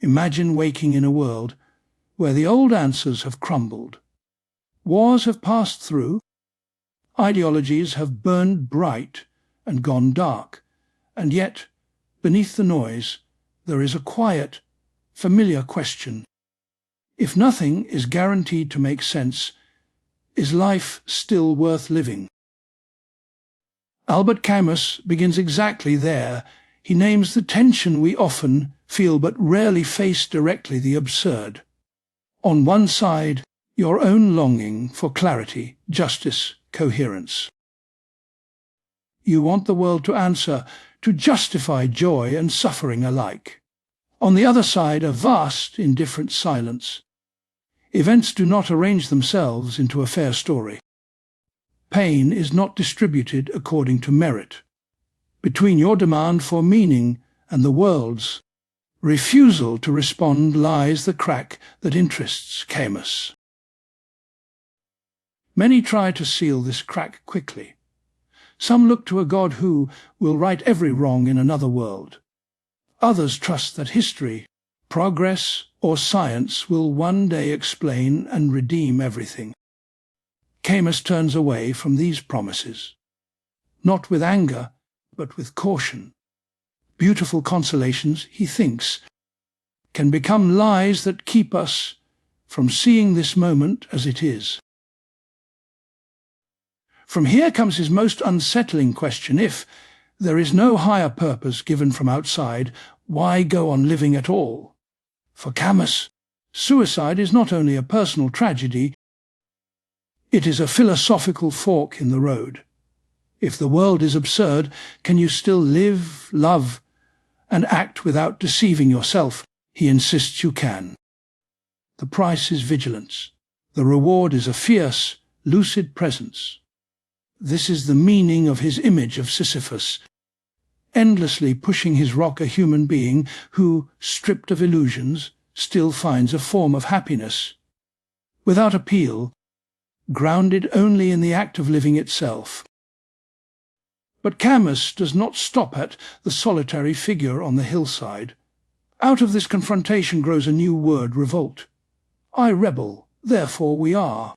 Imagine waking in a world where the old answers have crumbled. Wars have passed through. Ideologies have burned bright and gone dark. And yet, beneath the noise, there is a quiet, familiar question. If nothing is guaranteed to make sense, is life still worth living? Albert Camus begins exactly there. He names the tension we often feel but rarely face directly, the absurd. On one side, your own longing for clarity, justice, coherence. You want the world to answer, to justify joy and suffering alike. On the other side, a vast, indifferent silence. Events do not arrange themselves into a fair story. Pain is not distributed according to merit. Between your demand for meaning and the world's refusal to respond lies the crack that interests Camus. Many try to seal this crack quickly. Some look to a God who will right every wrong in another world. Others trust that history, progress, or science will one day explain and redeem everything. Camus turns away from these promises, not with anger, but with caution. Beautiful consolations, he thinks, can become lies that keep us from seeing this moment as it is. From here comes his most unsettling question. If there is no higher purpose given from outside, why go on living at all? For Camus, suicide is not only a personal tragedy, it is a philosophical fork in the road. If the world is absurd, can you still live, love, and act without deceiving yourself? He insists you can. The price is vigilance. The reward is a fierce, lucid presence. This is the meaning of his image of Sisyphus, endlessly pushing his rock, a human being who, stripped of illusions, still finds a form of happiness. Without appeal, grounded only in the act of living itself. But Camus does not stop at the solitary figure on the hillside. Out of this confrontation grows a new word, revolt. I rebel, therefore we are.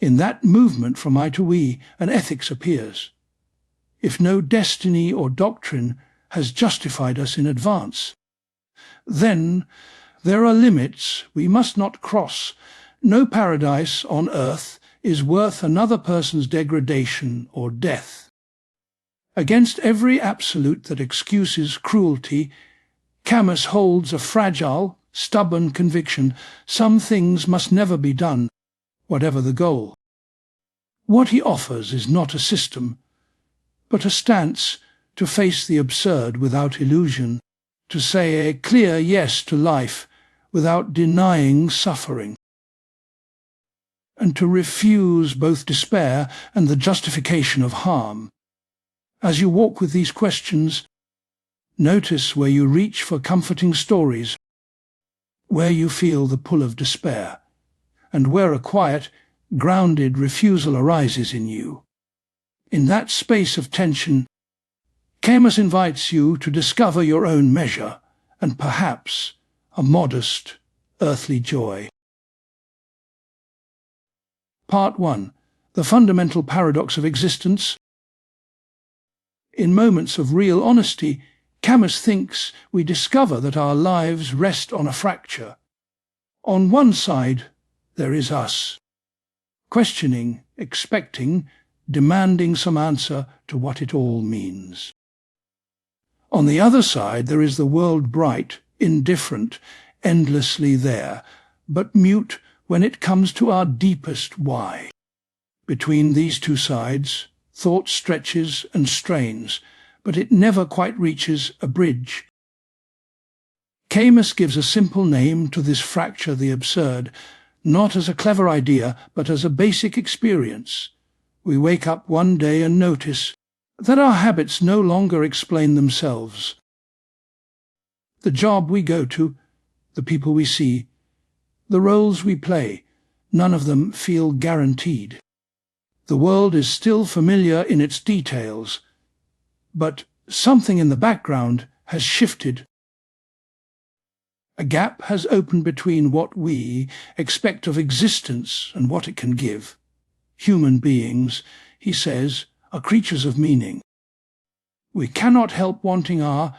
In that movement from I to we, an ethics appears. If no destiny or doctrine has justified us in advance, then there are limits we must not cross. No paradise on earth is worth another person's degradation or death. Against every absolute that excuses cruelty, Camus holds a fragile, stubborn conviction: some things must never be done, whatever the goal. What he offers is not a system, but a stance to face the absurd without illusion, to say a clear yes to life without denying suffering, and to refuse both despair and the justification of harm. As you walk with these questions, notice where you reach for comforting stories, where you feel the pull of despair, and where a quiet, grounded refusal arises in you. In that space of tension, Camus invites you to discover your own measure and perhaps a modest, earthly joy. Part 1. The fundamental paradox of existence. In moments of real honesty, Camus thinks we discover that our lives rest on a fracture. On one side, there is us, questioning, expecting, demanding some answer to what it all means. On the other side, there is the world, bright, indifferent, endlessly there, but mute when it comes to our deepest why. Between these two sides, thought stretches and strains, but it never quite reaches a bridge. Camus gives a simple name to this fracture, the absurd, not as a clever idea, but as a basic experience. We wake up one day and notice that our habits no longer explain themselves. The job we go to, the people we see, the roles we play, none of them feel guaranteed. The world is still familiar in its details, but something in the background has shifted. A gap has opened between what we expect of existence and what it can give. Human beings, he says, are creatures of meaning. We cannot help wanting our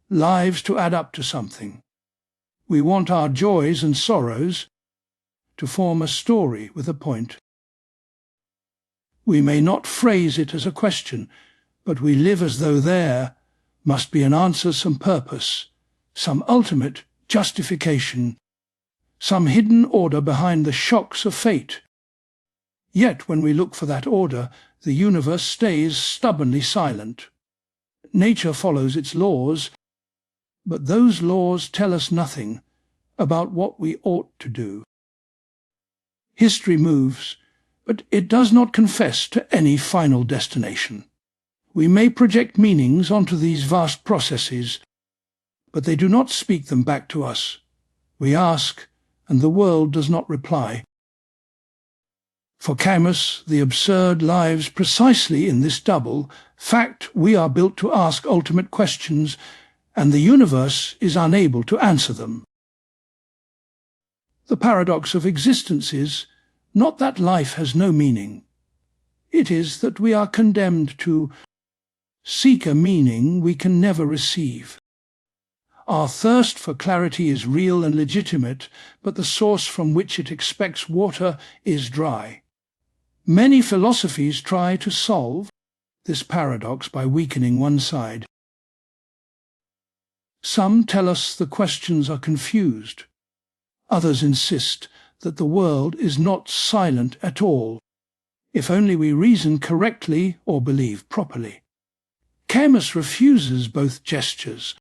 lives to add up to something. We want our joys and sorrows to form a story with a point. We may not phrase it as a question, but we live as though there must be an answer, some purpose, some ultimate justification, some hidden order behind the shocks of fate. Yet when we look for that order, the universe stays stubbornly silent. Nature follows its laws, but those laws tell us nothing about what we ought to do. History moves, but it does not confess to any final destination. We may project meanings onto these vast processes, but they do not speak them back to us. We ask, and the world does not reply. For Camus, the absurd lies precisely in this double fact: we are built to ask ultimate questions, and the universe is unable to answer them. The paradox of existence is not that life has no meaning. It is that we are condemned to seek a meaning we can never receive. Our thirst for clarity is real and legitimate, but the source from which it expects water is dry. Many philosophies try to solve this paradox by weakening one side. Some tell us the questions are confused. Others insist that the world is not silent at all, if only we reason correctly or believe properly. Camus refuses both gestures.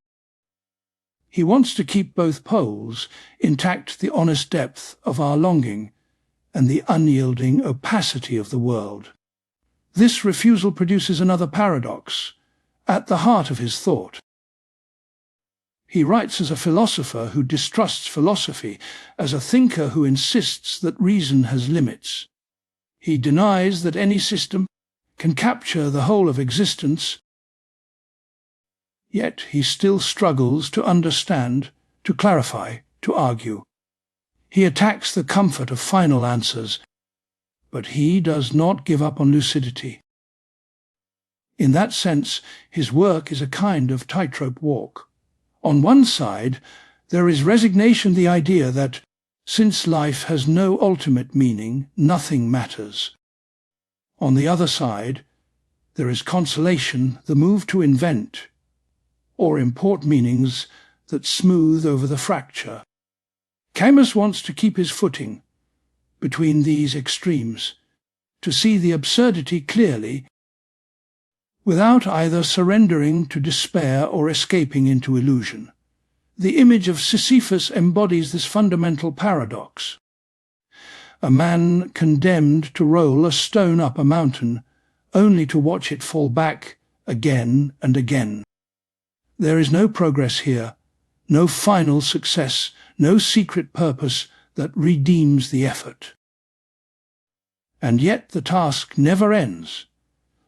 He wants to keep both poles, intact the honest depth of our longing and the unyielding opacity of the world. This refusal produces another paradox at the heart of his thought. He writes as a philosopher who distrusts philosophy, as a thinker who insists that reason has limits. He denies that any system can capture the whole of existence, yet he still struggles to understand, to clarify, to argue. He attacks the comfort of final answers, but he does not give up on lucidity. In that sense, his work is a kind of tightrope walk. On one side, there is resignation, the idea that, since life has no ultimate meaning, nothing matters. On the other side, there is consolation, the move to invent, or import meanings that smooth over the fracture. Camus wants to keep his footing between these extremes, to see the absurdity clearly, without either surrendering to despair or escaping into illusion. The image of Sisyphus embodies this fundamental paradox. A man condemned to roll a stone up a mountain, only to watch it fall back again and again. There is no progress here, no final success, no secret purpose that redeems the effort. And yet the task never ends.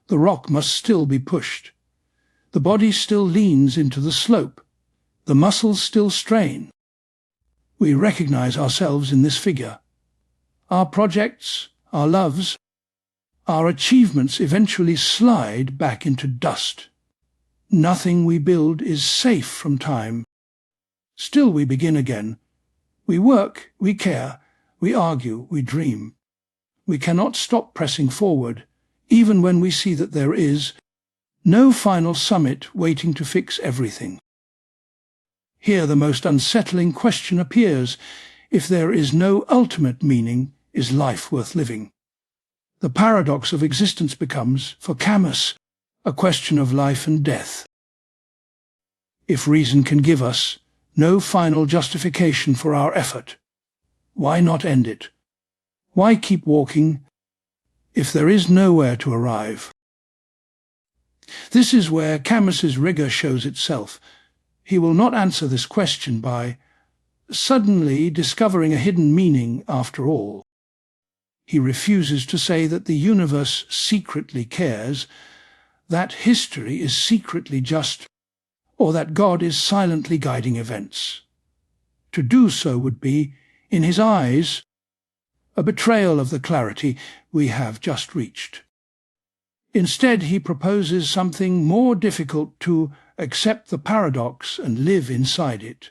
The rock must still be pushed. The body still leans into the slope. The muscles still strain. We recognize ourselves in this figure. Our projects, our loves, our achievements eventually slide back into dust. Nothing we build is safe from time. Still we begin again. We work, we care, we argue, we dream. We cannot stop pressing forward, even when we see that there is no final summit waiting to fix everything. Here the most unsettling question appears: if there is no ultimate meaning, is life worth living? The paradox of existence becomes, for Camus, a question of life and death. If reason can give us no final justification for our effort, why not end it? Why keep walking if there is nowhere to arrive? This is where Camus's rigor shows itself. He will not answer this question by suddenly discovering a hidden meaning after all. He refuses to say that the universe secretly cares, that history is secretly just, or that God is silently guiding events. To do so would be, in his eyes, a betrayal of the clarity we have just reached. Instead, he proposes something more difficult: to accept the paradox and live inside it,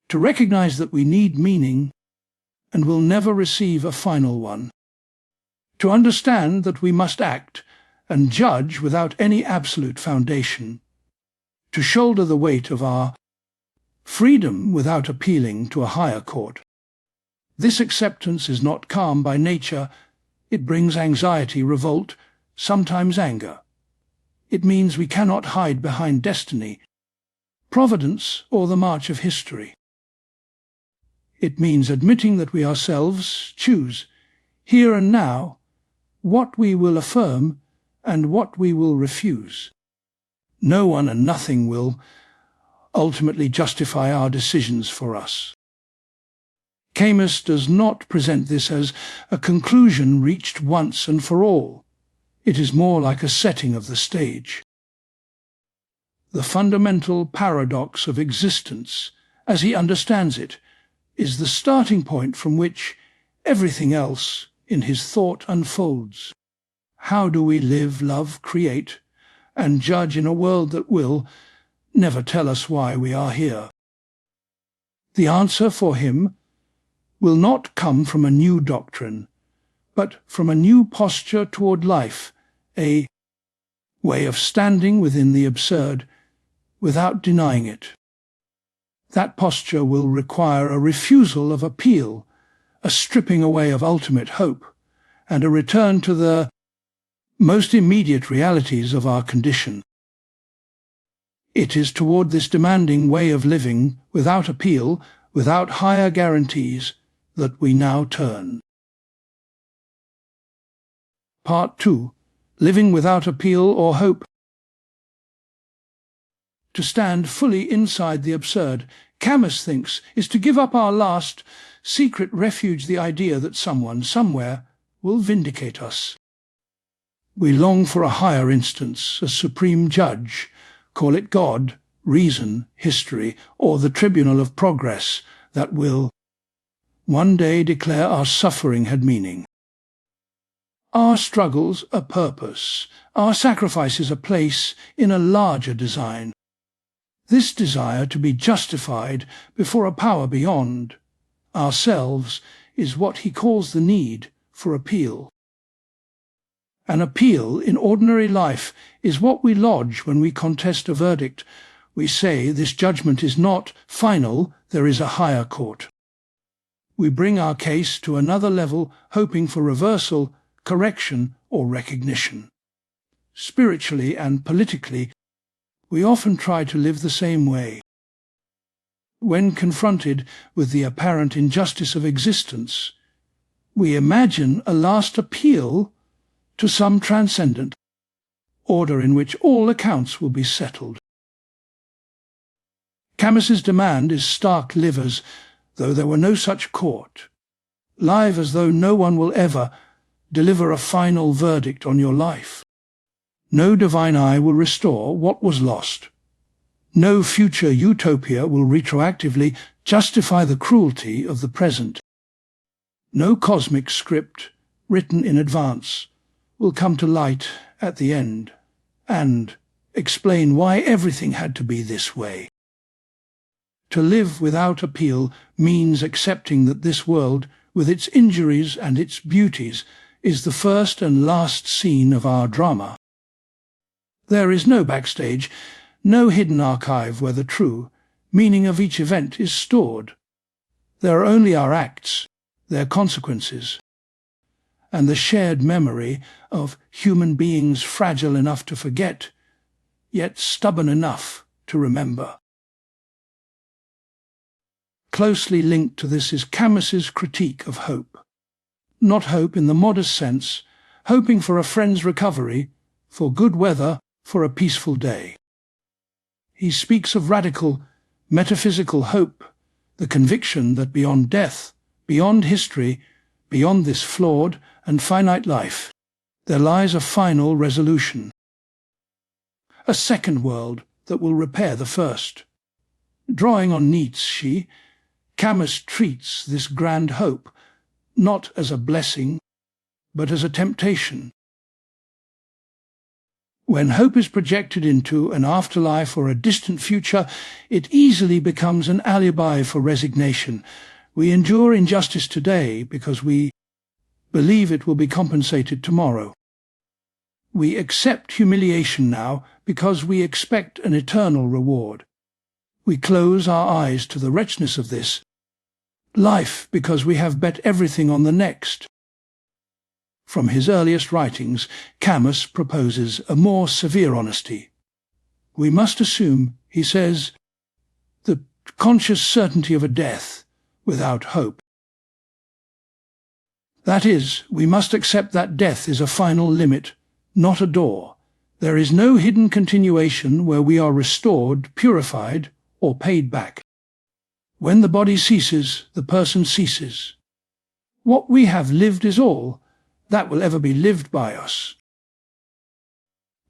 to recognize that we need meaning and will never receive a final one, to understand that we must act and judge without any absolute foundation, to shoulder the weight of our freedom without appealing to a higher court. This acceptance is not calm by nature. It brings anxiety, revolt, sometimes anger. It means we cannot hide behind destiny, providence, or the march of history. It means admitting that we ourselves choose, here and now, what we will affirm and what we will refuse. No one and nothing will ultimately justify our decisions for us. Camus does not present this as a conclusion reached once and for all. It is more like a setting of the stage. The fundamental paradox of existence, as he understands it, is the starting point from which everything else in his thought unfolds. How do we live, love, create, and judge in a world that will never tell us why we are here? The answer for him will not come from a new doctrine, but from a new posture toward life, a way of standing within the absurd without denying it. That posture will require a refusal of appeal, a stripping away of ultimate hope, and a return to the most immediate realities of our condition. It is toward this demanding way of living, without appeal, without higher guarantees, that we now turn. Part 2. Living without appeal or hope. To stand fully inside the absurd, Camus thinks, is to give up our last, secret refuge, the idea that someone, somewhere, will vindicate us. We long for a higher instance, a supreme judge, call it God, reason, history, or the tribunal of progress, that will one day declare our suffering had meaning, our struggles a purpose, our sacrifices a place in a larger design. This desire to be justified before a power beyond ourselves is what he calls the need for appeal. An appeal in ordinary life is what we lodge when we contest a verdict. We say, this judgment is not final, there is a higher court. We bring our case to another level, hoping for reversal, correction, or recognition. Spiritually and politically, we often try to live the same way. When confronted with the apparent injustice of existence, we imagine a last appeal to some transcendent order in which all accounts will be settled. Camus's demand is stark: live as though there were no such court. Live as though no one will ever deliver a final verdict on your life. No divine eye will restore what was lost. No future utopia will retroactively justify the cruelty of the present. No cosmic script written in advance will come to light at the end and explain why everything had to be this way. To live without appeal means accepting that this world, with its injuries and its beauties, is the first and last scene of our drama. There is no backstage, no hidden archive where the true meaning of each event is stored. There are only our acts, their consequences, and the shared memory of human beings fragile enough to forget, yet stubborn enough to remember. Closely linked to this is Camus's critique of hope. Not hope in the modest sense, hoping for a friend's recovery, for good weather, for a peaceful day. He speaks of radical, metaphysical hope, the conviction that beyond death, beyond history, beyond this flawed and finite life, there lies a final resolution. A second world that will repair the first. Drawing on Nietzsche, Camus treats this grand hope not as a blessing, but as a temptation. When hope is projected into an afterlife or a distant future, it easily becomes an alibi for resignation. We endure injustice today because we believe it will be compensated tomorrow. We accept humiliation now because we expect an eternal reward. We close our eyes to the wretchedness of this life because we have bet everything on the next. From his earliest writings, Camus proposes a more severe honesty. We must assume, he says, the conscious certainty of a death without hope. That is, we must accept that death is a final limit, not a door. There is no hidden continuation where we are restored, purified, or paid back. When the body ceases, the person ceases. What we have lived is all that will ever be lived by us.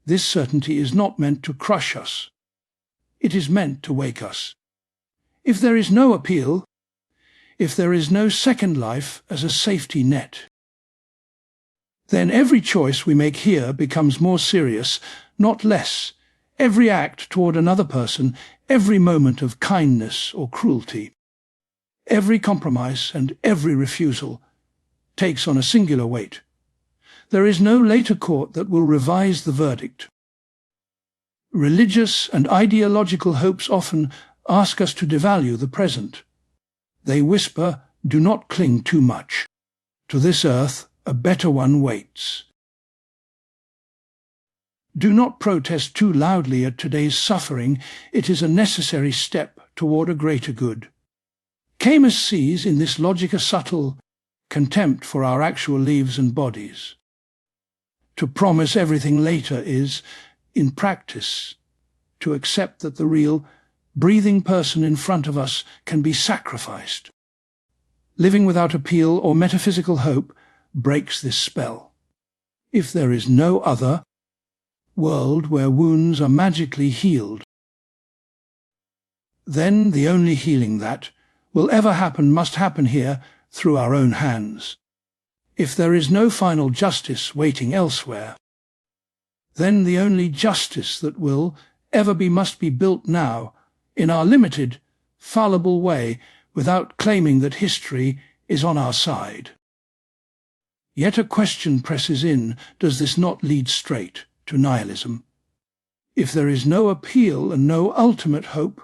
This certainty is not meant to crush us. It is meant to wake us. If there is no appeal, if there is no second life as a safety net, then every choice we make here becomes more serious, not less. Every act toward another person, every moment of kindness or cruelty, every compromise and every refusal takes on a singular weight. There is no later court that will revise the verdict. Religious and ideological hopes often ask us to devalue the present. They whisper, "Do not cling too much. To this earth a better one waits." Do not protest too loudly at today's suffering. It is a necessary step toward a greater good. Camus sees in this logic a subtle contempt for our actual lives and bodies. To promise everything later is, in practice, to accept that the real, breathing person in front of us can be sacrificed. Living without appeal or metaphysical hope breaks this spell. If there is no other world where wounds are magically healed, then the only healing that will ever happen must happen here through our own hands. If there is no final justice waiting elsewhere, then the only justice that will ever be must be built now, in our limited, fallible way, without claiming that history is on our side. Yet a question presses in: does this not lead straight to nihilism? If there is no appeal and no ultimate hope,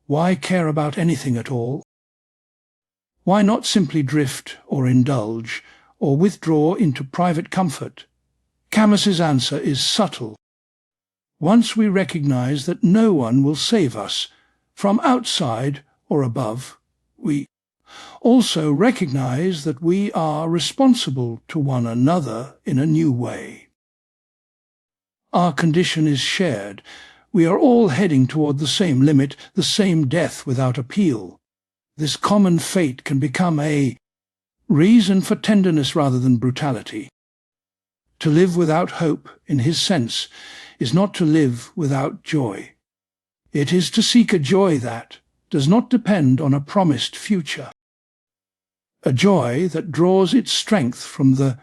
why care about anything at all? Why not simply drift or indulge, or withdraw into private comfort? Camus's answer is subtle. Once we recognize that no one will save us, from outside or above, we also recognize that we are responsible to one another in a new way. Our condition is shared. We are all heading toward the same limit, the same death without appeal. This common fate can become a reason for tenderness rather than brutality. To live without hope, in his sense, is not to live without joy. It is to seek a joy that does not depend on a promised future. A joy that draws its strength from the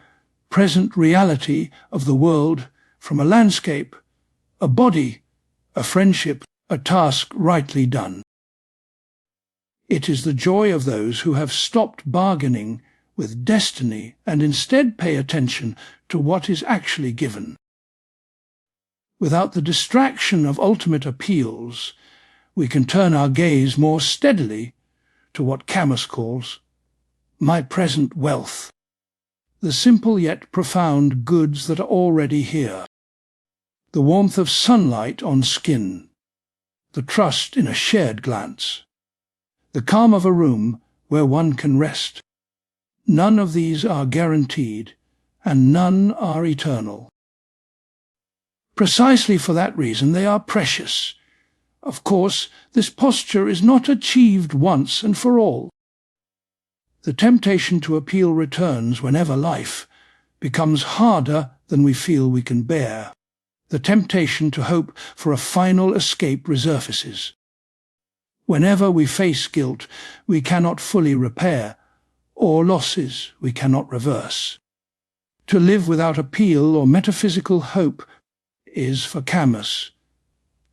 present reality of the world, from a landscape, a body, a friendship, a task rightly done. It is the joy of those who have stopped bargaining with destiny and instead pay attention to what is actually given. Without the distraction of ultimate appeals, we can turn our gaze more steadily to what Camus calls my present wealth, the simple yet profound goods that are already here. The warmth of sunlight on skin, the trust in a shared glance, the calm of a room where one can rest. None of these are guaranteed, and none are eternal. Precisely for that reason they are precious. Of course, this posture is not achieved once and for all. The temptation to appeal returns whenever life becomes harder than we feel we can bear. The temptation to hope for a final escape resurfaces. Whenever we face guilt we cannot fully repair, or losses we cannot reverse. To live without appeal or metaphysical hope is, for Camus,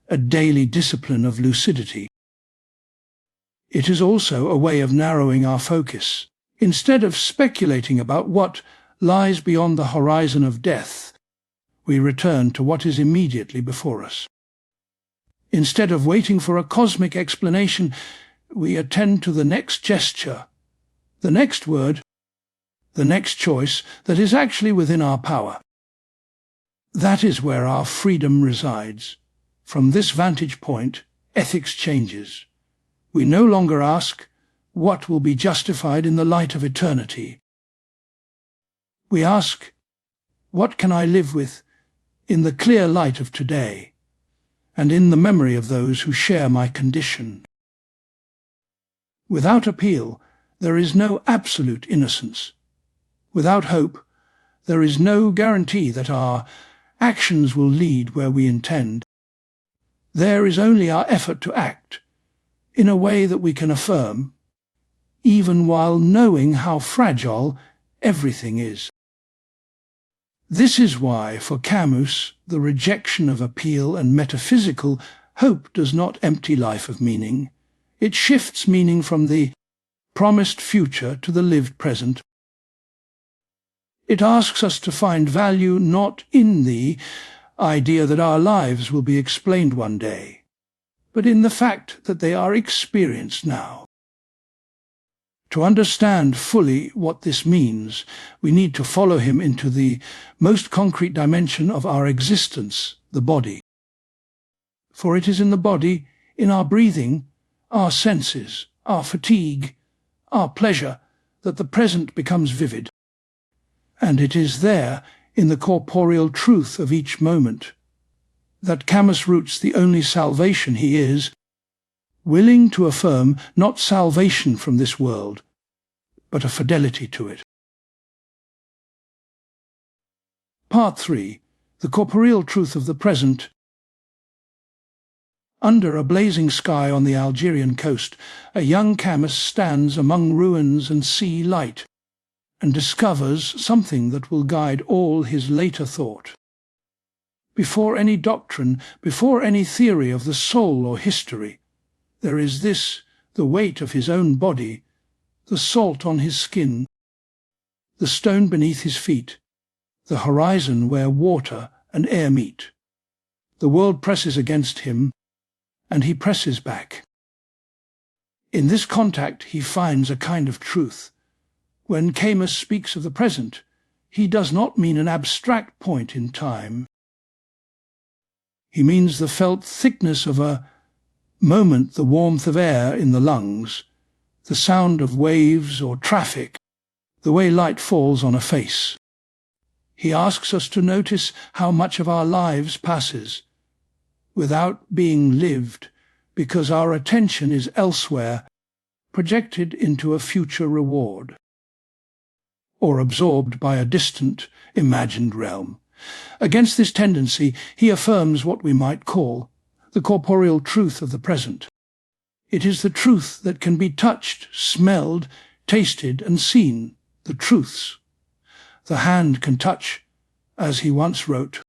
a daily discipline of lucidity. It is also a way of narrowing our focus. Instead of speculating about what lies beyond the horizon of death, we return to what is immediately before us. Instead of waiting for a cosmic explanation, we attend to the next gesture, the next word, the next choice that is actually within our power. That is where our freedom resides. From this vantage point, ethics changes. We no longer ask, what will be justified in the light of eternity? We ask, what can I live with in the clear light of today, and in the memory of those who share my condition? Without appeal, there is no absolute innocence. Without hope, there is no guarantee that our actions will lead where we intend. There is only our effort to act in a way that we can affirm, even while knowing how fragile everything is. This is why, for Camus, the rejection of appeal and metaphysical, hope does not empty life of meaning. It shifts meaning from the promised future to the lived present. It asks us to find value not in the idea that our lives will be explained one day, but in the fact that they are experienced now. To understand fully what this means, we need to follow him into the most concrete dimension of our existence, the body. For it is in the body, in our breathing, our senses, our fatigue, our pleasure, that the present becomes vivid. And it is there, in the corporeal truth of each moment, that Camus roots the only salvation he is, willing to affirm not salvation from this world, but a fidelity to it. Part 3. The corporeal truth of the present. Under a blazing sky on the Algerian coast, a young Camus stands among ruins and sea light, and discovers something that will guide all his later thought. Before any doctrine, before any theory of the soul or history, there is this, the weight of his own body, the salt on his skin, the stone beneath his feet, the horizon where water and air meet. The world presses against him, and he presses back. In this contact he finds a kind of truth. When Camus speaks of the present, he does not mean an abstract point in time. He means the felt thickness of a moment, the warmth of air in the lungs, the sound of waves or traffic, the way light falls on a face. He asks us to notice how much of our lives passes without being lived because our attention is elsewhere, projected into a future reward, or absorbed by a distant, imagined realm. Against this tendency, he affirms what we might call the corporeal truth of the present. It is the truth that can be touched, smelled, tasted, and seen, the truths. The hand can touch, as he once wrote,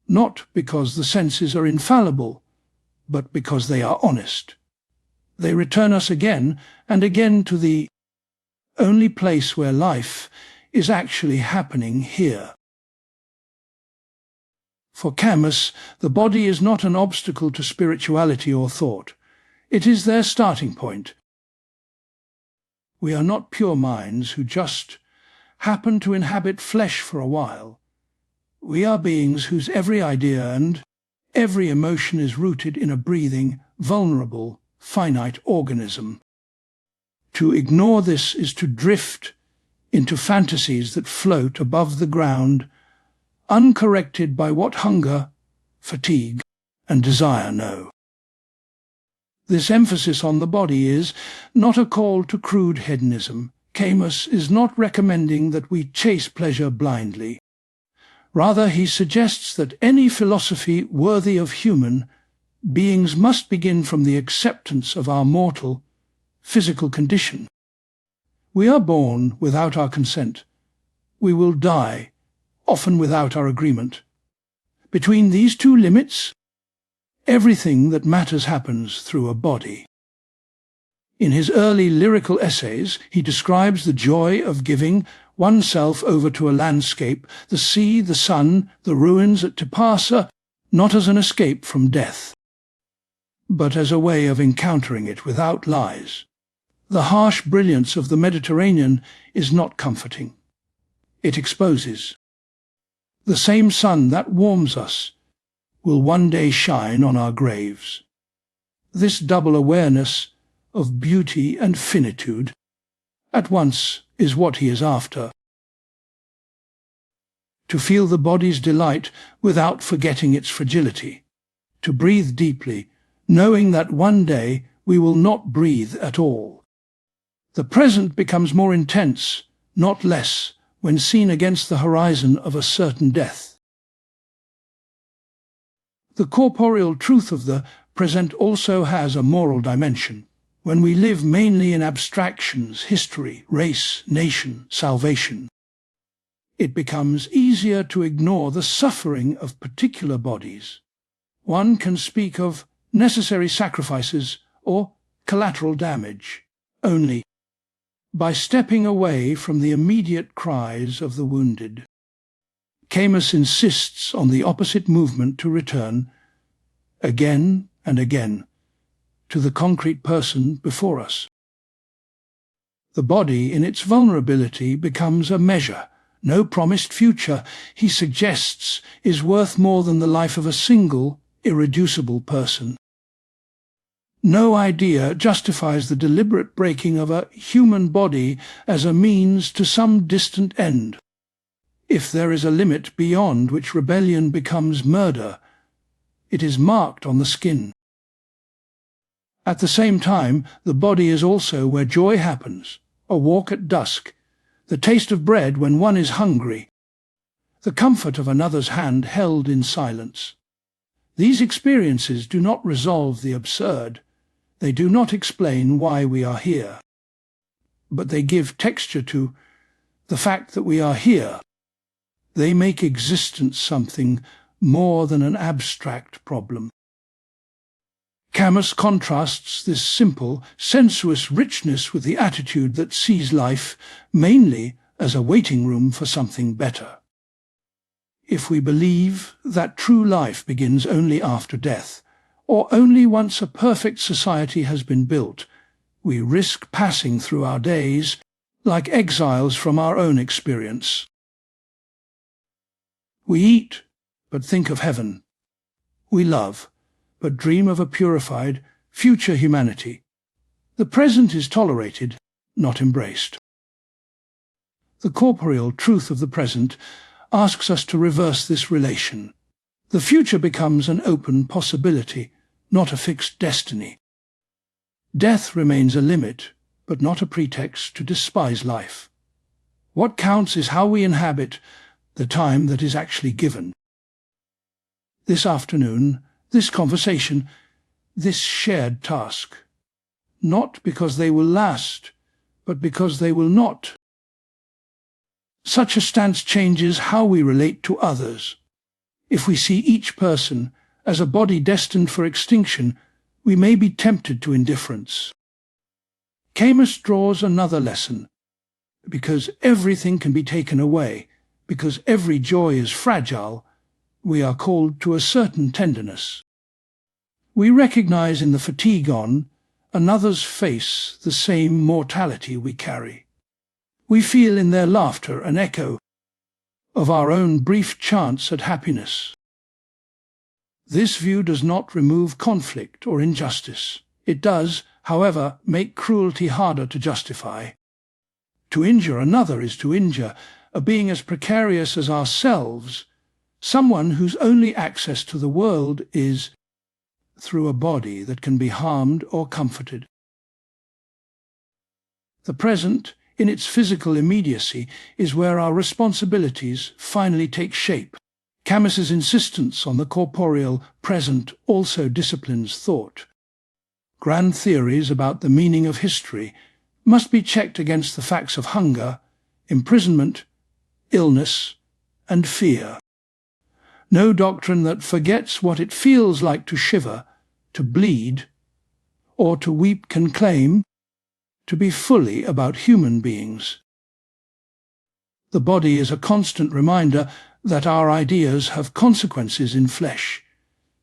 not because the senses are infallible, but because they are honest. They return us again and again to the only place where life is actually happening here. For Camus, the body is not an obstacle to spirituality or thought. It is their starting point. We are not pure minds who just happen to inhabit flesh for a while. We are beings whose every idea and every emotion is rooted in a breathing, vulnerable, finite organism. To ignore this is to drift into fantasies that float above the ground, uncorrected by what hunger, fatigue, and desire know. This emphasis on the body is not a call to crude hedonism. Camus is not recommending that we chase pleasure blindly. Rather, he suggests that any philosophy worthy of human beings must begin from the acceptance of our mortal, physical condition. We are born without our consent. We will die, often without our agreement. Between these two limits, everything that matters happens through a body. In his early lyrical essays, he describes the joy of giving oneself over to a landscape, the sea, the sun, the ruins at Tipasa, not as an escape from death, but as a way of encountering it without lies. The harsh brilliance of the Mediterranean is not comforting. It exposes. The same sun that warms us will one day shine on our graves. This double awareness of beauty and finitude at once is what he is after. To feel the body's delight without forgetting its fragility. To breathe deeply, knowing that one day we will not breathe at all. The present becomes more intense, not less, when seen against the horizon of a certain death. The corporeal truth of the present also has a moral dimension. When we live mainly in abstractions, history, race, nation, salvation, it becomes easier to ignore the suffering of particular bodies. One can speak of necessary sacrifices or collateral damage only by stepping away from the immediate cries of the wounded. Camus insists on the opposite movement to return, again and again, to the concrete person before us. The body, in its vulnerability, becomes a measure. No promised future, he suggests, is worth more than the life of a single, irreducible person. No idea justifies the deliberate breaking of a human body as a means to some distant end. If there is a limit beyond which rebellion becomes murder, it is marked on the skin. At the same time, the body is also where joy happens, a walk at dusk, the taste of bread when one is hungry, the comfort of another's hand held in silence. These experiences do not resolve the absurd. They do not explain why we are here. But they give texture to the fact that we are here. They make existence something more than an abstract problem. Camus contrasts this simple, sensuous richness with the attitude that sees life mainly as a waiting room for something better. If we believe that true life begins only after death, or only once a perfect society has been built, we risk passing through our days like exiles from our own experience. We eat, but think of heaven. We love, but dream of a purified, future humanity. The present is tolerated, not embraced. The corporeal truth of the present asks us to reverse this relation. The future becomes an open possibility, not a fixed destiny. Death remains a limit, but not a pretext to despise life. What counts is how we inhabit the time that is actually given. This afternoon, this conversation, this shared task. Not because they will last, but because they will not. Such a stance changes how we relate to others. If we see each person as a body destined for extinction, we may be tempted to indifference. Camus draws another lesson. Because everything can be taken away, because every joy is fragile, we are called to a certain tenderness. We recognize in the fatigue on another's face the same mortality we carry. We feel in their laughter an echo of our own brief chance at happiness. This view does not remove conflict or injustice. It does, however, make cruelty harder to justify. To injure another is to injure a being as precarious as ourselves, someone whose only access to the world is through a body that can be harmed or comforted. The present, in its physical immediacy, is where our responsibilities finally take shape. Camus's insistence on the corporeal present also disciplines thought. Grand theories about the meaning of history must be checked against the facts of hunger, imprisonment, illness, and fear. No doctrine that forgets what it feels like to shiver, to bleed, or to weep can claim to be fully about human beings. The body is a constant reminder that our ideas have consequences in flesh,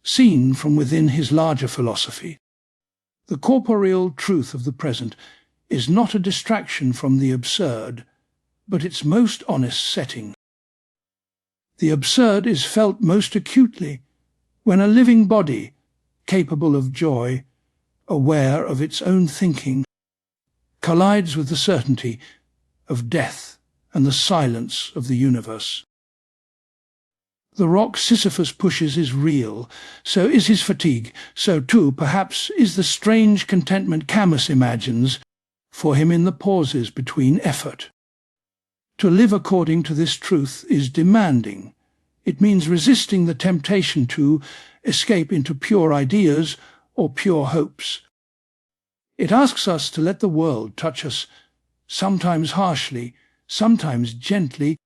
seen from within his larger philosophy. The corporeal truth of the present is not a distraction from the absurd, but its most honest setting. The absurd is felt most acutely when a living body, capable of joy, aware of its own thinking, collides with the certainty of death and the silence of the universe. The rock Sisyphus pushes is real, so is his fatigue, so too, perhaps, is the strange contentment Camus imagines for him in the pauses between effort. To live according to this truth is demanding. It means resisting the temptation to escape into pure ideas or pure hopes. It asks us to let the world touch us, sometimes harshly, sometimes gently,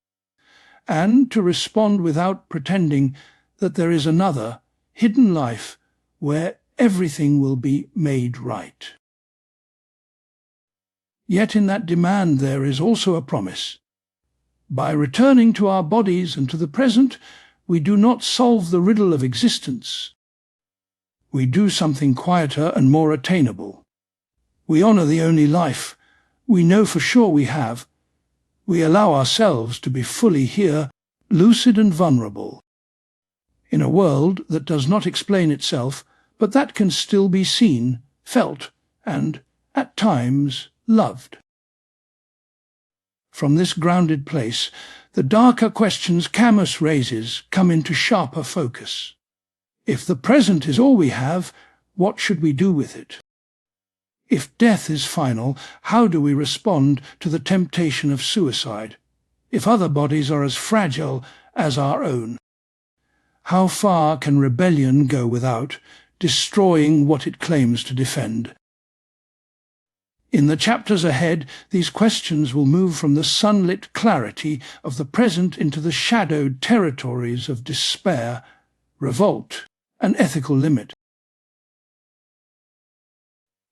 and to respond without pretending that there is another, hidden life where everything will be made right. Yet in that demand there is also a promise. By returning to our bodies and to the present, we do not solve the riddle of existence. We do something quieter and more attainable. We honor the only life we know for sure we have. We allow ourselves to be fully here, lucid and vulnerable, in a world that does not explain itself, but that can still be seen, felt, and, at times, loved. From this grounded place, the darker questions Camus raises come into sharper focus. If the present is all we have, what should we do with it? If death is final, how do we respond to the temptation of suicide? If other bodies are as fragile as our own, how far can rebellion go without destroying what it claims to defend? In the chapters ahead, these questions will move from the sunlit clarity of the present into the shadowed territories of despair, revolt, and ethical limit.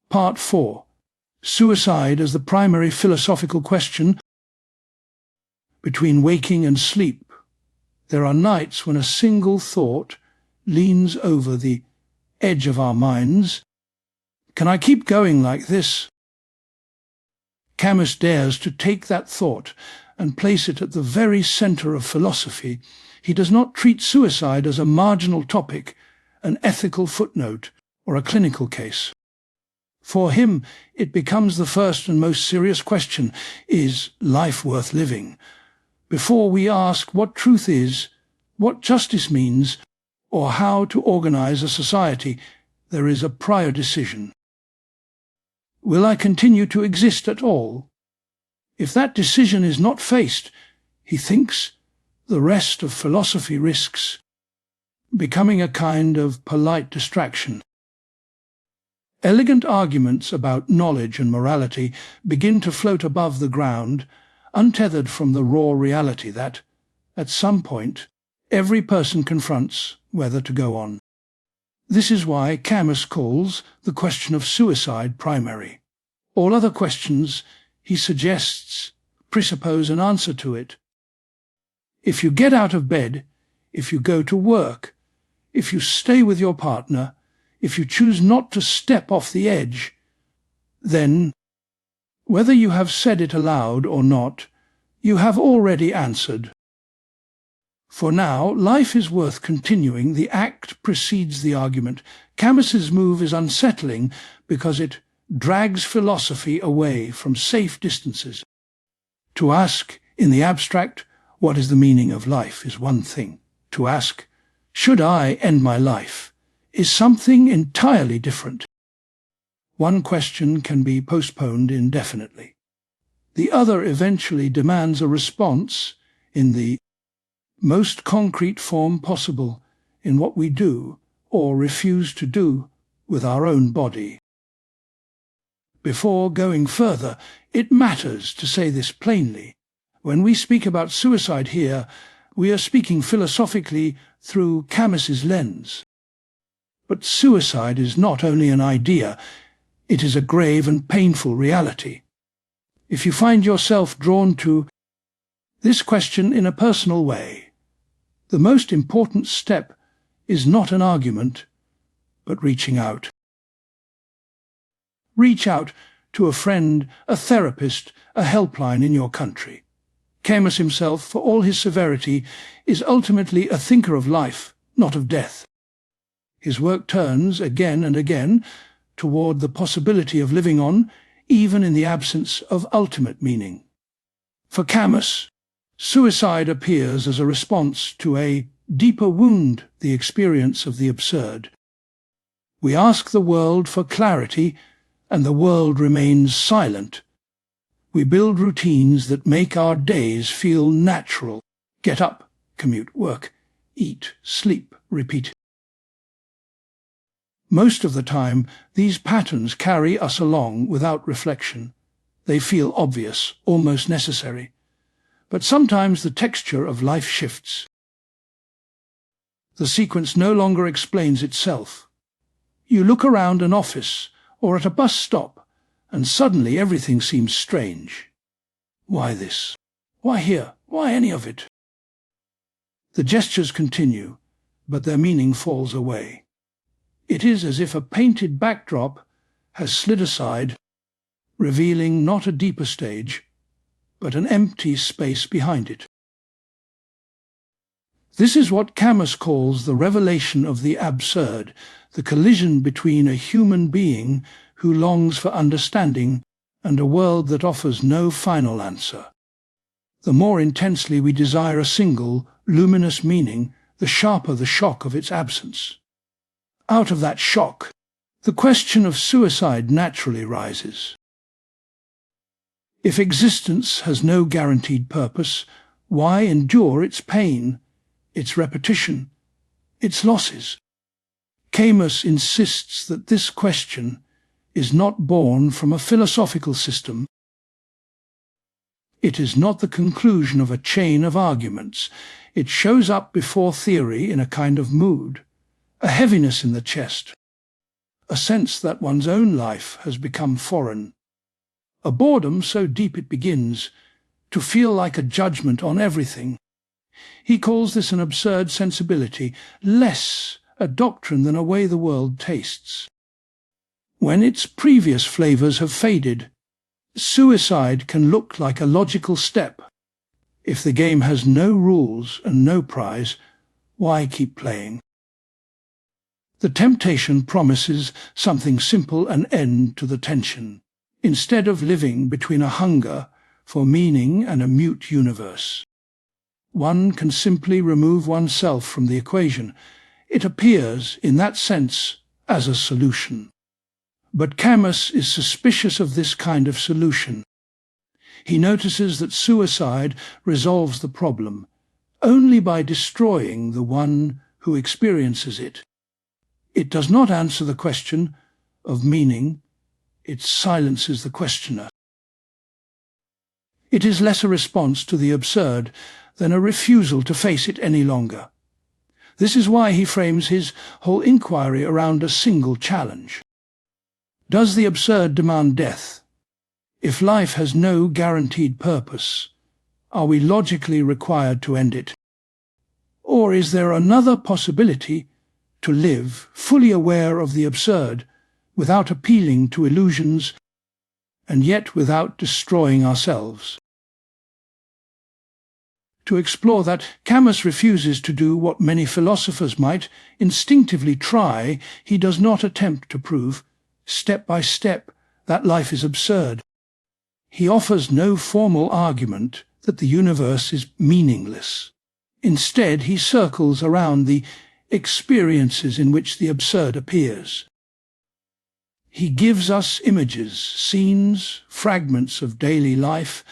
Part 4. Suicide as the primary philosophical question. Between waking and sleep, there are nights when a single thought leans over the edge of our minds. Can I keep going like this? Camus dares to take that thought and place it at the very center of philosophy. He does not treat suicide as a marginal topic, an ethical footnote, or a clinical case. For him, it becomes the first and most serious question: is life worth living? Before we ask what truth is, what justice means, or how to organize a society, there is a prior decision. Will I continue to exist at all? If that decision is not faced, he thinks, the rest of philosophy risks becoming a kind of polite distraction. Elegant arguments about knowledge and morality begin to float above the ground, untethered from the raw reality that, at some point, every person confronts whether to go on. This is why Camus calls the question of suicide primary. All other questions, he suggests, presuppose an answer to it. If you get out of bed, if you go to work, if you stay with your partner, if you choose not to step off the edge, then, whether you have said it aloud or not, you have already answered. For now, life is worth continuing. The act precedes the argument. Camus's move is unsettling because it drags philosophy away from safe distances. To ask, in the abstract, what is the meaning of life is one thing. To ask, should I end my life, is something entirely different. One question can be postponed indefinitely. The other eventually demands a response in the most concrete form possible in what we do or refuse to do with our own body. Before going further, it matters to say this plainly. When we speak about suicide here, we are speaking philosophically through Camus's lens. But suicide is not only an idea, it is a grave and painful reality. If you find yourself drawn to this question in a personal way, the most important step is not an argument, but reaching out. Reach out to a friend, a therapist, a helpline in your country. Camus himself, for all his severity, is ultimately a thinker of life, not of death. His work turns, again and again, toward the possibility of living on, even in the absence of ultimate meaning. For Camus, suicide appears as a response to a deeper wound, the experience of the absurd. We ask the world for clarity, and the world remains silent. We build routines that make our days feel natural. Get up, commute, work, eat, sleep, repeat. Most of the time, these patterns carry us along without reflection. They feel obvious, almost necessary. But sometimes the texture of life shifts. The sequence no longer explains itself. You look around an office or at a bus stop, and suddenly everything seems strange. Why this? Why here? Why any of it? The gestures continue, but their meaning falls away. It is as if a painted backdrop has slid aside, revealing not a deeper stage, but an empty space behind it. This is what Camus calls the revelation of the absurd, the collision between a human being who longs for understanding and a world that offers no final answer. The more intensely we desire a single, luminous meaning, the sharper the shock of its absence. Out of that shock, the question of suicide naturally rises. If existence has no guaranteed purpose, why endure its pain, its repetition, its losses? Camus insists that this question is not born from a philosophical system. It is not the conclusion of a chain of arguments. It shows up before theory in a kind of mood, a heaviness in the chest, a sense that one's own life has become foreign, a boredom so deep it begins to feel like a judgment on everything. He calls this an absurd sensibility, less a doctrine than a way the world tastes. When its previous flavors have faded, suicide can look like a logical step. If the game has no rules and no prize, why keep playing? The temptation promises something simple, an end to the tension, instead of living between a hunger for meaning and a mute universe. One can simply remove oneself from the equation. It appears, in that sense, as a solution. But Camus is suspicious of this kind of solution. He notices that suicide resolves the problem only by destroying the one who experiences it. It does not answer the question of meaning, it silences the questioner. It is less a response to the absurd than a refusal to face it any longer. This is why he frames his whole inquiry around a single challenge. Does the absurd demand death? If life has no guaranteed purpose, are we logically required to end it? Or is there another possibility to live fully aware of the absurd, without appealing to illusions, and yet without destroying ourselves? To explore that, Camus refuses to do what many philosophers might instinctively try. He does not attempt to prove, step by step, that life is absurd. He offers no formal argument that the universe is meaningless. Instead, he circles around the experiences in which the absurd appears. He gives us images, scenes, fragments of daily life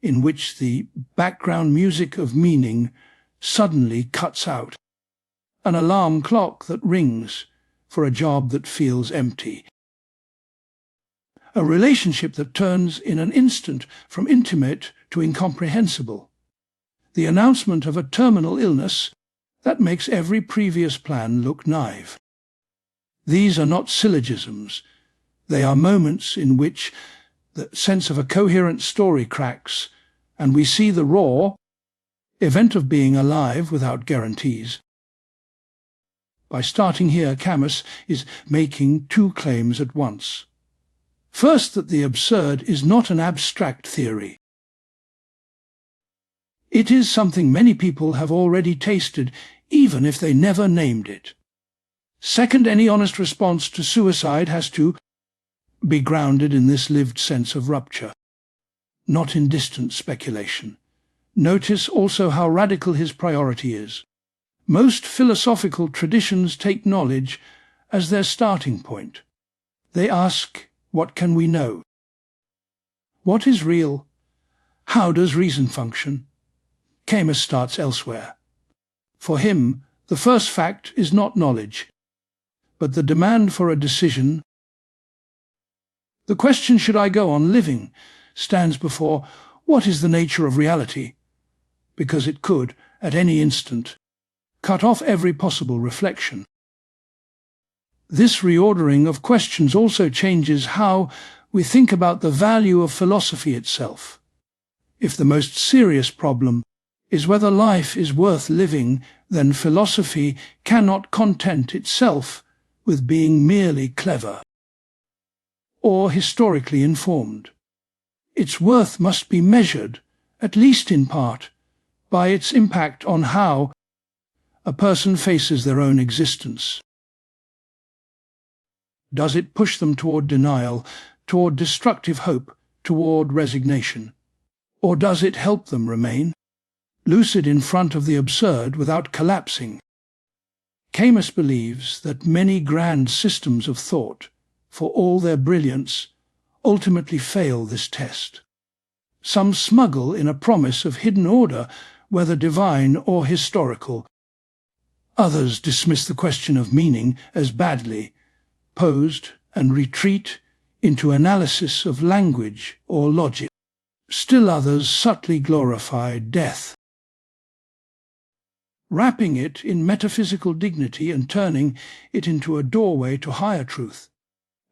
in which the background music of meaning suddenly cuts out, an alarm clock that rings for a job that feels empty, a relationship that turns in an instant from intimate to incomprehensible, the announcement of a terminal illness that makes every previous plan look naive. These are not syllogisms. They are moments in which the sense of a coherent story cracks, and we see the raw event of being alive without guarantees. By starting here, Camus is making two claims at once. First, that the absurd is not an abstract theory. It is something many people have already tasted, even if they never named it. Second, any honest response to suicide has to be grounded in this lived sense of rupture, not in distant speculation. Notice also how radical his priority is. Most philosophical traditions take knowledge as their starting point. They ask, what can we know? What is real? How does reason function? Camus starts elsewhere. For him, the first fact is not knowledge, but the demand for a decision. The question, should I go on living, stands before what is the nature of reality, because it could, at any instant, cut off every possible reflection. This reordering of questions also changes how we think about the value of philosophy itself. If the most serious problem is whether life is worth living, then philosophy cannot content itself with being merely clever or historically informed. Its worth must be measured, at least in part, by its impact on how a person faces their own existence. Does it push them toward denial, toward destructive hope, toward resignation? Or does it help them remain lucid in front of the absurd without collapsing? Camus believes that many grand systems of thought, for all their brilliance, ultimately fail this test. Some smuggle in a promise of hidden order, whether divine or historical. Others dismiss the question of meaning as badly posed and retreat into analysis of language or logic. Still others subtly glorify death, wrapping it in metaphysical dignity and turning it into a doorway to higher truth.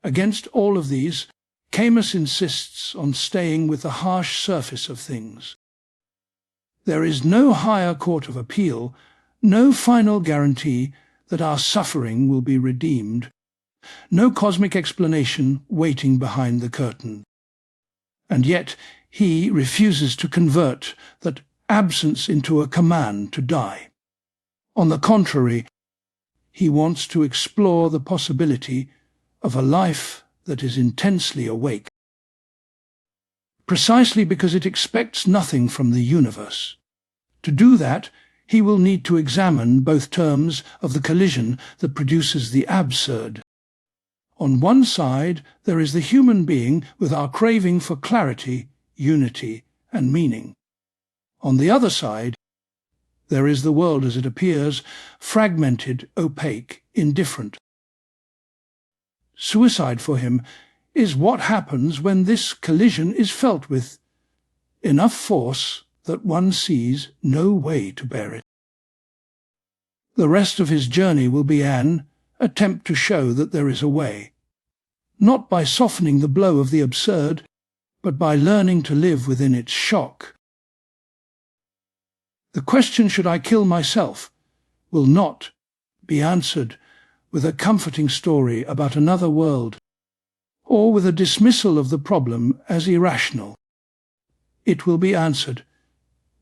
Against all of these, Camus insists on staying with the harsh surface of things. There is no higher court of appeal, no final guarantee that our suffering will be redeemed, no cosmic explanation waiting behind the curtain. And yet he refuses to convert that absence into a command to die. On the contrary, he wants to explore the possibility of a life that is intensely awake, precisely because it expects nothing from the universe. To do that, he will need to examine both terms of the collision that produces the absurd. On one side, there is the human being with our craving for clarity, unity, and meaning. On the other side, there is the world as it appears, fragmented, opaque, indifferent. Suicide for him is what happens when this collision is felt with enough force that one sees no way to bear it. The rest of his journey will be an attempt to show that there is a way, not by softening the blow of the absurd, but by learning to live within its shock. The question, should I kill myself, will not be answered with a comforting story about another world, or with a dismissal of the problem as irrational. It will be answered,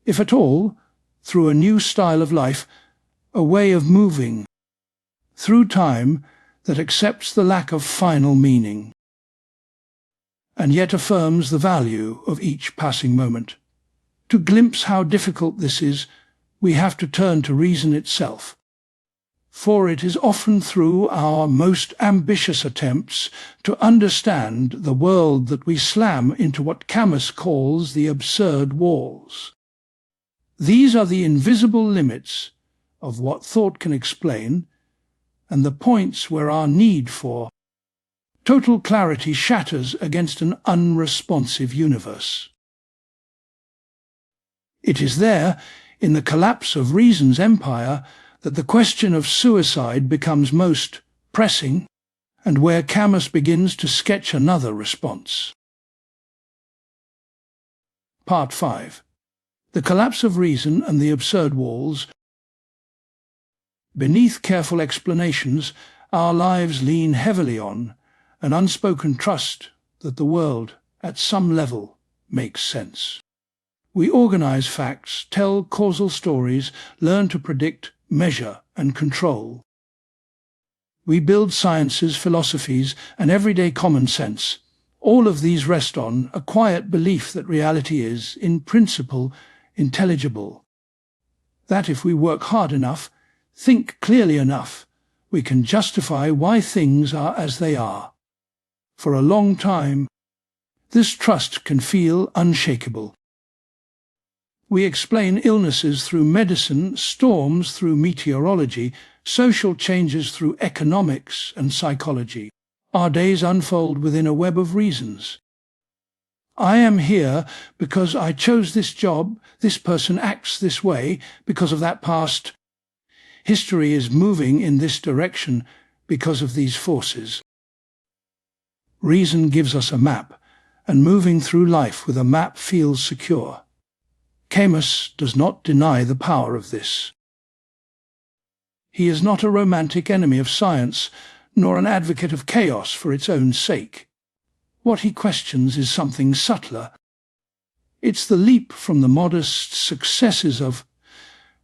if at all, through a new style of life, a way of moving through time that accepts the lack of final meaning, and yet affirms the value of each passing moment. To glimpse how difficult this is, we have to turn to reason itself, for it is often through our most ambitious attempts to understand the world that we slam into what Camus calls the absurd walls. These are the invisible limits of what thought can explain, and the points where our need for total clarity shatters against an unresponsive universe. It is there, in the collapse of reason's empire, that the question of suicide becomes most pressing, and where Camus begins to sketch another response. Part 5. The collapse of reason and the absurd walls. Beneath careful explanations, our lives lean heavily on an unspoken trust that the world, at some level, makes sense. We organize facts, tell causal stories, learn to predict, measure, and control. We build sciences, philosophies, and everyday common sense. All of these rest on a quiet belief that reality is, in principle, intelligible. That if we work hard enough, think clearly enough, we can justify why things are as they are. For a long time, this trust can feel unshakable. We explain illnesses through medicine, storms through meteorology, social changes through economics and psychology. Our days unfold within a web of reasons. I am here because I chose this job, this person acts this way because of that past. History is moving in this direction because of these forces. Reason gives us a map, and moving through life with a map feels secure. Camus does not deny the power of this. He is not a romantic enemy of science, nor an advocate of chaos for its own sake. What he questions is something subtler. It's the leap from the modest successes of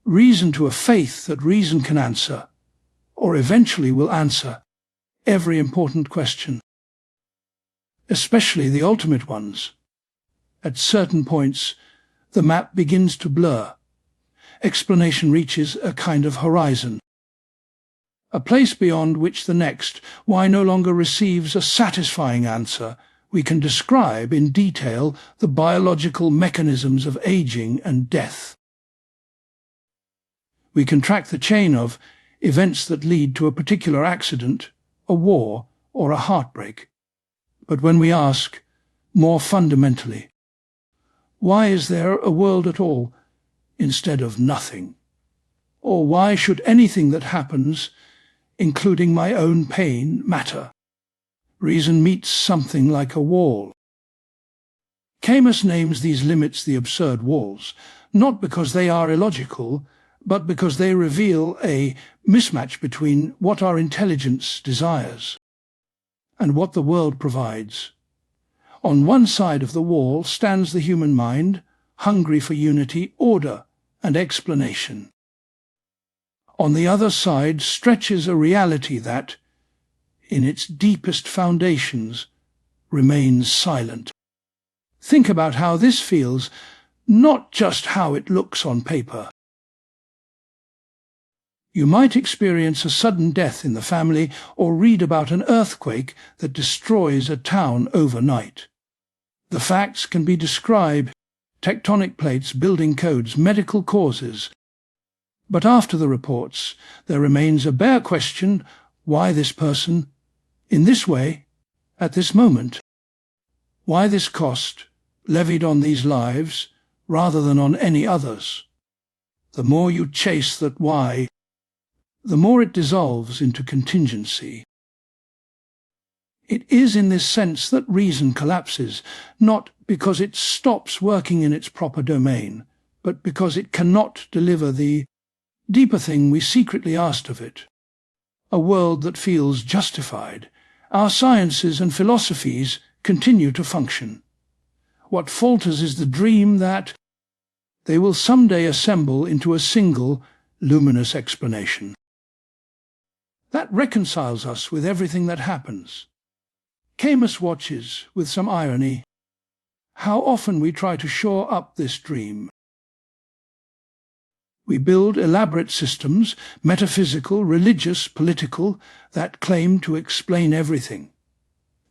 reason to a faith that reason can answer, or eventually will answer, every important question, especially the ultimate ones. At certain points, the map begins to blur. Explanation reaches a kind of horizon, a place beyond which the next, why no longer receives a satisfying answer. We can describe in detail the biological mechanisms of aging and death. We can track the chain of events that lead to a particular accident, a war, or a heartbreak. But when we ask, more fundamentally, why is there a world at all instead of nothing? Or why should anything that happens, including my own pain, matter? Reason meets something like a wall. Camus names these limits the absurd walls, not because they are illogical, but because they reveal a mismatch between what our intelligence desires and what the world provides. On one side of the wall stands the human mind, hungry for unity, order, and explanation. On the other side stretches a reality that, in its deepest foundations, remains silent. Think about how this feels, not just how it looks on paper. You might experience a sudden death in the family or read about an earthquake that destroys a town overnight. The facts can be described: tectonic plates, building codes, medical causes. But after the reports, there remains a bare question: why this person, in this way, at this moment? Why this cost, levied on these lives, rather than on any others? The more you chase that why, the more it dissolves into contingency. It is in this sense that reason collapses, not because it stops working in its proper domain, but because it cannot deliver the deeper thing we secretly asked of it, a world that feels justified. Our sciences and philosophies continue to function. What falters is the dream that they will someday assemble into a single, luminous explanation. That reconciles us with everything that happens. Camus watches, with some irony, how often we try to shore up this dream. We build elaborate systems, metaphysical, religious, political, that claim to explain everything.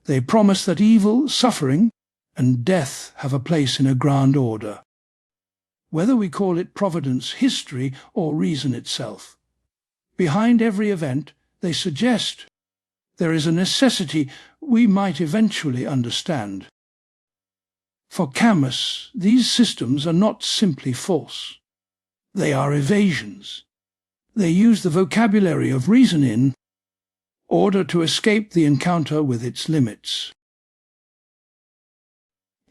They promise that evil, suffering, and death have a place in a grand order. whether we call it providence, history, or reason itself. Behind every event, they suggest there is a necessity we might eventually understand. For Camus, these systems are not simply false. They are evasions. They use the vocabulary of reason in order to escape the encounter with its limits.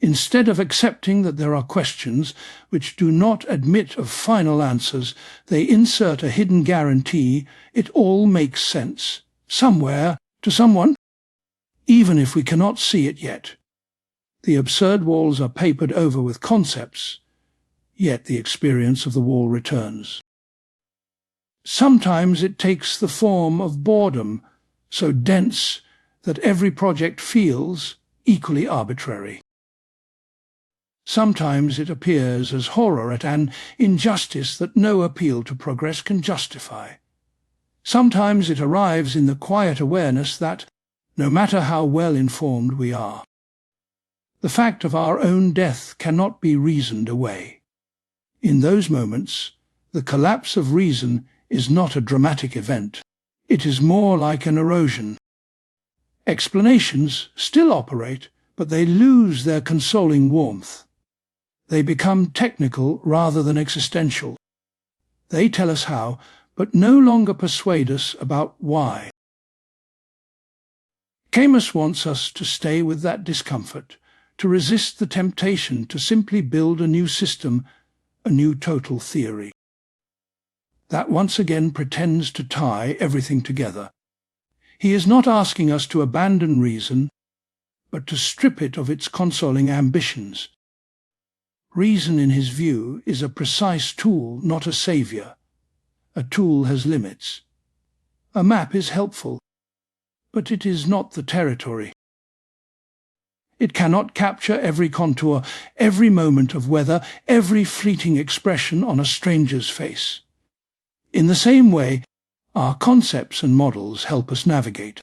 Instead of accepting that there are questions which do not admit of final answers, they insert a hidden guarantee it all makes sense, somewhere, to someone, even if we cannot see it yet. The absurd walls are papered over with concepts, yet the experience of the wall returns. Sometimes it takes the form of boredom, so dense that every project feels equally arbitrary. Sometimes it appears as horror at an injustice that no appeal to progress can justify. Sometimes it arrives in the quiet awareness that, no matter how well informed we are, the fact of our own death cannot be reasoned away. In those moments, the collapse of reason is not a dramatic event. It is more like an erosion. Explanations still operate, but they lose their consoling warmth. They become technical rather than existential. They tell us how, but no longer persuade us about why. Camus wants us to stay with that discomfort, to resist the temptation to simply build a new system, a new total theory. That once again pretends to tie everything together. He is not asking us to abandon reason, but to strip it of its consoling ambitions. Reason, in his view, is a precise tool, not a saviour. A tool has limits. A map is helpful, but it is not the territory. It cannot capture every contour, every moment of weather, every fleeting expression on a stranger's face. In the same way, our concepts and models help us navigate.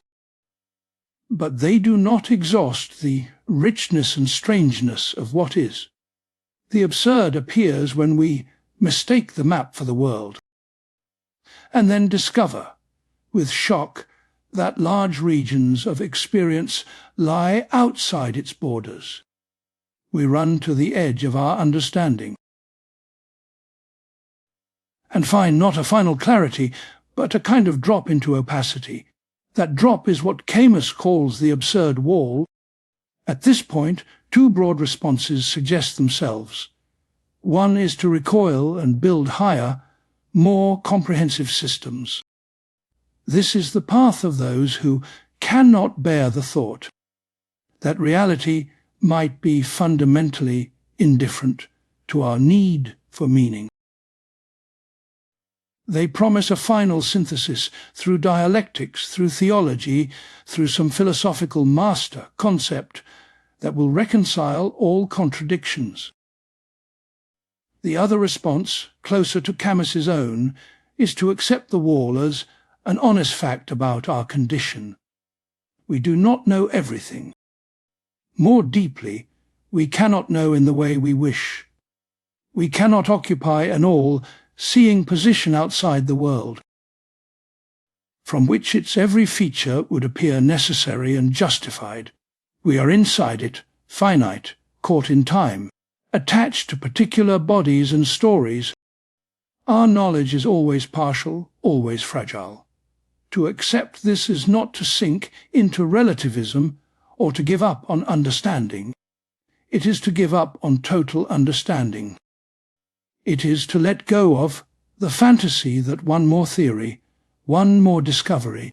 But they do not exhaust the richness and strangeness of what is. The absurd appears when we mistake the map for the world, and then discover, with shock, that large regions of experience lie outside its borders. We run to the edge of our understanding, and find not a final clarity, but a kind of drop into opacity. That drop is what Camus calls the absurd wall. At this point, two broad responses suggest themselves. One is to recoil and build higher, more comprehensive systems. This is the path of those who cannot bear the thought that reality might be fundamentally indifferent to our need for meaning. They promise a final synthesis through dialectics, through theology, through some philosophical master concept that will reconcile all contradictions. The other response, closer to Camus's own, is to accept the wall as an honest fact about our condition. We do not know everything. More deeply, we cannot know in the way we wish. We cannot occupy an all-seeing position outside the world, from which its every feature would appear necessary and justified. We are inside it, finite, caught in time, attached to particular bodies and stories. Our knowledge is always partial, always fragile. To accept this is not to sink into relativism or to give up on understanding. It is to give up on total understanding. It is to let go of the fantasy that one more theory, one more discovery,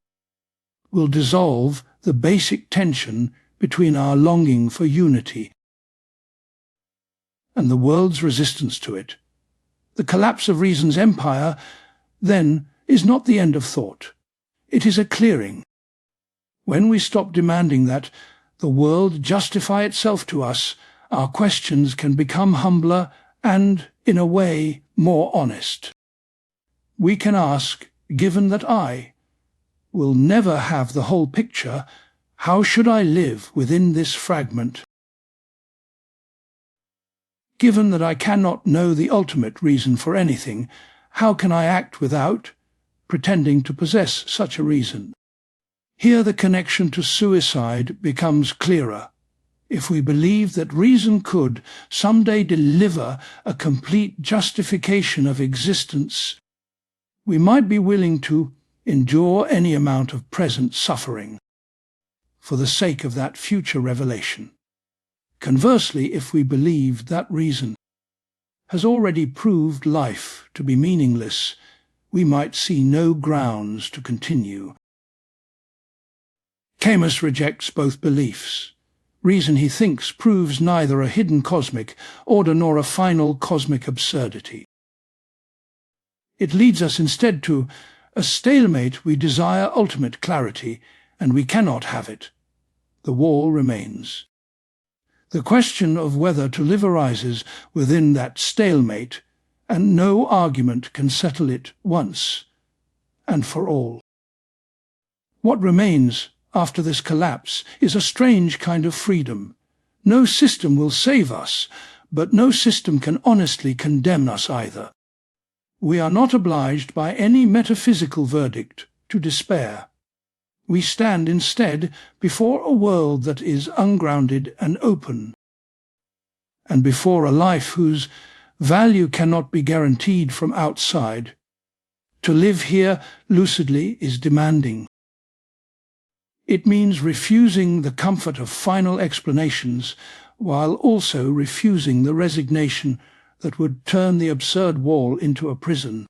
will dissolve the basic tension between our longing for unity and the world's resistance to it. The collapse of reason's empire, then, is not the end of thought. It is a clearing. When we stop demanding that the world justify itself to us, our questions can become humbler and, in a way, more honest. We can ask, given that I will never have the whole picture, how should I live within this fragment? Given that I cannot know the ultimate reason for anything, how can I act without pretending to possess such a reason? Here the connection to suicide becomes clearer. If we believe that reason could someday deliver a complete justification of existence, we might be willing to endure any amount of present suffering for the sake of that future revelation. Conversely, if we believe that reason has already proved life to be meaningless, we might see no grounds to continue. Camus rejects both beliefs. Reason, he thinks, proves neither a hidden cosmic order nor a final cosmic absurdity. It leads us instead to a stalemate. We desire ultimate clarity, and we cannot have it. The wall remains. The question of whether to live arises within that stalemate, and no argument can settle it once and for all. What remains after this collapse is a strange kind of freedom. No system will save us, but no system can honestly condemn us either. We are not obliged by any metaphysical verdict to despair. We stand instead before a world that is ungrounded and open, and before a life whose value cannot be guaranteed from outside. To live here lucidly is demanding. It means refusing the comfort of final explanations, while also refusing the resignation that would turn the absurd wall into a prison.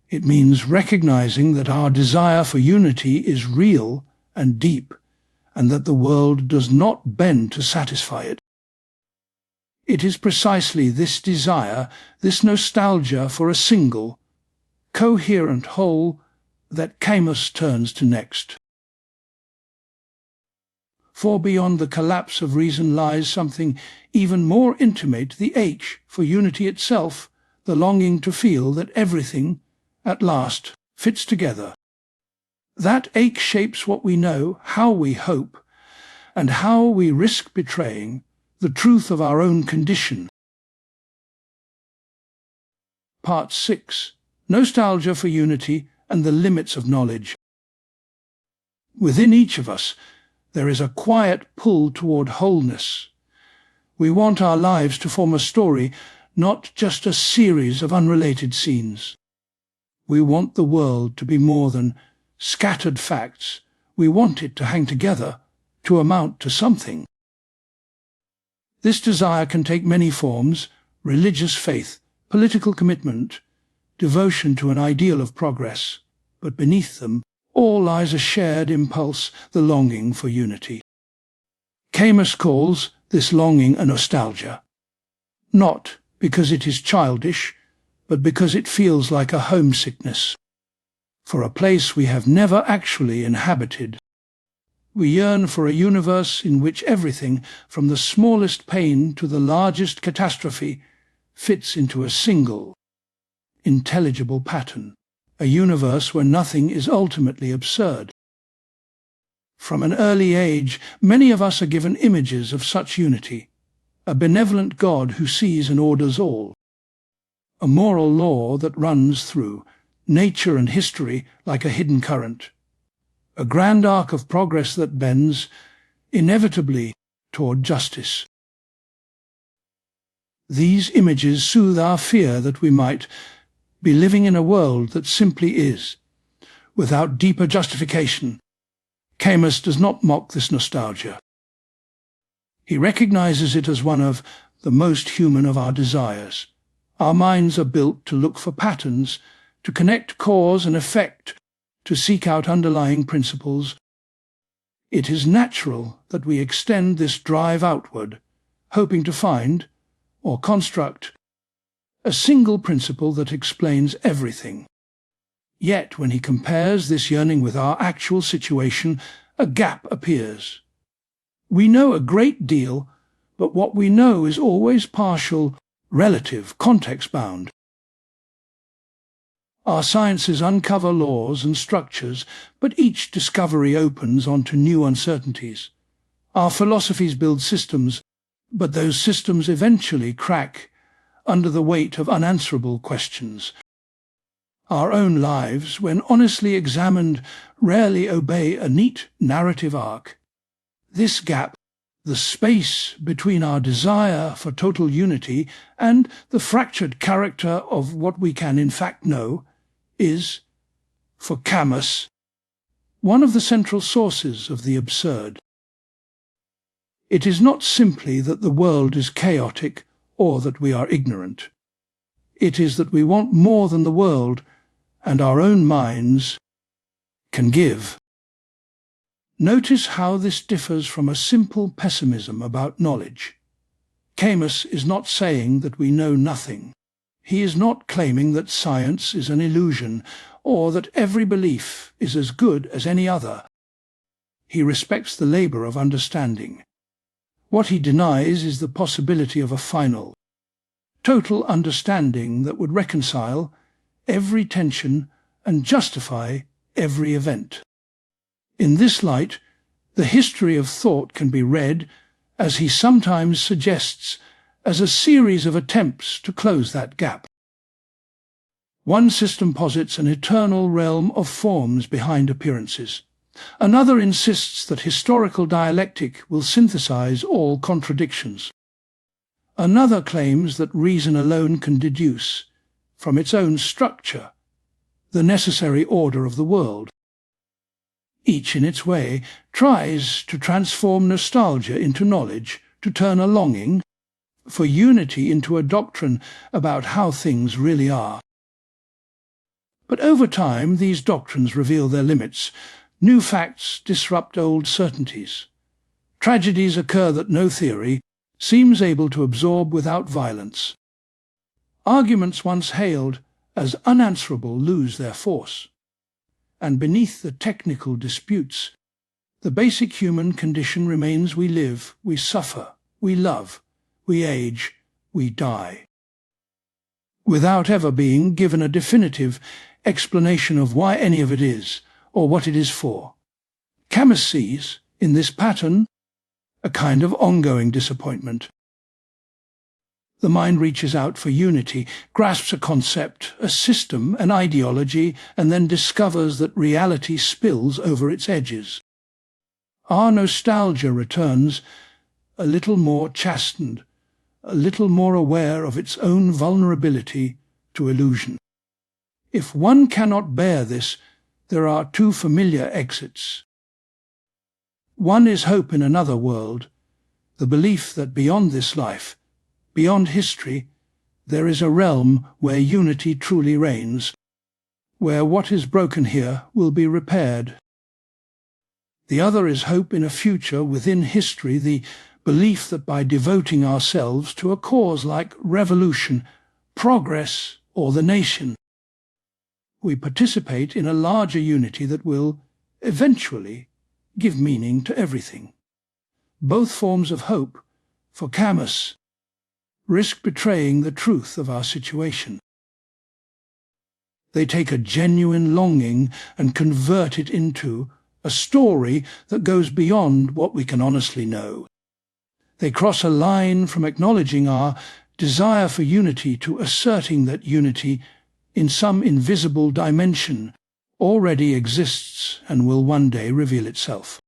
It means recognizing that our desire for unity is real and deep, and that the world does not bend to satisfy it. It is precisely this desire, this nostalgia for a single, coherent whole, that Camus turns to next. For beyond the collapse of reason lies something even more intimate, the ache for unity itself, the longing to feel that everything, at last, fits together. That ache shapes what we know, how we hope, and how we risk betraying the truth of our own condition. Part 6. Nostalgia for unity and the limits of knowledge. Within each of us, there is a quiet pull toward wholeness. We want our lives to form a story, not just a series of unrelated scenes. We want the world to be more than scattered facts. We want it to hang together, to amount to something. This desire can take many forms: religious faith, political commitment, devotion to an ideal of progress, but beneath them all lies a shared impulse, the longing for unity. Camus calls this longing a nostalgia, not because it is childish, but because it feels like a homesickness, for a place we have never actually inhabited. We yearn for a universe in which everything, from the smallest pain to the largest catastrophe, fits into a single, intelligible pattern. A universe where nothing is ultimately absurd. From an early age, many of us are given images of such unity: a benevolent God who sees and orders all, a moral law that runs through nature and history like a hidden current, a grand arc of progress that bends inevitably toward justice. These images soothe our fear that we might be living in a world that simply is, without deeper justification. Camus does not mock this nostalgia. He recognizes it as one of the most human of our desires. Our minds are built to look for patterns, to connect cause and effect, to seek out underlying principles. It is natural that we extend this drive outward, hoping to find, or construct, a single principle that explains everything. Yet, when he compares this yearning with our actual situation, a gap appears. We know a great deal, but what we know is always partial, relative, context-bound. Our sciences uncover laws and structures, but each discovery opens onto new uncertainties. Our philosophies build systems, But those systems eventually crack under the weight of unanswerable questions. Our own lives, when honestly examined, rarely obey a neat narrative arc. This gap, the space between our desire for total unity and the fractured character of what we can in fact know, is, for Camus, one of the central sources of the absurd. It is not simply that the world is chaotic or that we are ignorant. It is that we want more than the world and our own minds can give. Notice how this differs from a simple pessimism about knowledge. Camus is not saying that we know nothing. He is not claiming that science is an illusion or that every belief is as good as any other. He respects the labor of understanding. What he denies is the possibility of a final, total understanding that would reconcile every tension and justify every event. In this light, the history of thought can be read, as he sometimes suggests, as a series of attempts to close that gap. One system posits an eternal realm of forms behind appearances. Another insists that historical dialectic will synthesize all contradictions. Another claims that reason alone can deduce, from its own structure, the necessary order of the world. Each, in its way, tries to transform nostalgia into knowledge, to turn a longing for unity into a doctrine about how things really are. But over time, these doctrines reveal their limits. New facts disrupt old certainties. Tragedies occur that no theory seems able to absorb without violence. Arguments once hailed as unanswerable lose their force. And beneath the technical disputes, the basic human condition remains: we live, we suffer, we love, we age, we die. Without ever being given a definitive explanation of why any of it is, or what it is for. Camus sees, in this pattern, a kind of ongoing disappointment. The mind reaches out for unity, grasps a concept, a system, an ideology, and then discovers that reality spills over its edges. Our nostalgia returns a little more chastened, a little more aware of its own vulnerability to illusion. If one cannot bear this, there are two familiar exits. One is hope in another world, the belief that beyond this life, beyond history, there is a realm where unity truly reigns, where what is broken here will be repaired. The other is hope in a future within history, the belief that by devoting ourselves to a cause like revolution, progress, or the nation, we participate in a larger unity that will, eventually, give meaning to everything. Both forms of hope, for Camus, risk betraying the truth of our situation. They take a genuine longing and convert it into a story that goes beyond what we can honestly know. They cross a line from acknowledging our desire for unity to asserting that unity, in some invisible dimension, already exists and will one day reveal itself.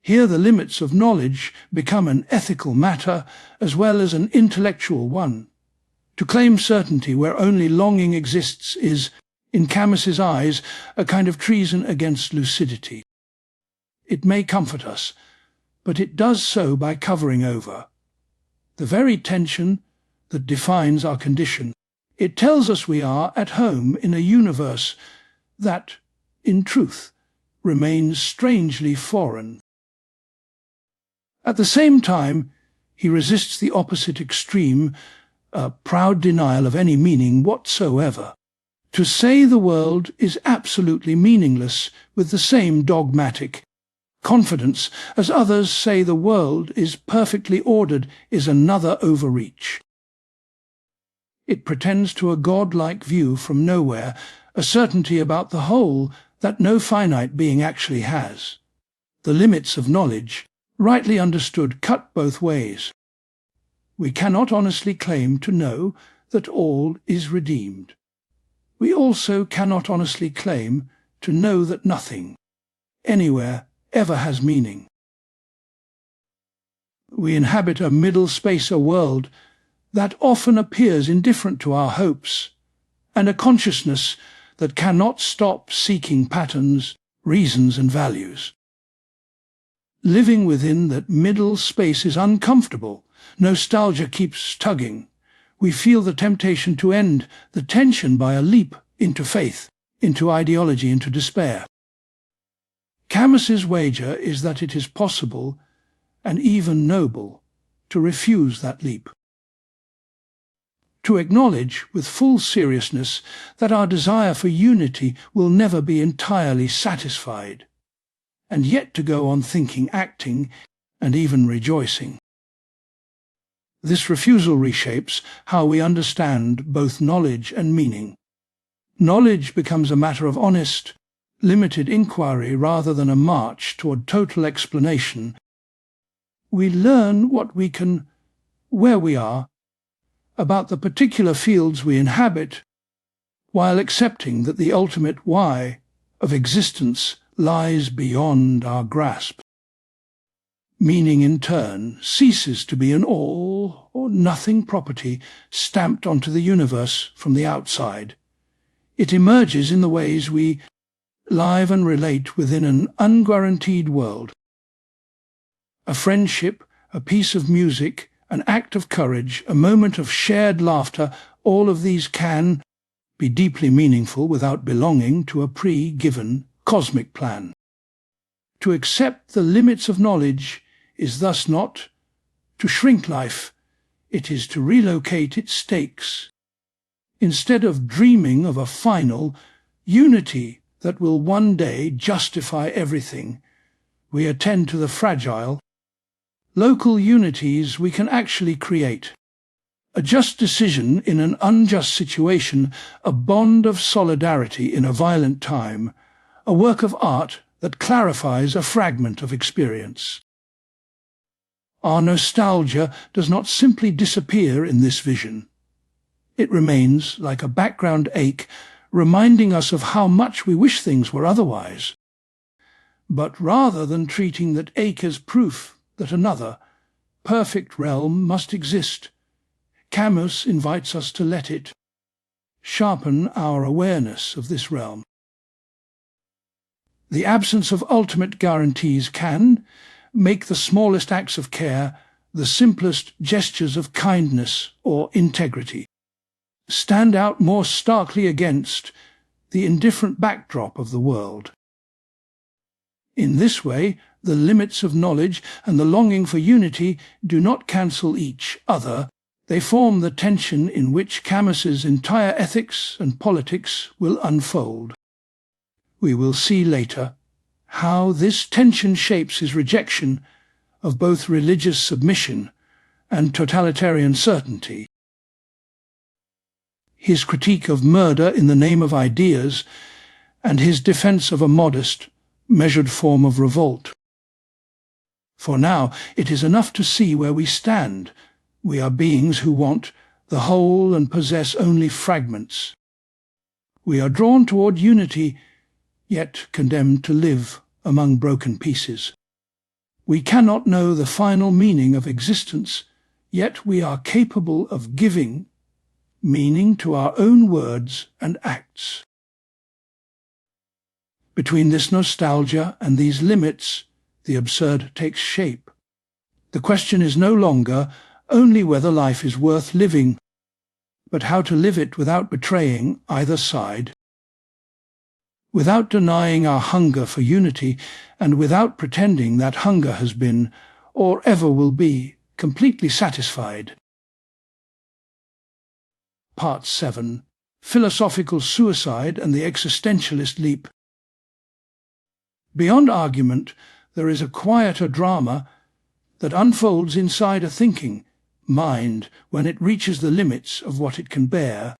Here the limits of knowledge become an ethical matter as well as an intellectual one. To claim certainty where only longing exists is, in Camus's eyes, a kind of treason against lucidity. It may comfort us, but it does so by covering over the very tension that defines our condition. It tells us we are at home in a universe that, in truth, remains strangely foreign. At the same time, he resists the opposite extreme, a proud denial of any meaning whatsoever. To say the world is absolutely meaningless with the same dogmatic confidence as others say the world is perfectly ordered is another overreach. It pretends to a godlike view from nowhere, a certainty about the whole that no finite being actually has. The limits of knowledge rightly understood, cut both ways. We cannot honestly claim to know that all is redeemed. We also cannot honestly claim to know that nothing, anywhere, ever has meaning. We inhabit a middle space, a world that often appears indifferent to our hopes, and a consciousness that cannot stop seeking patterns, reasons and values. Living within that middle space is uncomfortable. Nostalgia keeps tugging. We feel the temptation to end the tension by a leap into faith, into ideology, into despair. Camus's wager is that it is possible, and even noble, to refuse that leap. To acknowledge with full seriousness that our desire for unity will never be entirely satisfied, and yet to go on thinking, acting, and even rejoicing. This refusal reshapes how we understand both knowledge and meaning. Knowledge becomes a matter of honest, limited inquiry rather than a march toward total explanation. We learn what we can, where we are, about the particular fields we inhabit, while accepting that the ultimate why of existence lies beyond our grasp. Meaning, in turn, ceases to be an all or nothing property stamped onto the universe from the outside. It emerges in the ways we live and relate within an unguaranteed world. A friendship, a piece of music, an act of courage, a moment of shared laughter, all of these can be deeply meaningful without belonging to a pre-given cosmic plan. To accept the limits of knowledge is thus not to shrink life, it is to relocate its stakes. Instead of dreaming of a final unity that will one day justify everything, we attend to the fragile, local unities we can actually create. A just decision in an unjust situation, a bond of solidarity in a violent time, a work of art that clarifies a fragment of experience. Our nostalgia does not simply disappear in this vision. It remains like a background ache, reminding us of how much we wish things were otherwise. But rather than treating that ache as proof that another, perfect realm must exist, Camus invites us to let it sharpen our awareness of this realm. The absence of ultimate guarantees can make the smallest acts of care, the simplest gestures of kindness or integrity, stand out more starkly against the indifferent backdrop of the world. In this way, the limits of knowledge and the longing for unity do not cancel each other. They form the tension in which Camus's entire ethics and politics will unfold. We will see later how this tension shapes his rejection of both religious submission and totalitarian certainty, his critique of murder in the name of ideas, and his defense of a modest, measured form of revolt. For now, it is enough to see where we stand. We are beings who want the whole and possess only fragments. We are drawn toward unity, yet condemned to live among broken pieces. We cannot know the final meaning of existence, yet we are capable of giving meaning to our own words and acts. Between this nostalgia and these limits, the absurd takes shape. The question is no longer only whether life is worth living, but how to live it without betraying either side, without denying our hunger for unity, and without pretending that hunger has been, or ever will be, completely satisfied. Part 7. Philosophical Suicide and the Existentialist Leap. Beyond argument, there is a quieter drama that unfolds inside a thinking mind when it reaches the limits of what it can bear.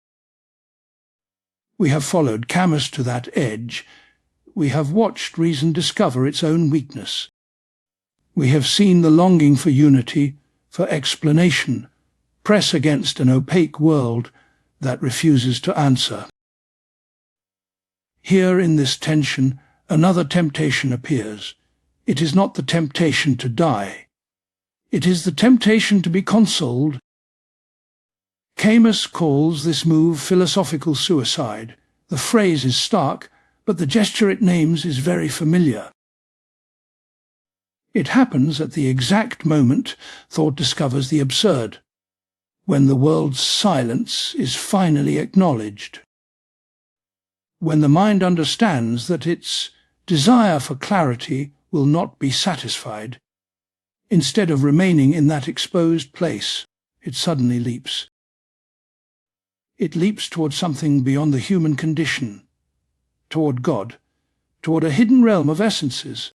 We have followed Camus to that edge. We have watched reason discover its own weakness. We have seen the longing for unity, for explanation, press against an opaque world that refuses to answer. Here in this tension, another temptation appears. It is not the temptation to die. It is the temptation to be consoled. Camus calls this move philosophical suicide. The phrase is stark, but the gesture it names is very familiar. It happens at the exact moment thought discovers the absurd, when the world's silence is finally acknowledged, when the mind understands that its desire for clarity will not be satisfied. Instead of remaining in that exposed place, it suddenly leaps. It leaps toward something beyond the human condition, toward God, toward a hidden realm of essences,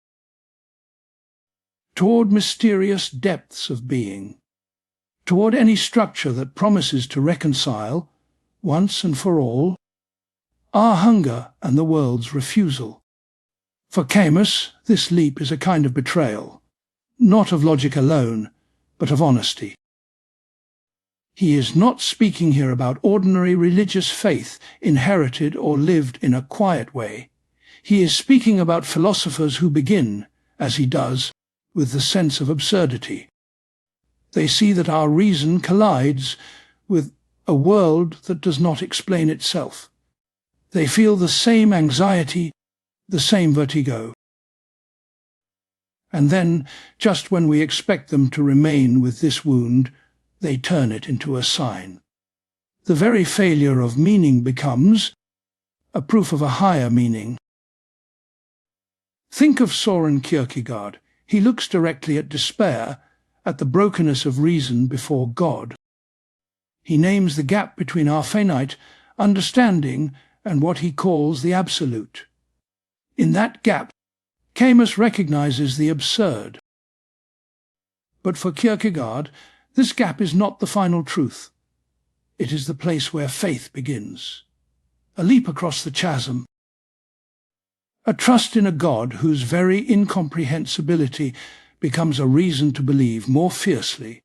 toward mysterious depths of being, toward any structure that promises to reconcile, once and for all, our hunger and the world's refusal. For Camus, this leap is a kind of betrayal, not of logic alone, but of honesty. He is not speaking here about ordinary religious faith inherited or lived in a quiet way. He is speaking about philosophers who begin, as he does, with the sense of absurdity. They see that our reason collides with a world that does not explain itself. They feel the same anxiety, the same vertigo. And then, just when we expect them to remain with this wound, they turn it into a sign. The very failure of meaning becomes a proof of a higher meaning. Think of Søren Kierkegaard. He looks directly at despair, at the brokenness of reason before God. He names the gap between our finite understanding and what he calls the absolute. In that gap, Camus recognizes the absurd. But for Kierkegaard, this gap is not the final truth. It is the place where faith begins, a leap across the chasm, a trust in a God whose very incomprehensibility becomes a reason to believe more fiercely.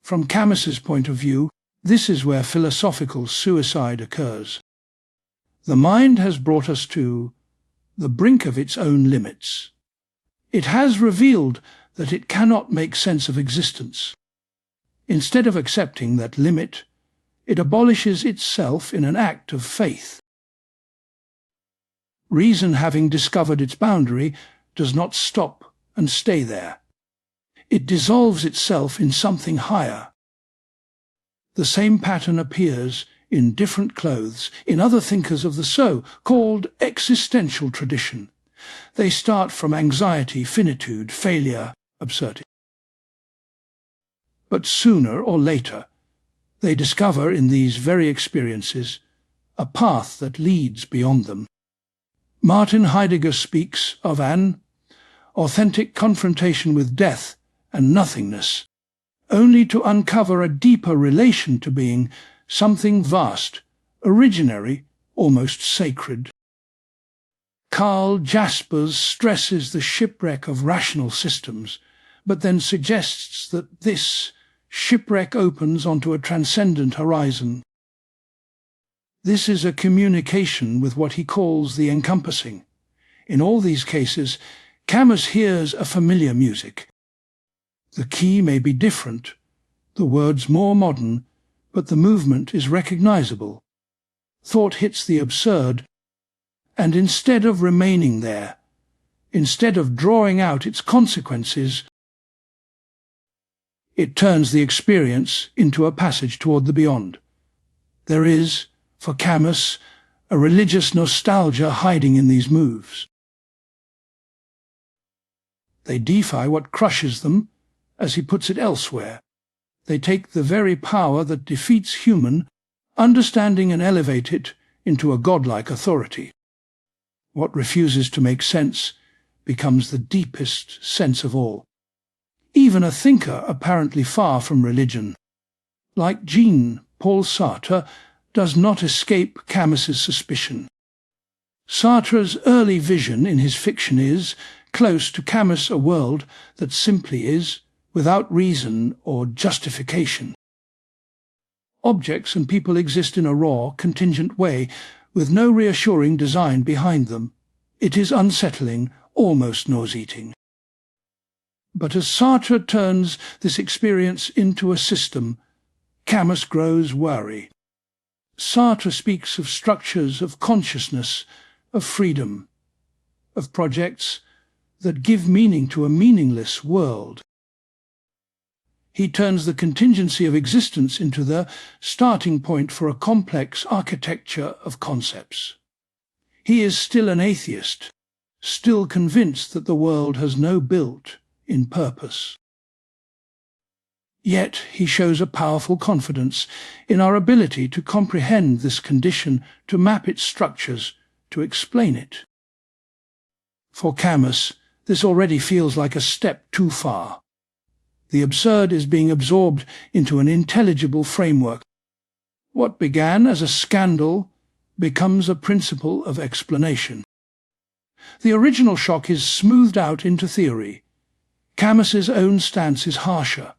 From Camus's point of view, this is where philosophical suicide occurs. The mind has brought us to the brink of its own limits. It has revealed that it cannot make sense of existence. Instead of accepting that limit, it abolishes itself in an act of faith. Reason, having discovered its boundary, does not stop and stay there. It dissolves itself in something higher. The same pattern appears in different clothes in other thinkers of the so-called existential tradition. They start from anxiety, finitude, failure, absurdity. But sooner or later, they discover in these very experiences a path that leads beyond them. Martin Heidegger speaks of an authentic confrontation with death and nothingness, only to uncover a deeper relation to being, something vast, originary, almost sacred. Karl Jaspers stresses the shipwreck of rational systems, but then suggests that this shipwreck opens onto a transcendent horizon. This is a communication with what he calls the encompassing. In all these cases, Camus hears a familiar music. The key may be different, the words more modern, but the movement is recognizable. Thought hits the absurd, and instead of remaining there, instead of drawing out its consequences, it turns the experience into a passage toward the beyond. There is, for Camus, a religious nostalgia hiding in these moves. They defy what crushes them, as he puts it elsewhere. They take the very power that defeats human understanding and elevate it into a godlike authority. What refuses to make sense becomes the deepest sense of all. Even a thinker apparently far from religion, like Jean-Paul Sartre, does not escape Camus's suspicion. Sartre's early vision in his fiction is, close to Camus a world that simply is, without reason or justification. Objects and people exist in a raw, contingent way, with no reassuring design behind them. It is unsettling, almost nauseating. But as Sartre turns this experience into a system, Camus grows wary. Sartre speaks of structures of consciousness, of freedom, of projects that give meaning to a meaningless world. He turns the contingency of existence into the starting point for a complex architecture of concepts. He is still an atheist, still convinced that the world has no built-in purpose. Yet he shows a powerful confidence in our ability to comprehend this condition, to map its structures, to explain it. For Camus, this already feels like a step too far. The absurd is being absorbed into an intelligible framework. What began as a scandal becomes a principle of explanation. The original shock is smoothed out into theory. Camus's own stance is harsher.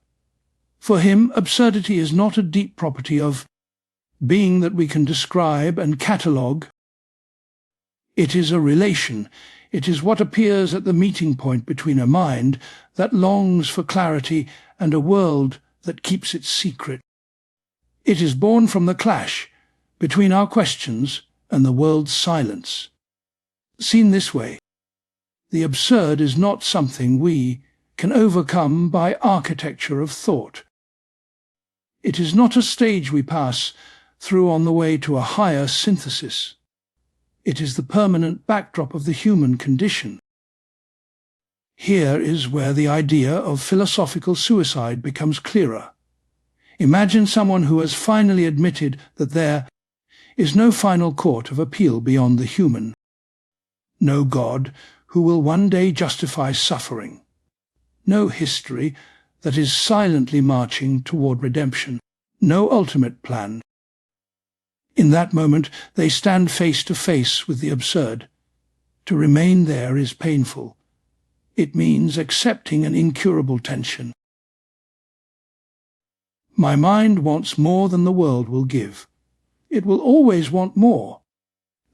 For him, absurdity is not a deep property of being that we can describe and catalogue. It is a relation. It is what appears at the meeting point between a mind that longs for clarity and a world that keeps its secret. It is born from the clash between our questions and the world's silence. Seen this way, the absurd is not something we can overcome by architecture of thought. It is not a stage we pass through on the way to a higher synthesis. It is the permanent backdrop of the human condition. Here is where the idea of philosophical suicide becomes clearer. Imagine someone who has finally admitted that there is no final court of appeal beyond the human. No God who will one day justify suffering. No history that is silently marching toward redemption. No ultimate plan. In that moment they stand face to face with the absurd. To remain there is painful. It means accepting an incurable tension. My mind wants more than the world will give. It will always want more.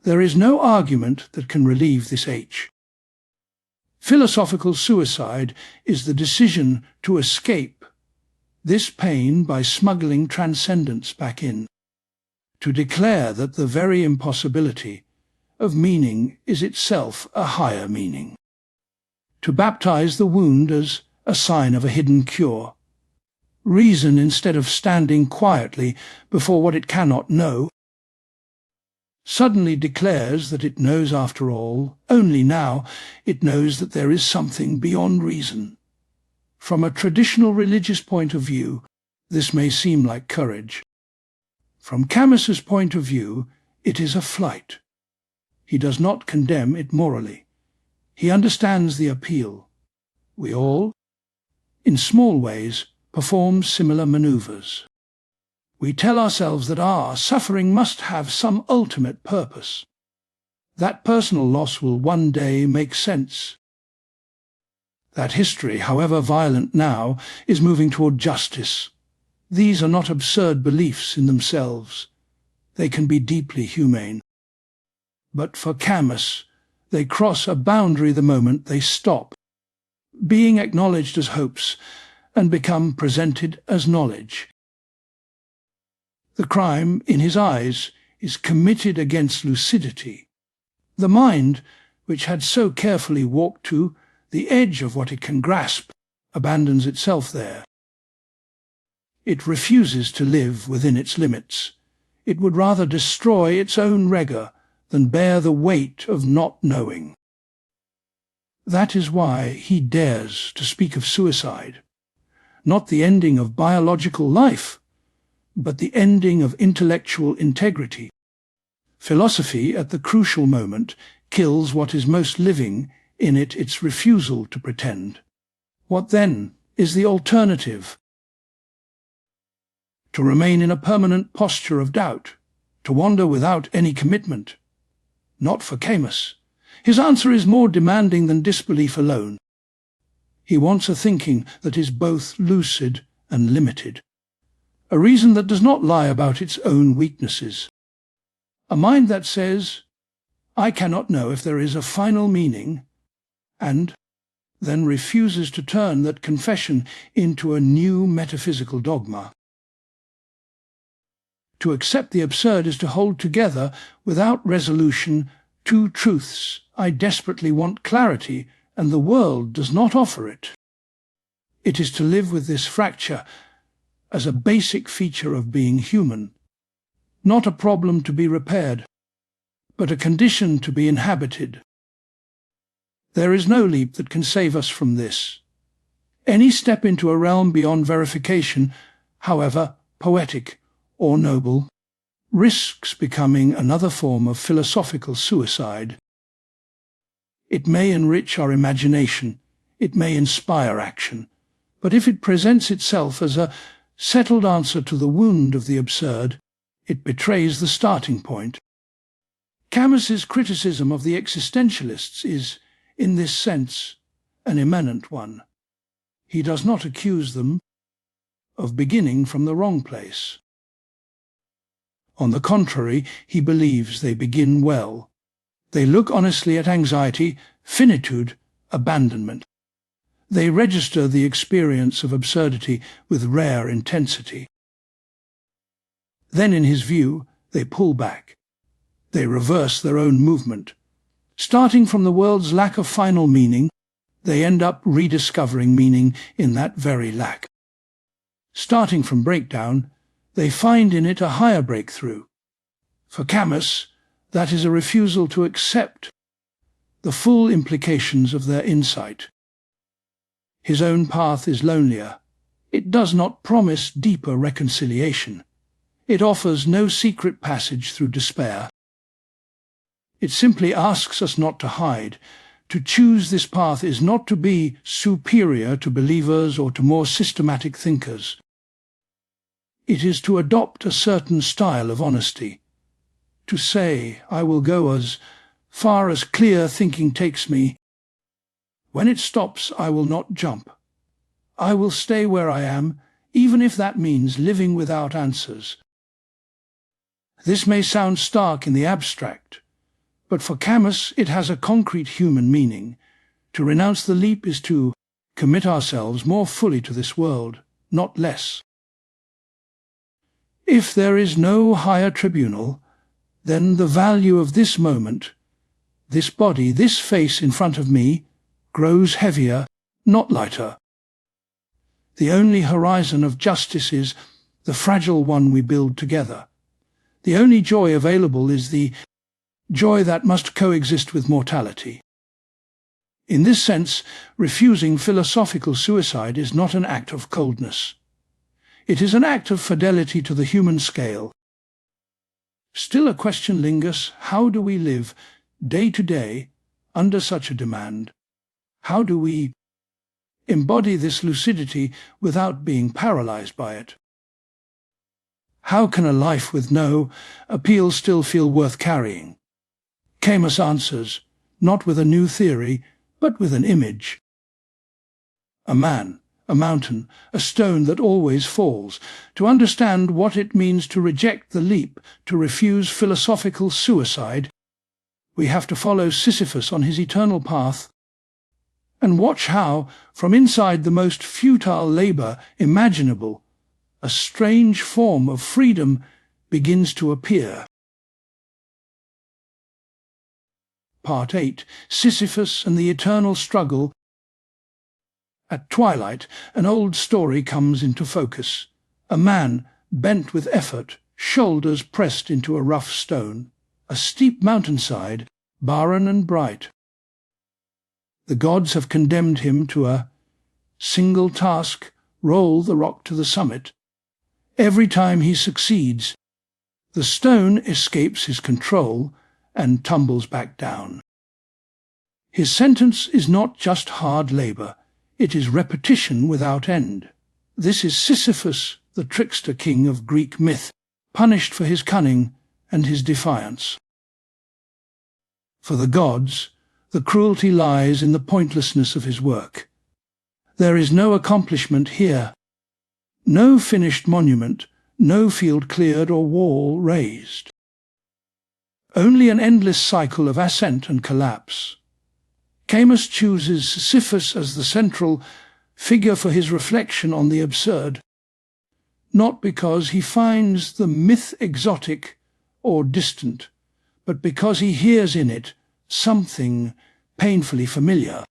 There is no argument that can relieve this ache. Philosophical suicide is the decision to escape this pain by smuggling transcendence back in. To declare that the very impossibility of meaning is itself a higher meaning. To baptize the wound as a sign of a hidden cure. Reason instead of standing quietly before what it cannot know, suddenly declares that it knows after all. Only now it knows that there is something beyond reason. From a traditional religious point of view, this may seem like courage. From Camus's point of view, it is a flight. He does not condemn it morally. He understands the appeal. We all, in small ways, perform similar maneuvers. We tell ourselves that our suffering must have some ultimate purpose. That personal loss will one day make sense. That history, however violent now, is moving toward justice. These are not absurd beliefs in themselves. They can be deeply humane. But for Camus, they cross a boundary the moment they stop being acknowledged as hopes and become presented as knowledge. The crime, in his eyes, is committed against lucidity. The mind, which had so carefully walked to the edge of what it can grasp, abandons itself there. It refuses to live within its limits. It would rather destroy its own rigor than bear the weight of not knowing. That is why he dares to speak of suicide, not the ending of biological life, but the ending of intellectual integrity. Philosophy, at the crucial moment, kills what is most living in it, its refusal to pretend. What then is the alternative? To remain in a permanent posture of doubt, to wander without any commitment. Not for Camus. His answer is more demanding than disbelief alone. He wants a thinking that is both lucid and limited, a reason that does not lie about its own weaknesses, a mind that says, I cannot know if there is a final meaning, and then refuses to turn that confession into a new metaphysical dogma. To accept the absurd is to hold together, without resolution, two truths. I desperately want clarity, and the world does not offer it. It is to live with this fracture as a basic feature of being human, not a problem to be repaired, but a condition to be inhabited. There is no leap that can save us from this. Any step into a realm beyond verification, however poetic or noble, risks becoming another form of philosophical suicide. It may enrich our imagination, it may inspire action, but if it presents itself as a settled answer to the wound of the absurd, it betrays the starting point. Camus's criticism of the existentialists is, in this sense, an immanent one. He does not accuse them of beginning from the wrong place. On the contrary, he believes they begin well. They look honestly at anxiety, finitude, abandonment. They register the experience of absurdity with rare intensity. Then, in his view, they pull back. They reverse their own movement. Starting from the world's lack of final meaning, they end up rediscovering meaning in that very lack. Starting from breakdown, they find in it a higher breakthrough. For Camus, that is a refusal to accept the full implications of their insight. His own path is lonelier. It does not promise deeper reconciliation. It offers no secret passage through despair. It simply asks us not to hide. To choose this path is not to be superior to believers or to more systematic thinkers. It is to adopt a certain style of honesty, to say, I will go as far as clear thinking takes me. When it stops, I will not jump. I will stay where I am, even if that means living without answers. This may sound stark in the abstract, but for Camus it has a concrete human meaning. To renounce the leap is to commit ourselves more fully to this world, not less. If there is no higher tribunal, then the value of this moment, this body, this face in front of me, grows heavier, not lighter. The only horizon of justice is the fragile one we build together. The only joy available is the joy that must coexist with mortality. In this sense, refusing philosophical suicide is not an act of coldness. It is an act of fidelity to the human scale. Still a question lingers: how do we live day to day under such a demand? How do we embody this lucidity without being paralyzed by it? How can a life with no appeal still feel worth carrying? Camus answers, not with a new theory, but with an image. A man, a mountain, a stone that always falls. To understand what it means to reject the leap, to refuse philosophical suicide, we have to follow Sisyphus on his eternal path and watch how, from inside the most futile labour imaginable, a strange form of freedom begins to appear. Part 8. Sisyphus and the Eternal Struggle. At twilight, an old story comes into focus. A man, bent with effort, shoulders pressed into a rough stone, a steep mountainside, barren and bright. The gods have condemned him to a single task: roll the rock to the summit. Every time he succeeds, the stone escapes his control and tumbles back down. His sentence is not just hard labour, it is repetition without end. This is Sisyphus, the trickster king of Greek myth, punished for his cunning and his defiance. For the gods, The cruelty lies in the pointlessness of his work. There is no accomplishment here. No finished monument, no field cleared or wall raised. Only an endless cycle of ascent and collapse. Camus chooses Sisyphus as the central figure for his reflection on the absurd, not because he finds the myth exotic or distant, but because he hears in it something painfully familiar.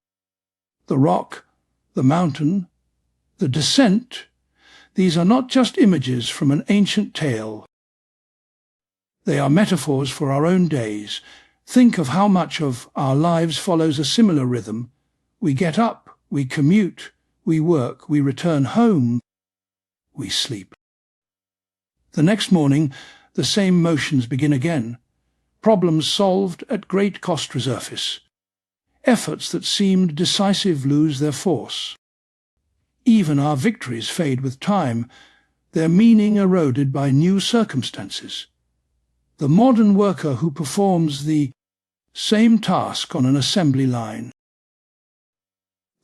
The rock, the mountain, the descent, these are not just images from an ancient tale. They are metaphors for our own days. Think of how much of our lives follows a similar rhythm. We get up, we commute, we work, we return home, we sleep. The next morning, the same motions begin again. Problems solved at great cost resurface. Efforts that seemed decisive lose their force. Even our victories fade with time, their meaning eroded by new circumstances. The modern worker who performs the same task on an assembly line.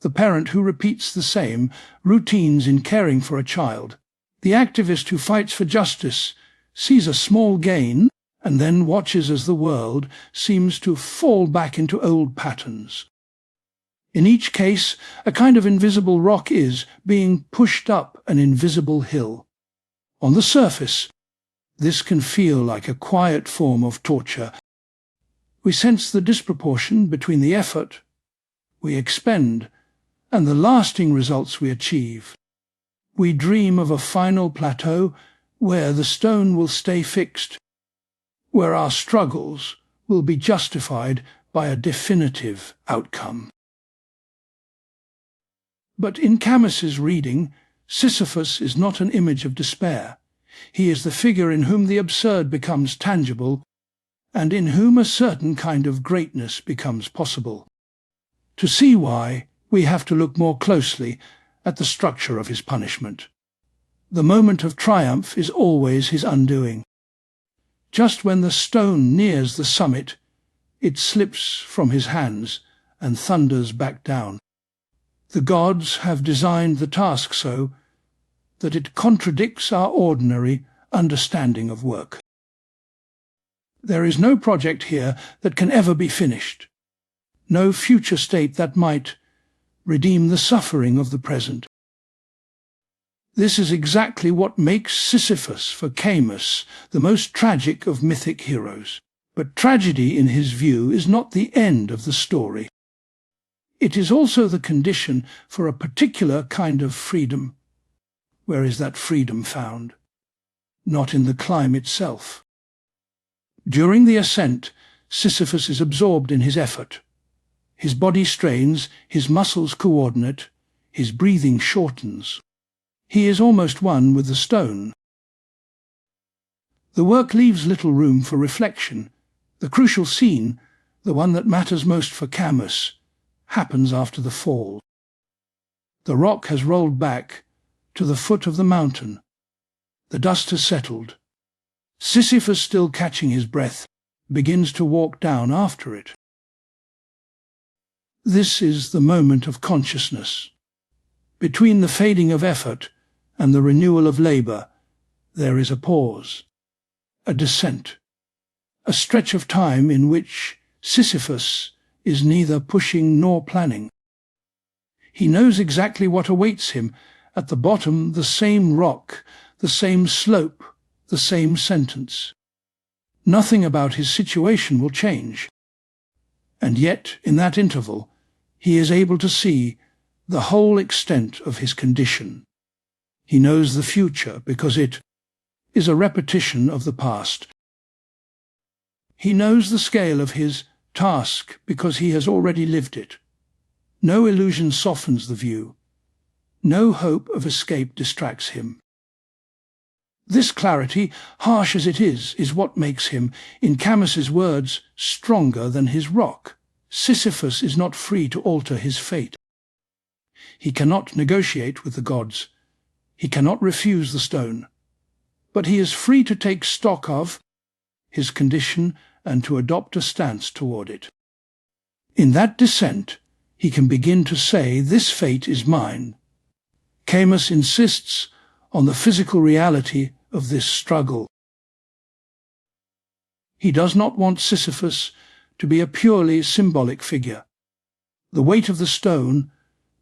The parent who repeats the same routines in caring for a child. The activist who fights for justice, sees a small gain, and then watches as the world seems to fall back into old patterns. In each case, a kind of invisible rock is being pushed up an invisible hill. On the surface, this can feel like a quiet form of torture. We sense the disproportion between the effort we expend and the lasting results we achieve. We dream of a final plateau where the stone will stay fixed, where our struggles will be justified by a definitive outcome. But in Camus's reading, Sisyphus is not an image of despair. He is the figure in whom the absurd becomes tangible, and in whom a certain kind of greatness becomes possible. To see why, we have to look more closely at the structure of his punishment. The moment of triumph is always his undoing. Just when the stone nears the summit, it slips from his hands and thunders back down. The gods have designed the task so that it contradicts our ordinary understanding of work. There is no project here that can ever be finished, no future state that might redeem the suffering of the present. This is exactly what makes Sisyphus, for Camus, the most tragic of mythic heroes. But tragedy, in his view, is not the end of the story. It is also the condition for a particular kind of freedom. Where is that freedom found? Not in the climb itself. During the ascent, Sisyphus is absorbed in his effort. His body strains, his muscles coordinate, his breathing shortens. He is almost one with the stone. The work leaves little room for reflection. The crucial scene, the one that matters most for Camus, happens after the fall. The rock has rolled back to the foot of the mountain. The dust has settled. Sisyphus, still catching his breath, begins to walk down after it. This is the moment of consciousness. Between the fading of effort and the renewal of labour, there is a pause, a descent, a stretch of time in which Sisyphus is neither pushing nor planning. He knows exactly what awaits him. At the bottom, the same rock, the same slope, the same sentence. Nothing about his situation will change. And yet, in that interval, he is able to see the whole extent of his condition. He knows the future because it is a repetition of the past. He knows the scale of his task because he has already lived it. No illusion softens the view. No hope of escape distracts him. This clarity, harsh as it is what makes him, in Camus's words, stronger than his rock. Sisyphus is not free to alter his fate. He cannot negotiate with the gods. He cannot refuse the stone. But he is free to take stock of his condition and to adopt a stance toward it. In that descent, he can begin to say, "This fate is mine." Camus insists on the physical reality of this struggle. He does not want Sisyphus to be a purely symbolic figure. The weight of the stone,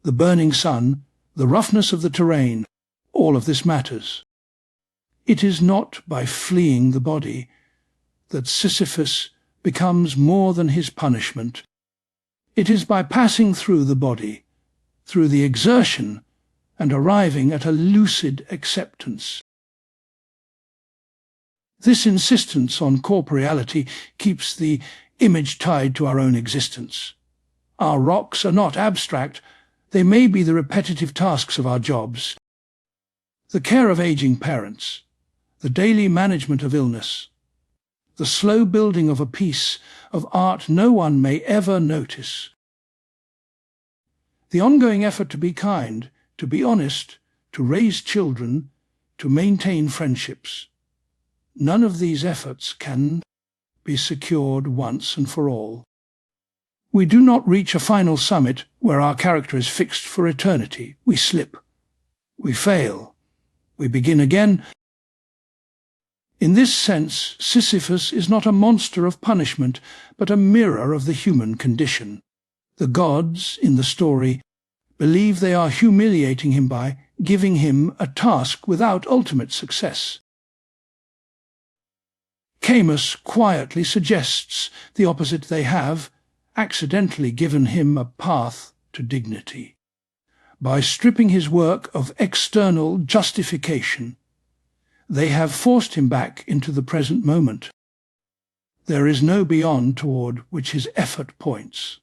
the burning sun, the roughness of the terrain, all of this matters. It is not by fleeing the body that Sisyphus becomes more than his punishment. It is by passing through the body, through the exertion, and arriving at a lucid acceptance. This insistence on corporeality keeps the image tied to our own existence. Our rocks are not abstract, they may be the repetitive tasks of our jobs. The care of aging parents, the daily management of illness, the slow building of a piece of art no one may ever notice. The ongoing effort to be kind, to be honest, to raise children, to maintain friendships. None of these efforts can be secured once and for all. We do not reach a final summit where our character is fixed for eternity. We slip. We fail. We begin again. In this sense, Sisyphus is not a monster of punishment, but a mirror of the human condition. The gods, in the story, believe they are humiliating him by giving him a task without ultimate success. Camus quietly suggests the opposite. They have accidentally given him a path to dignity. By stripping his work of external justification, they have forced him back into the present moment. There is no beyond toward which his effort points.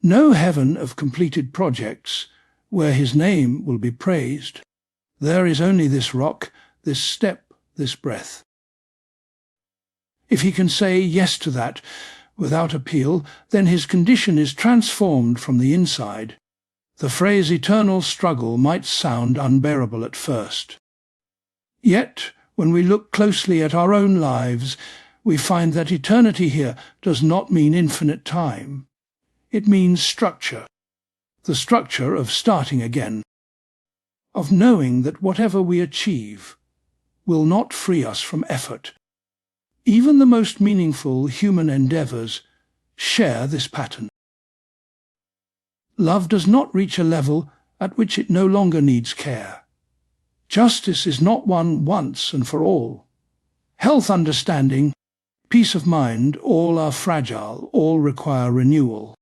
No heaven of completed projects where his name will be praised. There is only this rock, this step, this breath. If he can say yes to that without appeal, then his condition is transformed from the inside. The phrase eternal struggle might sound unbearable at first. Yet, when we look closely at our own lives, we find that eternity here does not mean infinite time. It means structure, the structure of starting again, of knowing that whatever we achieve will not free us from effort. Even the most meaningful human endeavors share this pattern. Love does not reach a level at which it no longer needs care. Justice is not won once and for all. Health, understanding, peace of mind, all are fragile, all require renewal.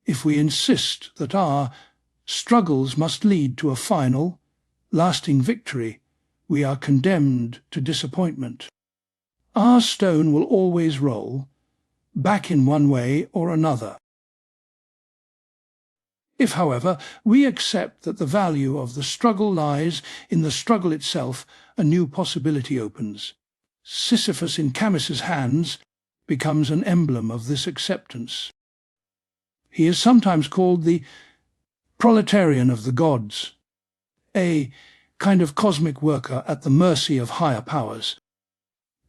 If we insist that our struggles must lead to a final, lasting victory, we are condemned to disappointment. Our stone will always roll, back in one way or another. If, however, we accept that the value of the struggle lies in the struggle itself, a new possibility opens. Sisyphus in Camus's hands becomes an emblem of this acceptance. He is sometimes called the proletarian of the gods, a kind of cosmic worker at the mercy of higher powers.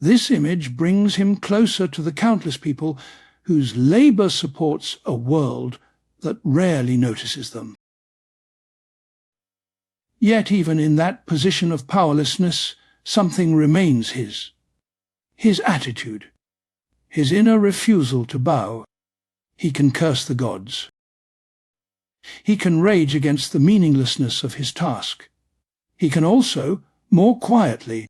This image brings him closer to the countless people whose labor supports a world that rarely notices them. Yet even in that position of powerlessness, something remains his attitude, his inner refusal to bow. He can curse the gods. He can rage against the meaninglessness of his task. He can also, more quietly,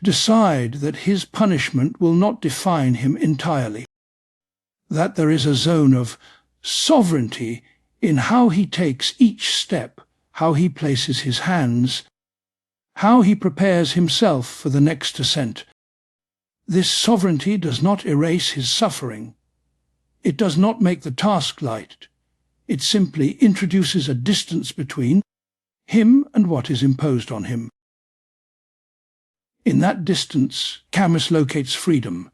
decide that his punishment will not define him entirely, that there is a zone of sovereignty in how he takes each step, how he places his hands, how he prepares himself for the next ascent. This sovereignty does not erase his suffering. It does not make the task light. It simply introduces a distance between him and what is imposed on him. In that distance, Camus locates freedom.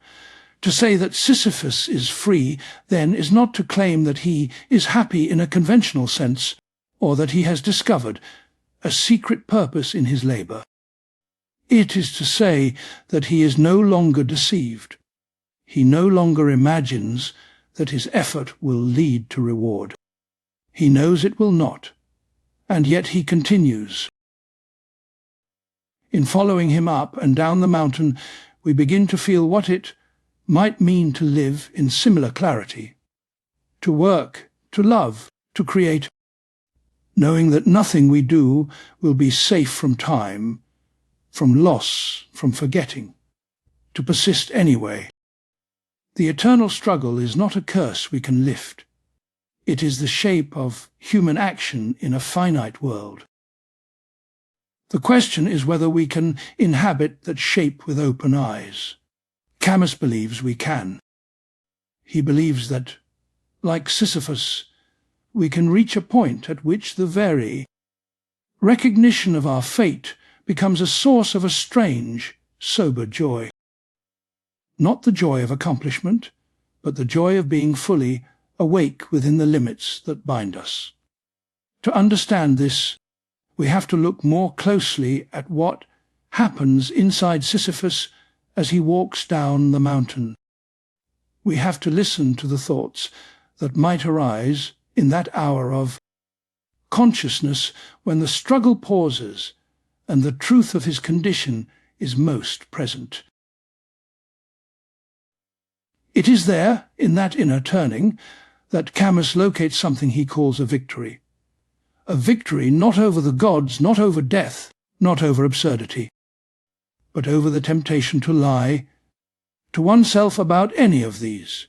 To say that Sisyphus is free, then, is not to claim that he is happy in a conventional sense, or that he has discovered a secret purpose in his labor. It is to say that he is no longer deceived. He no longer imagines that his effort will lead to reward. He knows it will not, and yet he continues. In following him up and down the mountain, we begin to feel what it might mean to live in similar clarity, to work, to love, to create, knowing that nothing we do will be safe from time, from loss, from forgetting, to persist anyway. The eternal struggle is not a curse we can lift. It is the shape of human action in a finite world. The question is whether we can inhabit that shape with open eyes. Camus believes we can. He believes that, like Sisyphus, we can reach a point at which the very recognition of our fate becomes a source of a strange, sober joy. Not the joy of accomplishment, but the joy of being fully awake within the limits that bind us. To understand this, we have to look more closely at what happens inside Sisyphus as he walks down the mountain. We have to listen to the thoughts that might arise in that hour of consciousness when the struggle pauses and the truth of his condition is most present. It is there, in that inner turning, that Camus locates something he calls a victory. A victory not over the gods, not over death, not over absurdity, but over the temptation to lie to oneself about any of these.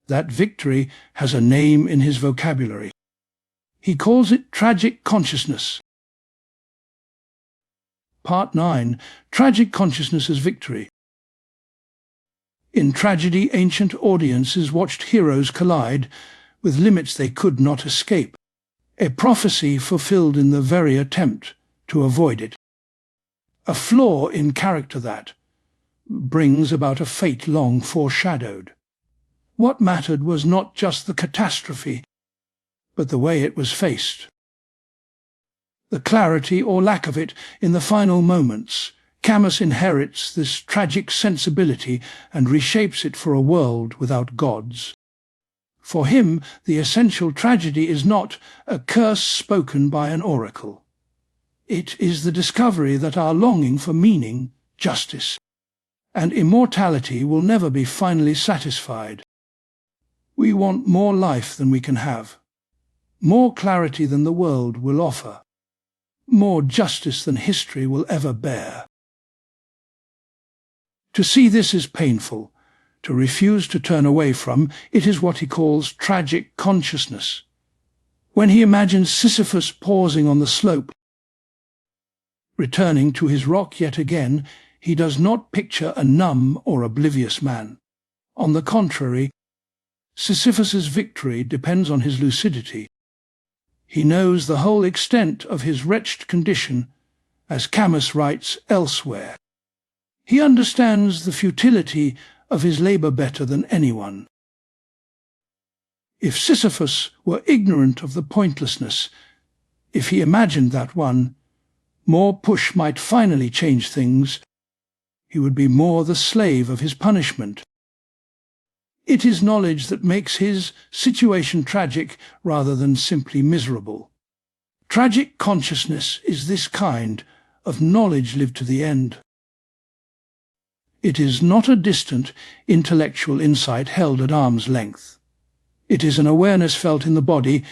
That victory has a name in his vocabulary. He calls it tragic consciousness. Part 9. Tragic consciousness as victory. In tragedy, ancient audiences watched heroes collide with limits they could not escape, a prophecy fulfilled in the very attempt to avoid it. A flaw in character that brings about a fate long foreshadowed. What mattered was not just the catastrophe, but the way it was faced. The clarity or lack of it in the final moments. Camus inherits this tragic sensibility and reshapes it for a world without gods. For him, the essential tragedy is not a curse spoken by an oracle. It is the discovery that our longing for meaning, justice, and immortality will never be finally satisfied. We want more life than we can have, more clarity than the world will offer, more justice than history will ever bear. To see this is painful. To refuse to turn away from, it is what he calls tragic consciousness. When he imagines Sisyphus pausing on the slope, returning to his rock yet again, he does not picture a numb or oblivious man. On the contrary, Sisyphus's victory depends on his lucidity. He knows the whole extent of his wretched condition, as Camus writes elsewhere. He understands the futility of his labour better than anyone. If Sisyphus were ignorant of the pointlessness, if he imagined that more push might finally change things, he would be more the slave of his punishment. It is knowledge that makes his situation tragic rather than simply miserable. Tragic consciousness is this kind of knowledge lived to the end. It is not a distant intellectual insight held at arm's length. It is an awareness felt in the body,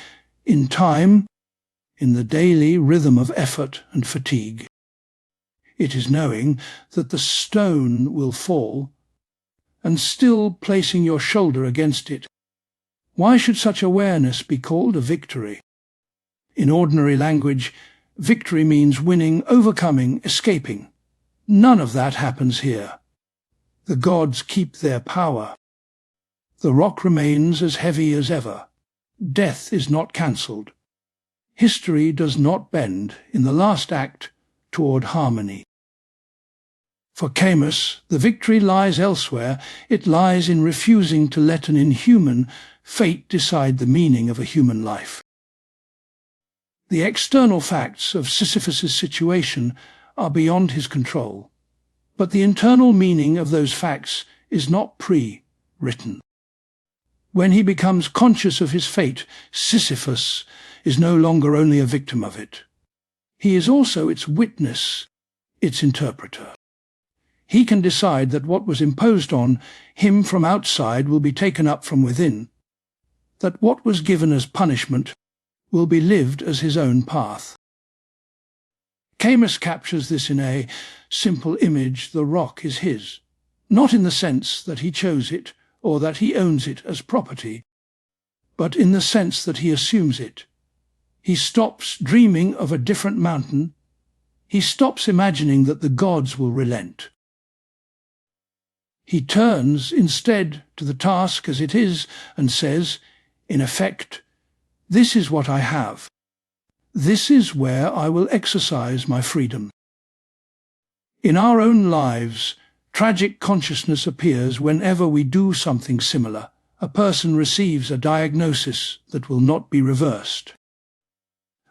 in time, in the daily rhythm of effort and fatigue. It is knowing that the stone will fall, and still placing your shoulder against it. Why should such awareness be called a victory? In ordinary language, victory means winning, overcoming, escaping. None of that happens here. The gods keep their power. The rock remains as heavy as ever. Death is not cancelled. History does not bend, in the last act, toward harmony. For Camus, the victory lies elsewhere. It lies in refusing to let an inhuman fate decide the meaning of a human life. The external facts of Sisyphus's situation are beyond his control, but the internal meaning of those facts is not pre-written. When he becomes conscious of his fate, Sisyphus is no longer only a victim of it. He is also its witness, its interpreter. He can decide that what was imposed on him from outside will be taken up from within, that what was given as punishment will be lived as his own path. Camus captures this in a simple image: the rock is his, not in the sense that he chose it or that he owns it as property, but in the sense that he assumes it. He stops dreaming of a different mountain. He stops imagining that the gods will relent. He turns instead to the task as it is and says, in effect, "This is what I have. This is where I will exercise my freedom." In our own lives, tragic consciousness appears whenever we do something similar. A person receives a diagnosis that will not be reversed.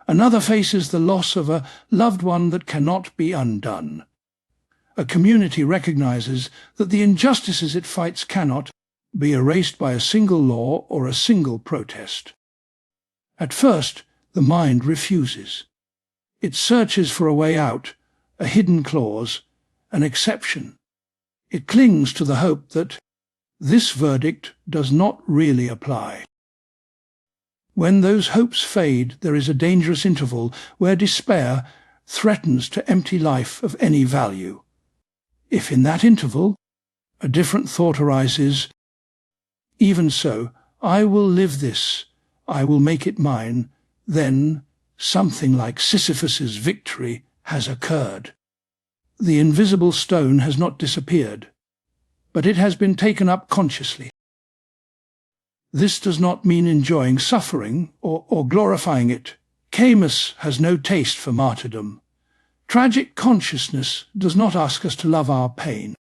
Another faces the loss of a loved one that cannot be undone. A community recognizes that the injustices it fights cannot be erased by a single law or a single protest. At first, the mind refuses. It searches for a way out, a hidden clause, an exception. It clings to the hope that this verdict does not really apply. When those hopes fade, there is a dangerous interval where despair threatens to empty life of any value. If in that interval a different thought arises, "Even so, I will live this, I will make it mine," then something like Sisyphus's victory has occurred. The invisible stone has not disappeared, but it has been taken up consciously. This does not mean enjoying suffering or glorifying it. Camus has no taste for martyrdom. Tragic consciousness does not ask us to love our pain.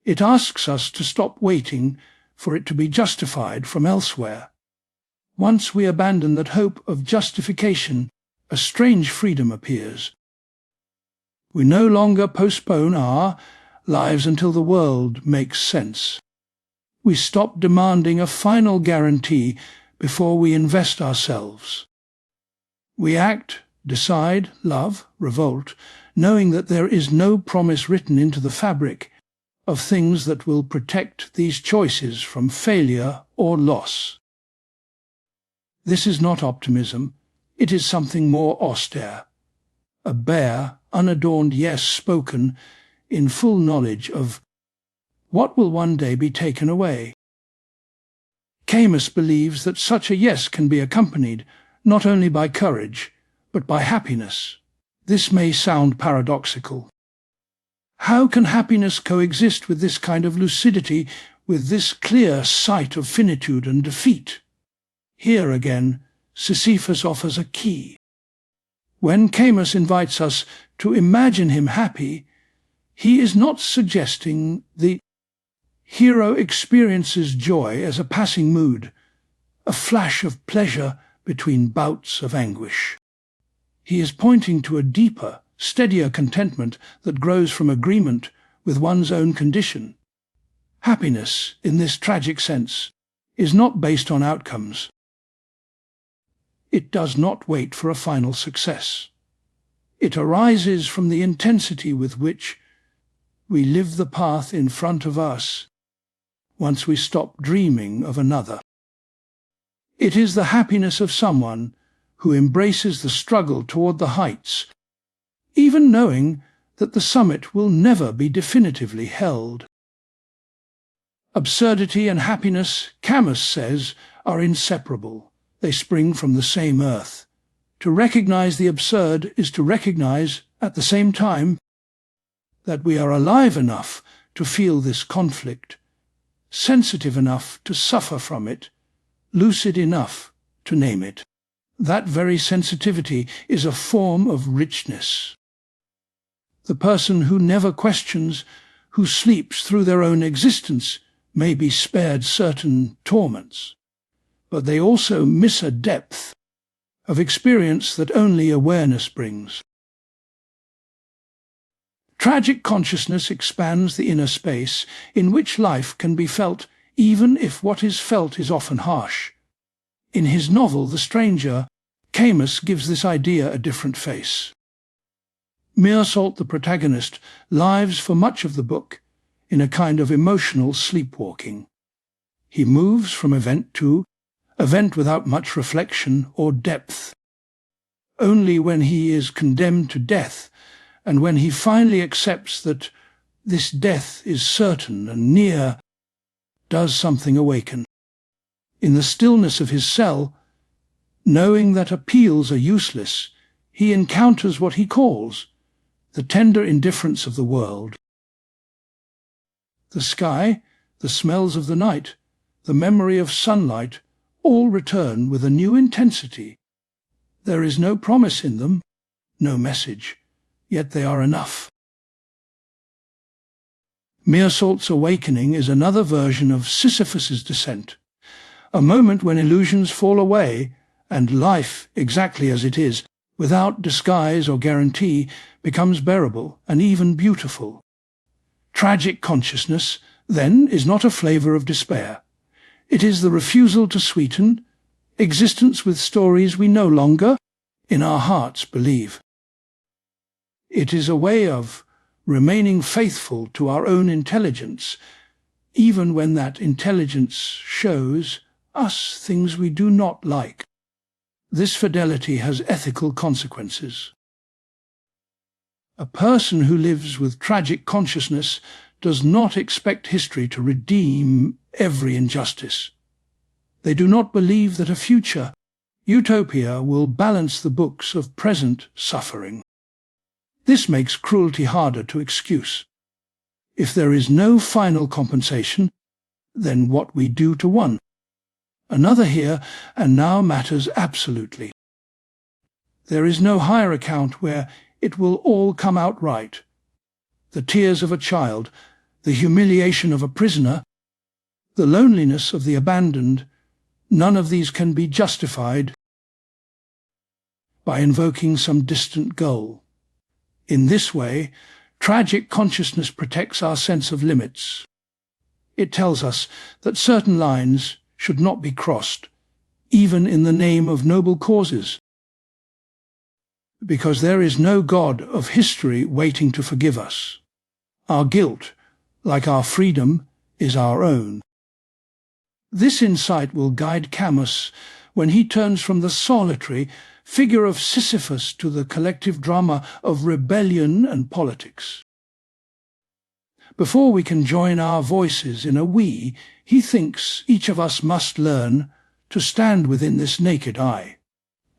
It asks us to stop waiting for it to be justified from elsewhere. Once we abandon that hope of justification, a strange freedom appears. We no longer postpone our lives until the world makes sense. We stop demanding a final guarantee before we invest ourselves. We act, decide, love, revolt, knowing that there is no promise written into the fabric of things that will protect these choices from failure or loss. This is not optimism. It is something more austere. A bare, unadorned yes spoken in full knowledge of what will one day be taken away. Camus believes that such a yes can be accompanied not only by courage, but by happiness. This may sound paradoxical. How can happiness coexist with this kind of lucidity, with this clear sight of finitude and defeat? Here again, Sisyphus offers a key. When Camus invites us to imagine him happy, he is not suggesting the hero experiences joy as a passing mood, a flash of pleasure between bouts of anguish. He is pointing to a deeper, steadier contentment that grows from agreement with one's own condition. Happiness, in this tragic sense, is not based on outcomes. It does not wait for a final success. It arises from the intensity with which we live the path in front of us once we stop dreaming of another. It is the happiness of someone who embraces the struggle toward the heights, even knowing that the summit will never be definitively held. Absurdity and happiness, Camus says, are inseparable. They spring from the same earth. To recognize the absurd is to recognize, at the same time, that we are alive enough to feel this conflict, sensitive enough to suffer from it, lucid enough to name it. That very sensitivity is a form of richness. The person who never questions, who sleeps through their own existence, may be spared certain torments, but they also miss a depth of experience that only awareness brings. Tragic consciousness expands the inner space in which life can be felt even if what is felt is often harsh. In his novel The Stranger, Camus gives this idea a different face. Meursault, the protagonist, lives for much of the book in a kind of emotional sleepwalking. He moves from event to event without much reflection or depth. Only when he is condemned to death, and when he finally accepts that this death is certain and near, does something awaken. In the stillness of his cell, knowing that appeals are useless, he encounters what he calls the tender indifference of the world. The sky, the smells of the night, the memory of sunlight, all return with a new intensity. There is no promise in them, no message, yet they are enough. Meursault's awakening is another version of Sisyphus's descent, a moment when illusions fall away and life, exactly as it is, without disguise or guarantee, becomes bearable and even beautiful. Tragic consciousness, then, is not a flavour of despair. It is the refusal to sweeten existence with stories we no longer, in our hearts, believe. It is a way of remaining faithful to our own intelligence, even when that intelligence shows us things we do not like. This fidelity has ethical consequences. A person who lives with tragic consciousness does not expect history to redeem every injustice. They do not believe that a future utopia will balance the books of present suffering. This makes cruelty harder to excuse. If there is no final compensation, then what we do to one, another here and now matters absolutely. There is no higher account where it will all come out right. The tears of a child, the humiliation of a prisoner, the loneliness of the abandoned, none of these can be justified by invoking some distant goal. In this way, tragic consciousness protects our sense of limits. It tells us that certain lines should not be crossed, even in the name of noble causes, because there is no God of history waiting to forgive us. Our guilt, like our freedom, is our own. This insight will guide Camus when he turns from the solitary figure of Sisyphus to the collective drama of rebellion and politics. Before we can join our voices in a we, he thinks each of us must learn to stand within this naked eye,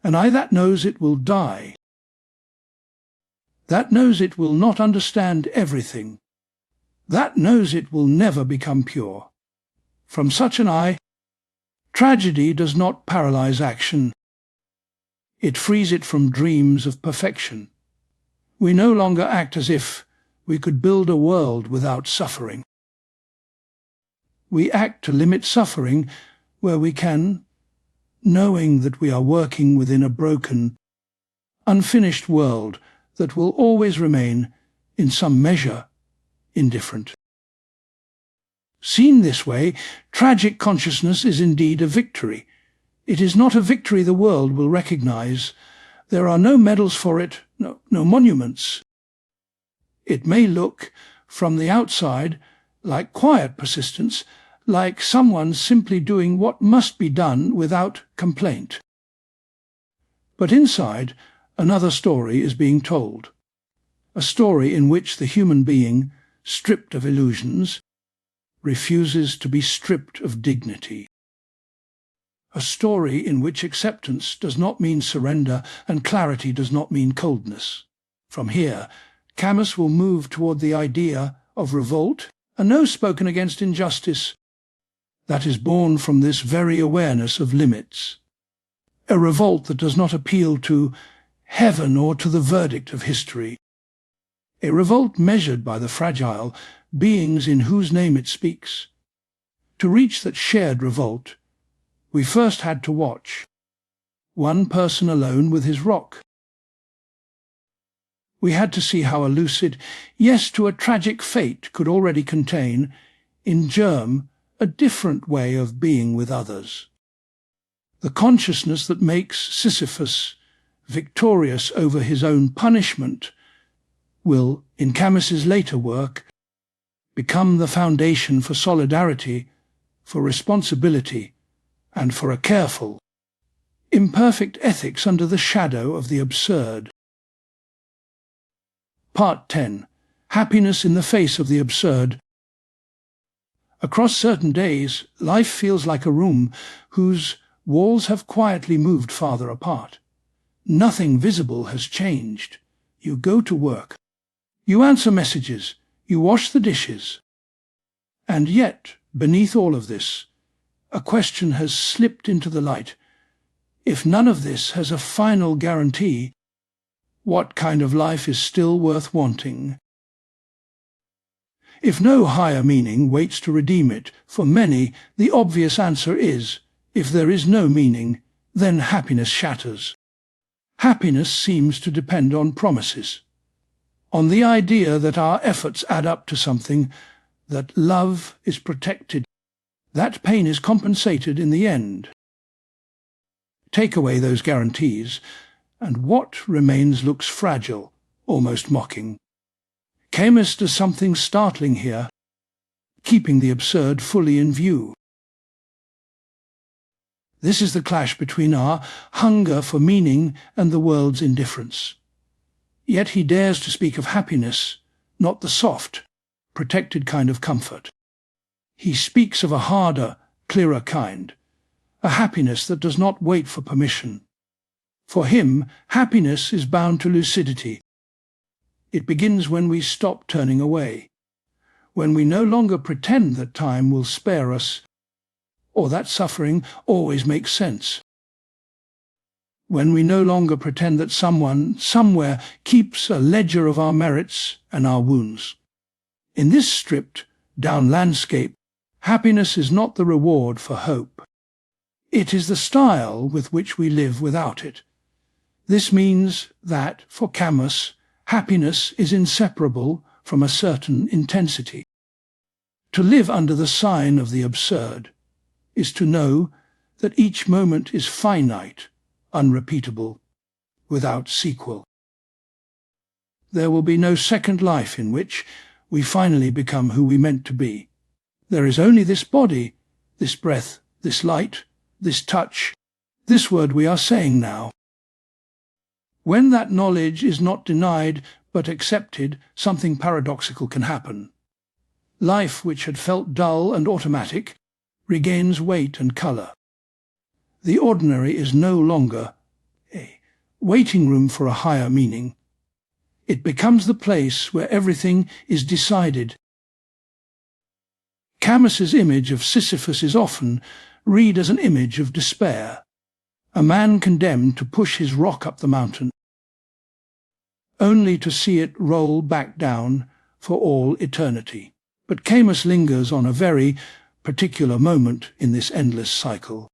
an eye that knows it will die, that knows it will not understand everything, that knows it will never become pure. From such an eye, tragedy does not paralyze action. It frees it from dreams of perfection. We no longer act as if we could build a world without suffering. We act to limit suffering where we can, knowing that we are working within a broken, unfinished world that will always remain, in some measure, indifferent. Seen this way, tragic consciousness is indeed a victory. It is not a victory the world will recognize. There are no medals for it, no monuments. It may look, from the outside, like quiet persistence, like someone simply doing what must be done without complaint. But inside, another story is being told. A story in which the human being, stripped of illusions, refuses to be stripped of dignity. A story in which acceptance does not mean surrender and clarity does not mean coldness. From here, Camus will move toward the idea of revolt, a no spoken against injustice, that is born from this very awareness of limits. A revolt that does not appeal to heaven or to the verdict of history. A revolt measured by the fragile beings in whose name it speaks. To reach that shared revolt, we first had to watch. One person alone with his rock. We had to see how a lucid, yes to a tragic fate could already contain, in germ, a different way of being with others. The consciousness that makes Sisyphus victorious over his own punishment will, in Camus's later work, become the foundation for solidarity, for responsibility, and for a careful, imperfect ethics under the shadow of the absurd. Part 10. Happiness in the face of the absurd. Across certain days, life feels like a room whose walls have quietly moved farther apart. Nothing visible has changed. You go to work. You answer messages. You wash the dishes. And yet, beneath all of this, a question has slipped into the light. If none of this has a final guarantee, what kind of life is still worth wanting? If no higher meaning waits to redeem it, for many the obvious answer is, if there is no meaning, then happiness shatters. Happiness seems to depend on promises, on the idea that our efforts add up to something, that love is protected, that pain is compensated in the end. Take away those guarantees, and what remains looks fragile, almost mocking. Camus does something startling here, keeping the absurd fully in view. This is the clash between our hunger for meaning and the world's indifference. Yet he dares to speak of happiness, not the soft, protected kind of comfort. He speaks of a harder, clearer kind, a happiness that does not wait for permission. For him, happiness is bound to lucidity. It begins when we stop turning away, when we no longer pretend that time will spare us, or that suffering always makes sense. When we no longer pretend that someone, somewhere, keeps a ledger of our merits and our wounds. In this stripped-down landscape, happiness is not the reward for hope. It is the style with which we live without it. This means that, for Camus, happiness is inseparable from a certain intensity. To live under the sign of the absurd is to know that each moment is finite, unrepeatable, without sequel. There will be no second life in which we finally become who we meant to be. There is only this body, this breath, this light, this touch, this word we are saying now. When that knowledge is not denied but accepted, something paradoxical can happen. Life, which had felt dull and automatic, regains weight and colour. The ordinary is no longer a waiting room for a higher meaning. It becomes the place where everything is decided. Camus's image of Sisyphus is often read as an image of despair, a man condemned to push his rock up the mountain, only to see it roll back down for all eternity. But Camus lingers on a very particular moment in this endless cycle.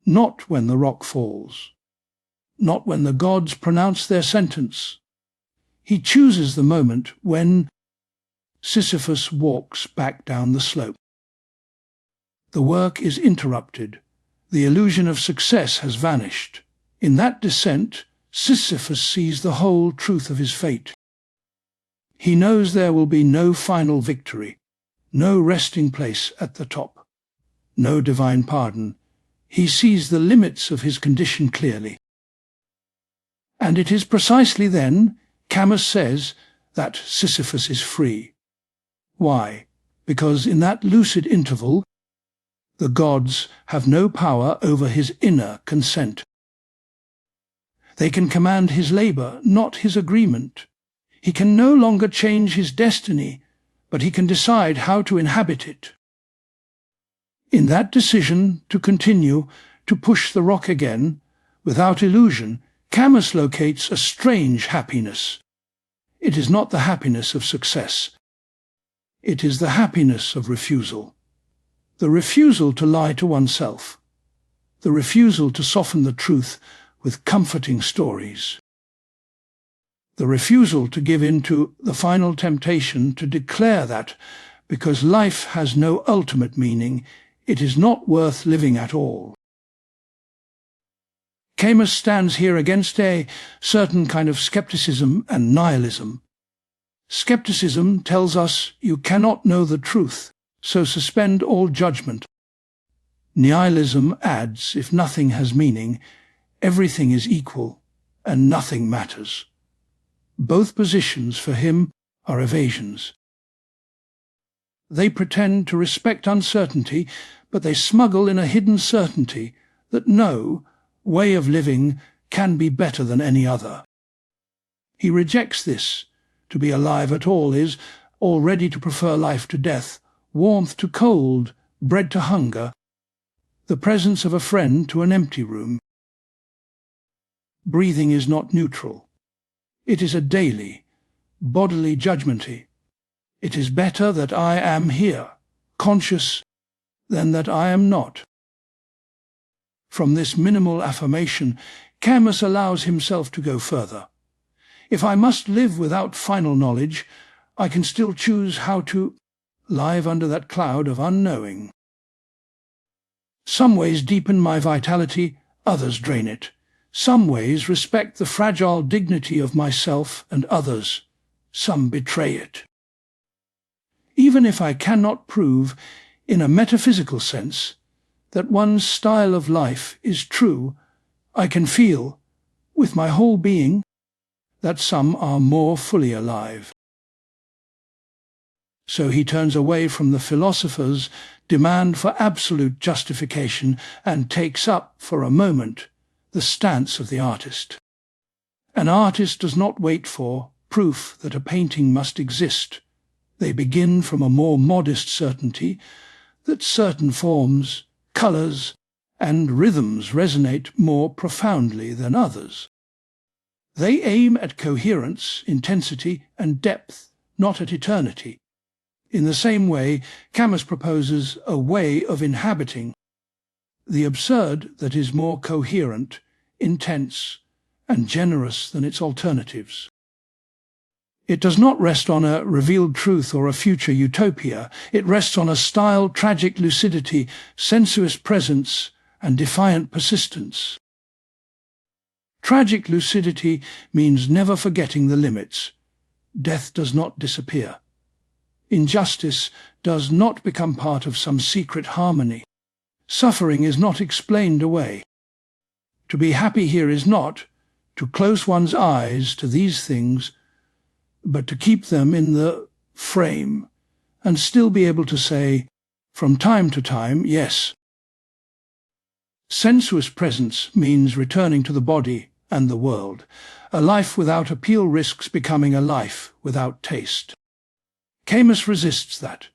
Not when the rock falls, not when the gods pronounce their sentence. He chooses the moment when Sisyphus walks back down the slope. The work is interrupted. The illusion of success has vanished. In that descent, Sisyphus sees the whole truth of his fate. He knows there will be no final victory, no resting place at the top, no divine pardon. He sees the limits of his condition clearly. And it is precisely then, Camus says, that Sisyphus is free. Why? Because in that lucid interval, the gods have no power over his inner consent. They can command his labour, not his agreement. He can no longer change his destiny, but he can decide how to inhabit it. In that decision to continue, to push the rock again, without illusion, Camus locates a strange happiness. It is not the happiness of success. It is the happiness of refusal. The refusal to lie to oneself. The refusal to soften the truth with comforting stories. The refusal to give in to the final temptation to declare that, because life has no ultimate meaning, it is not worth living at all. Camus stands here against a certain kind of skepticism and nihilism. Skepticism tells us you cannot know the truth, so suspend all judgment. Nihilism adds, if nothing has meaning, everything is equal and nothing matters. Both positions for him are evasions. They pretend to respect uncertainty, but they smuggle in a hidden certainty that no way of living can be better than any other. He rejects this. To be alive at all is already to prefer life to death, warmth to cold, bread to hunger, the presence of a friend to an empty room. Breathing is not neutral. It is a daily, bodily judgmenty. It is better that I am here, conscious, than that I am not. From this minimal affirmation, Camus allows himself to go further. If I must live without final knowledge, I can still choose how to live under that cloud of unknowing. Some ways deepen my vitality, others drain it. Some ways respect the fragile dignity of myself and others. Some betray it. Even if I cannot prove, in a metaphysical sense, that one's style of life is true, I can feel, with my whole being, that some are more fully alive. So he turns away from the philosopher's demand for absolute justification and takes up, for a moment, the stance of the artist. An artist does not wait for proof that a painting must exist. They begin from a more modest certainty that certain forms, colours, and rhythms resonate more profoundly than others. They aim at coherence, intensity, and depth, not at eternity. In the same way, Camus proposes a way of inhabiting the absurd that is more coherent, intense, and generous than its alternatives. It does not rest on a revealed truth or a future utopia. It rests on a style, tragic lucidity, sensuous presence, and defiant persistence. Tragic lucidity means never forgetting the limits. Death does not disappear. Injustice does not become part of some secret harmony. Suffering is not explained away. To be happy here is not to close one's eyes to these things, but to keep them in the frame and still be able to say, from time to time, yes. Sensuous presence means returning to the body and the world. A life without appeal risks becoming a life without taste. Camus resists that.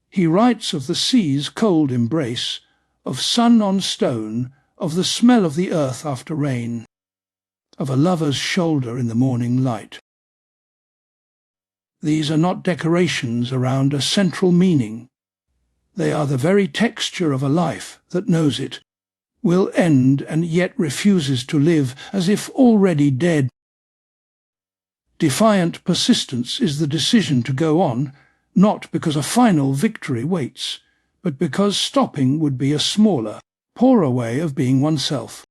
He writes of the sea's cold embrace, of sun on stone, of the smell of the earth after rain, of a lover's shoulder in the morning light. These are not decorations around a central meaning. They are the very texture of a life that knows it will end and yet refuses to live as if already dead. Defiant persistence is the decision to go on, not because a final victory waits, but because stopping would be a smaller, poorer way of being oneself.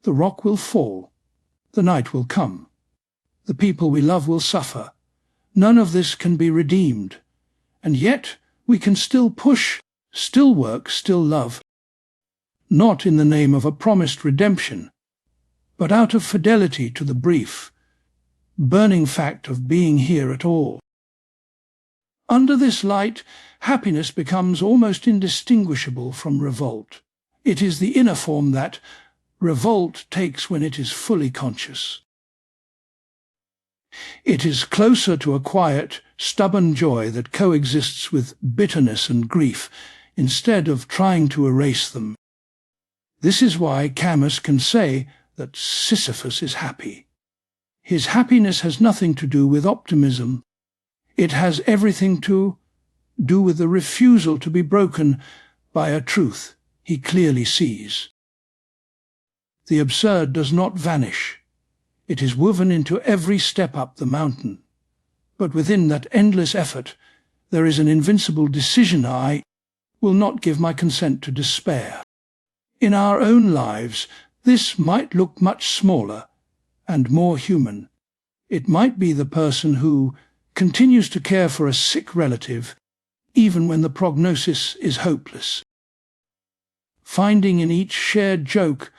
The rock will fall. The night will come. The people we love will suffer. None of this can be redeemed. And yet we can still push, still work, still love. Not in the name of a promised redemption, but out of fidelity to the brief, burning fact of being here at all. Under this light, happiness becomes almost indistinguishable from revolt. It is the inner form that revolt takes when it is fully conscious. It is closer to a quiet, stubborn joy that coexists with bitterness and grief, instead of trying to erase them. This is why Camus can say that Sisyphus is happy. His happiness has nothing to do with optimism. It has everything to do with the refusal to be broken by a truth he clearly sees. The absurd does not vanish. It is woven into every step up the mountain. But within that endless effort, there is an invincible decision. I will not give my consent to despair. In our own lives, this might look much smaller and more human. It might be the person who continues to care for a sick relative even when the prognosis is hopeless, finding in each shared joke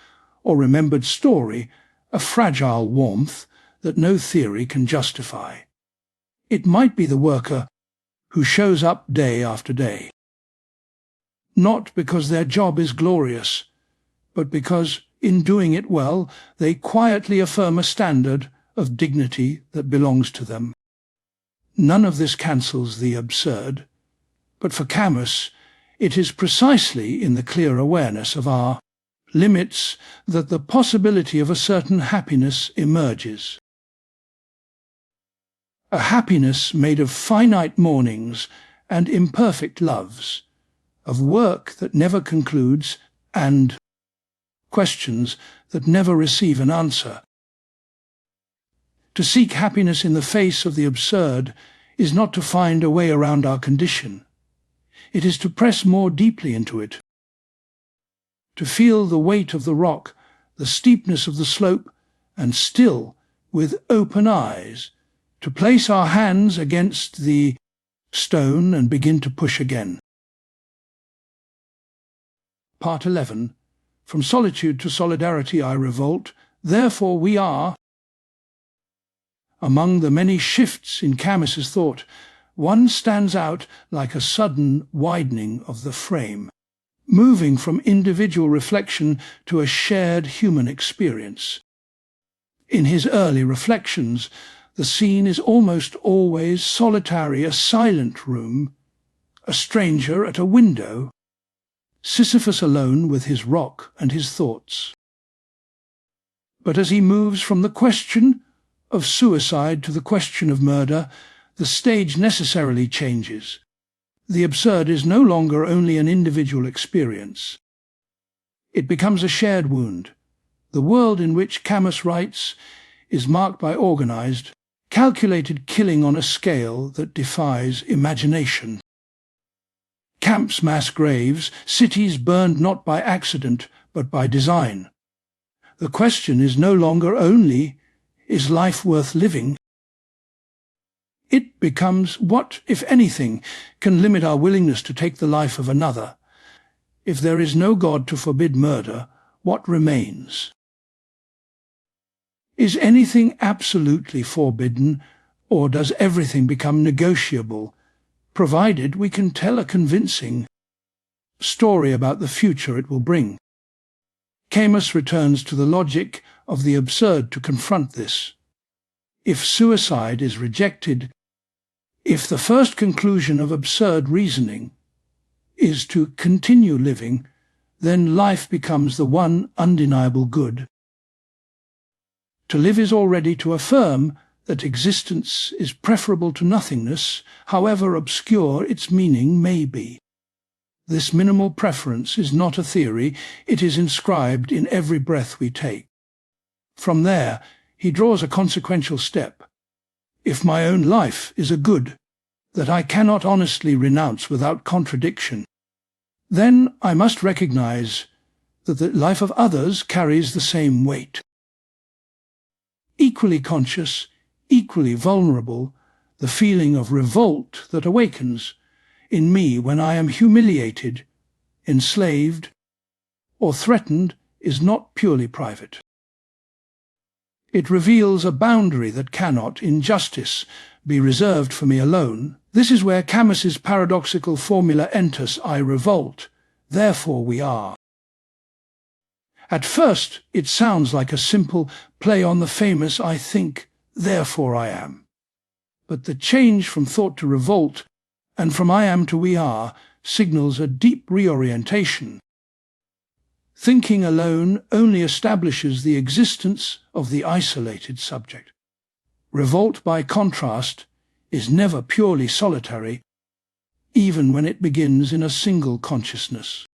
or remembered story a fragile warmth that no theory can justify. It might be the worker who shows up day after day, not because their job is glorious, but because, in doing it well, they quietly affirm a standard of dignity that belongs to them. None of this cancels the absurd, but for Camus, it is precisely in the clear awareness of our limits that the possibility of a certain happiness emerges. A happiness made of finite mornings and imperfect loves, of work that never concludes and questions that never receive an answer. To seek happiness in the face of the absurd is not to find a way around our condition. It is to press more deeply into it, to feel the weight of the rock, the steepness of the slope, and still, with open eyes, to place our hands against the stone and begin to push again. Part 11. From solitude to solidarity I revolt, therefore we are. Among the many shifts in Camus's thought, one stands out like a sudden widening of the frame, moving from individual reflection to a shared human experience. In his early reflections, the scene is almost always solitary, a silent room, a stranger at a window, Sisyphus alone with his rock and his thoughts. But as he moves from the question of suicide to the question of murder, the stage necessarily changes. The absurd is no longer only an individual experience. It becomes a shared wound. The world in which Camus writes is marked by organized, calculated killing on a scale that defies imagination. Camps, mass graves, cities burned not by accident but by design. The question is no longer only, is life worth living? It becomes what, if anything, can limit our willingness to take the life of another. If there is no God to forbid murder, what remains? Is anything absolutely forbidden, or does everything become negotiable, provided we can tell a convincing story about the future it will bring? Camus returns to the logic of the absurd to confront this. If suicide is rejected, if the first conclusion of absurd reasoning is to continue living, then life becomes the one undeniable good. To live is already to affirm that existence is preferable to nothingness, however obscure its meaning may be. This minimal preference is not a theory, it is inscribed in every breath we take. From there, he draws a consequential step. If my own life is a good that I cannot honestly renounce without contradiction, then I must recognize that the life of others carries the same weight. Equally conscious, equally vulnerable, the feeling of revolt that awakens in me when I am humiliated, enslaved, or threatened is not purely private. It reveals a boundary that cannot, in justice, be reserved for me alone. This is where Camus's paradoxical formula enters, I revolt, therefore we are. At first, it sounds like a simple play on the famous I think, therefore I am. But the change from thought to revolt, and from I am to we are, signals a deep reorientation. Thinking alone only establishes the existence of the isolated subject. Revolt, by contrast, is never purely solitary, even when it begins in a single consciousness.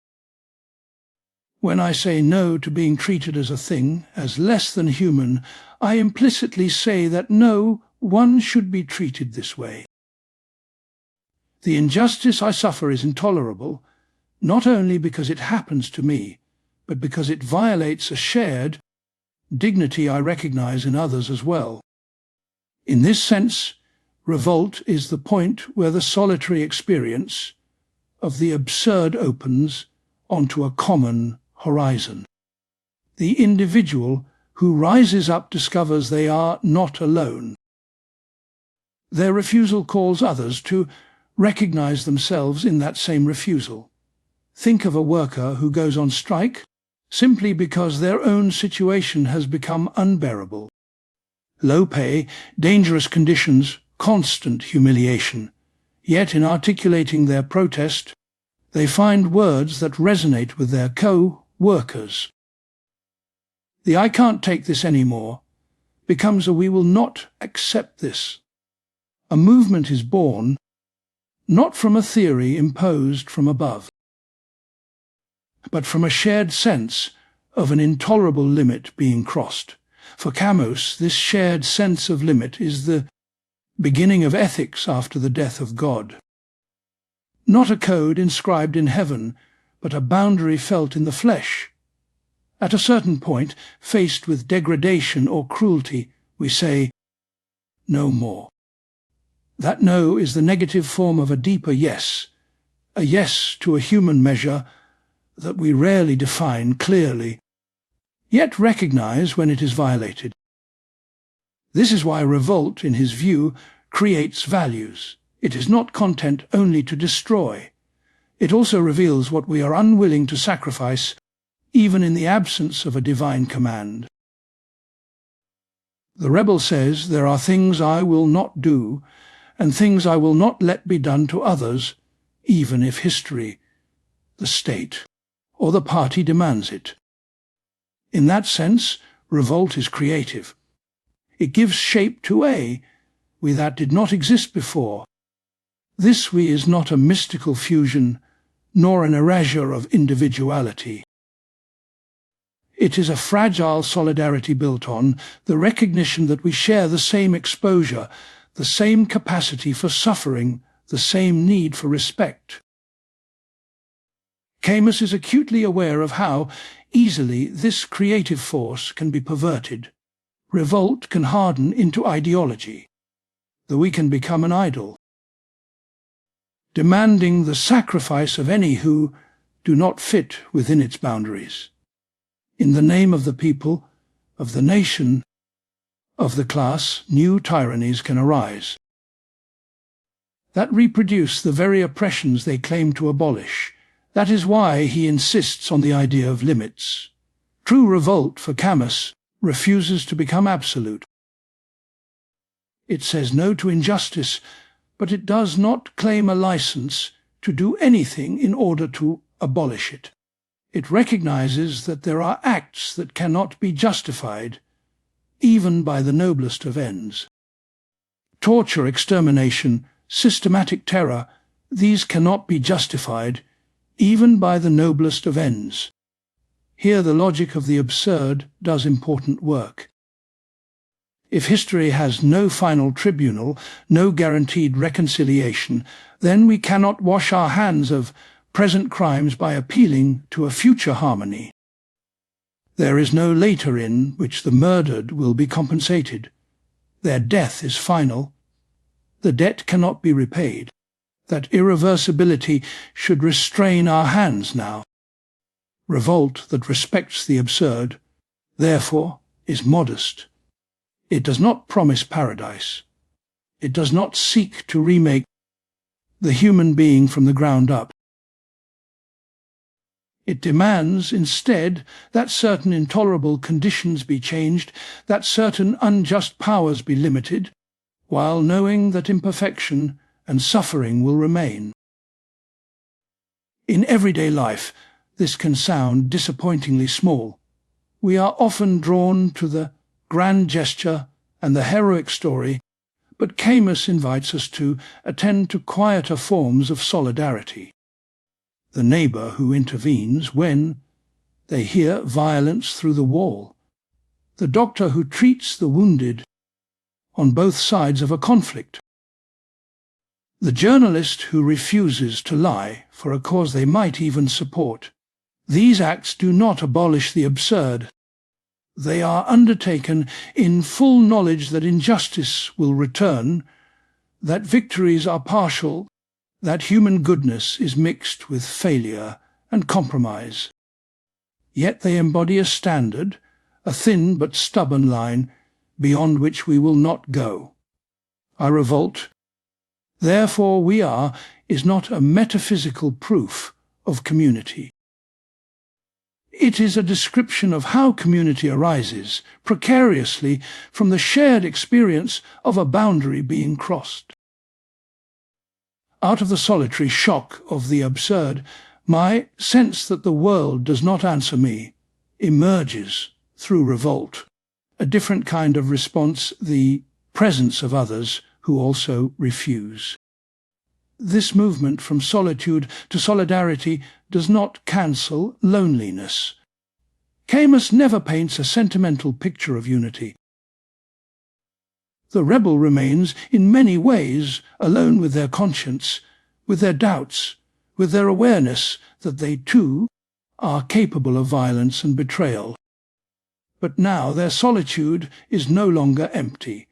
When I say no to being treated as a thing, as less than human, I implicitly say that no, one should be treated this way. The injustice I suffer is intolerable, not only because it happens to me, but because it violates a shared dignity I recognize in others as well. In this sense, revolt is the point where the solitary experience of the absurd opens onto a common horizon. The individual who rises up discovers they are not alone. Their refusal calls others to recognize themselves in that same refusal. Think of a worker who goes on strike simply because their own situation has become unbearable. Low pay, dangerous conditions, constant humiliation. Yet in articulating their protest, they find words that resonate with their co-workers. The "I can't take this anymore" becomes a "we will not accept this." A movement is born, not from a theory imposed from above, but from a shared sense of an intolerable limit being crossed. For Camus, this shared sense of limit is the beginning of ethics after the death of God. Not a code inscribed in heaven, but a boundary felt in the flesh. At a certain point, faced with degradation or cruelty, we say, "No more." That no is the negative form of a deeper yes, a yes to a human measure that we rarely define clearly, yet recognize when it is violated. This is why revolt, in his view, creates values. It is not content only to destroy. It also reveals what we are unwilling to sacrifice, even in the absence of a divine command. The rebel says, "There are things I will not do, and things I will not let be done to others, even if history, the state, or the party demands it." In that sense, revolt is creative. It gives shape to a we that did not exist before. This we is not a mystical fusion, nor an erasure of individuality. It is a fragile solidarity built on the recognition that we share the same exposure, the same capacity for suffering, the same need for respect. Camus is acutely aware of how easily this creative force can be perverted. Revolt can harden into ideology. The we can become an idol, demanding the sacrifice of any who do not fit within its boundaries. In the name of the people, of the nation, of the class, new tyrannies can arise that reproduce the very oppressions they claim to abolish. That is why he insists on the idea of limits. True revolt, for Camus, refuses to become absolute. It says no to injustice, but it does not claim a license to do anything in order to abolish it. It recognizes that there are acts that cannot be justified, even by the noblest of ends. Torture, extermination, systematic terror, these cannot be justified, even by the noblest of ends. Here the logic of the absurd does important work. If history has no final tribunal, no guaranteed reconciliation, then we cannot wash our hands of present crimes by appealing to a future harmony. There is no later in which the murdered will be compensated. Their death is final. The debt cannot be repaid. That irreversibility should restrain our hands now. Revolt that respects the absurd, therefore, is modest. It does not promise paradise. It does not seek to remake the human being from the ground up. It demands, instead, that certain intolerable conditions be changed, that certain unjust powers be limited, while knowing that imperfection and suffering will remain. In everyday life, this can sound disappointingly small. We are often drawn to the grand gesture and the heroic story, but Camus invites us to attend to quieter forms of solidarity. The neighbour who intervenes when they hear violence through the wall. The doctor who treats the wounded on both sides of a conflict. The journalist who refuses to lie for a cause they might even support. These acts do not abolish the absurd. They are undertaken in full knowledge that injustice will return, that victories are partial, that human goodness is mixed with failure and compromise. Yet they embody a standard, a thin but stubborn line, beyond which we will not go. I revolt. Therefore we are is not a metaphysical proof of community. It is a description of how community arises, precariously, from the shared experience of a boundary being crossed. Out of the solitary shock of the absurd, my sense that the world does not answer me emerges through revolt, a different kind of response, the presence of others who also refuse. This movement from solitude to solidarity does not cancel loneliness. Camus never paints a sentimental picture of unity. The rebel remains in many ways alone with their conscience, with their doubts, with their awareness that they too are capable of violence and betrayal. But now their solitude is no longer empty.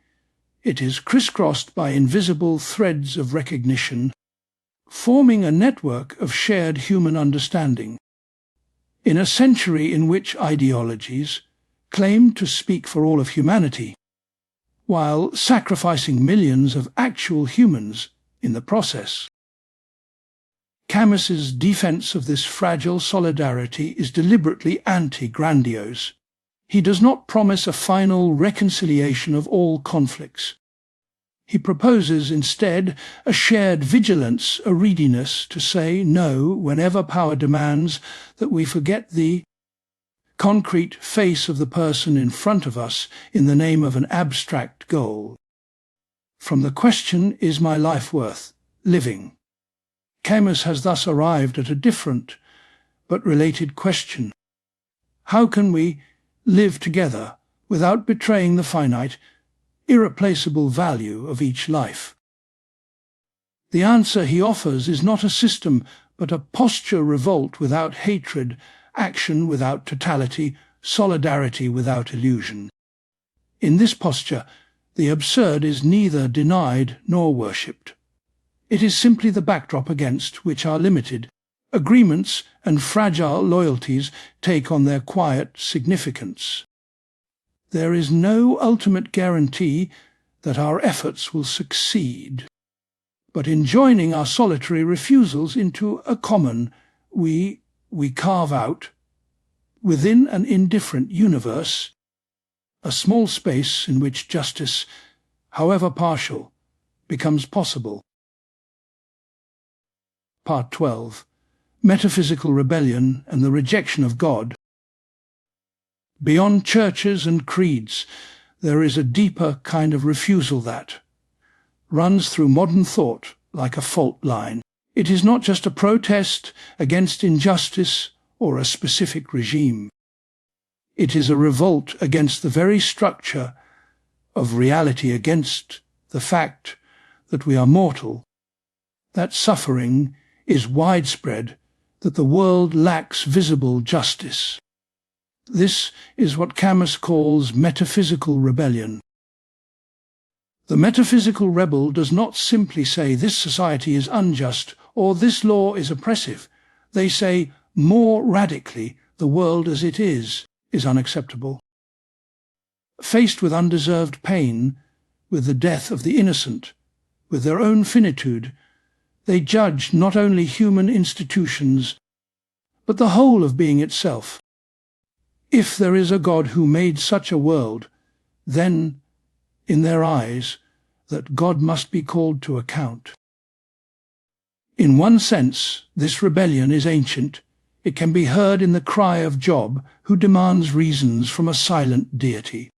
It is crisscrossed by invisible threads of recognition, forming a network of shared human understanding. In a century in which ideologies claim to speak for all of humanity, while sacrificing millions of actual humans in the process. Camus's defense of this fragile solidarity is deliberately anti-grandiose. He does not promise a final reconciliation of all conflicts. He proposes instead a shared vigilance, a readiness to say no whenever power demands that we forget the concrete face of the person in front of us in the name of an abstract goal. From the question, is my life worth living? Camus has thus arrived at a different but related question. How can we live together without betraying the finite, irreplaceable value of each life? The answer he offers is not a system, but a posture revolt without hatred, action without totality, solidarity without illusion. In this posture, the absurd is neither denied nor worshipped. It is simply the backdrop against which our limited agreements and fragile loyalties take on their quiet significance. There is no ultimate guarantee that our efforts will succeed, but in joining our solitary refusals into a common, we carve out, within an indifferent universe, a small space in which justice, however partial, becomes possible. Part 12. Metaphysical Rebellion and the Rejection of God. Beyond churches and creeds, there is a deeper kind of refusal that runs through modern thought like a fault line. It is not just a protest against injustice or a specific regime. It is a revolt against the very structure of reality, against the fact that we are mortal, that suffering is widespread, that the world lacks visible justice. This is what Camus calls metaphysical rebellion. The metaphysical rebel does not simply say this society is unjust or this law is oppressive. They say, more radically, the world as it is unacceptable. Faced with undeserved pain, with the death of the innocent, with their own finitude, they judge not only human institutions, but the whole of being itself. If there is a God who made such a world, then, in their eyes, that God must be called to account. In one sense, this rebellion is ancient. It can be heard in the cry of Job, who demands reasons from a silent deity.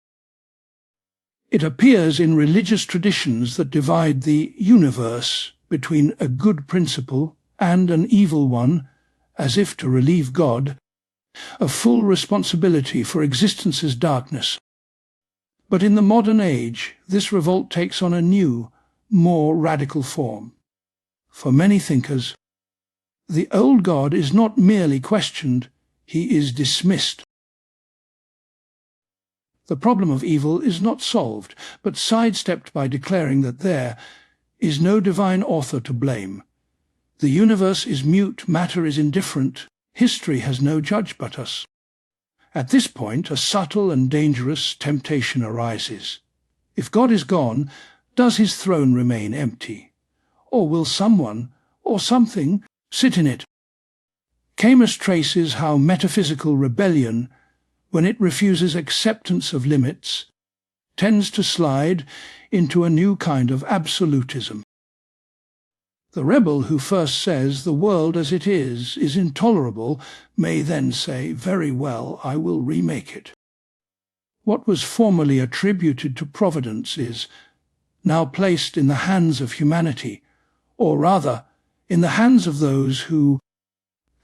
It appears in religious traditions that divide the universe between a good principle and an evil one, as if to relieve God of full responsibility for existence's darkness. But in the modern age, this revolt takes on a new, more radical form. For many thinkers, the old God is not merely questioned, he is dismissed. The problem of evil is not solved, but sidestepped by declaring that there is no divine author to blame. The universe is mute, matter is indifferent, history has no judge but us. At this point, a subtle and dangerous temptation arises. If God is gone, does his throne remain empty? Or will someone, or something, sit in it? Camus traces how metaphysical rebellion, when it refuses acceptance of limits, tends to slide into a new kind of absolutism. The rebel who first says the world as it is intolerable may then say, very well, I will remake it. What was formerly attributed to providence is now placed in the hands of humanity, or rather, in the hands of those who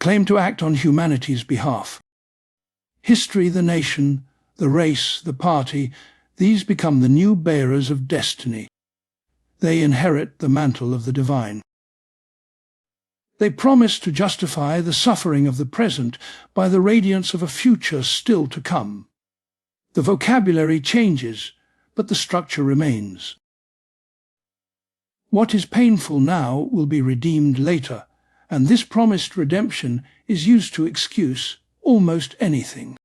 claim to act on humanity's behalf. History, the nation, the race, the party, these become the new bearers of destiny. They inherit the mantle of the divine. They promise to justify the suffering of the present by the radiance of a future still to come. The vocabulary changes, but the structure remains. What is painful now will be redeemed later, and this promised redemption is used to excuse almost anything.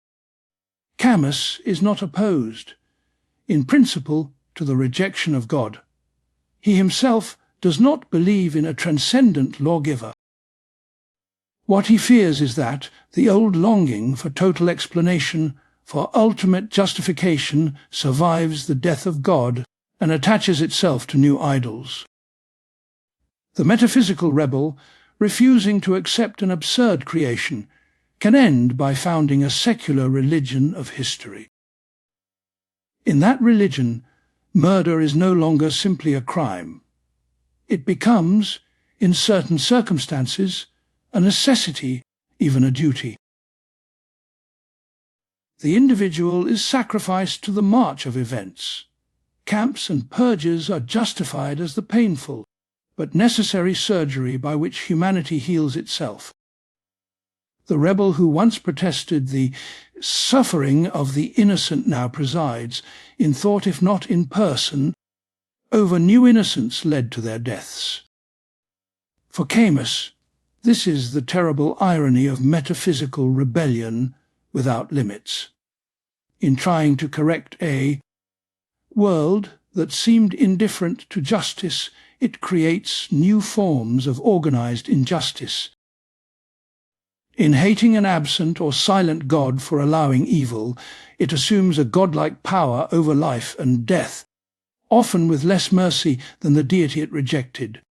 Camus is not opposed, in principle, to the rejection of God. He himself does not believe in a transcendent lawgiver. What he fears is that the old longing for total explanation, for ultimate justification, survives the death of God and attaches itself to new idols. The metaphysical rebel, refusing to accept an absurd creation, can end by founding a secular religion of history. In that religion, murder is no longer simply a crime. It becomes, in certain circumstances, a necessity, even a duty. The individual is sacrificed to the march of events. Camps and purges are justified as the painful, but necessary surgery by which humanity heals itself. The rebel who once protested the suffering of the innocent now presides, in thought if not in person, over new innocents led to their deaths. For Camus, this is the terrible irony of metaphysical rebellion without limits. In trying to correct a world that seemed indifferent to justice, it creates new forms of organized injustice. In hating an absent or silent God for allowing evil, it assumes a godlike power over life and death, often with less mercy than the deity it rejected.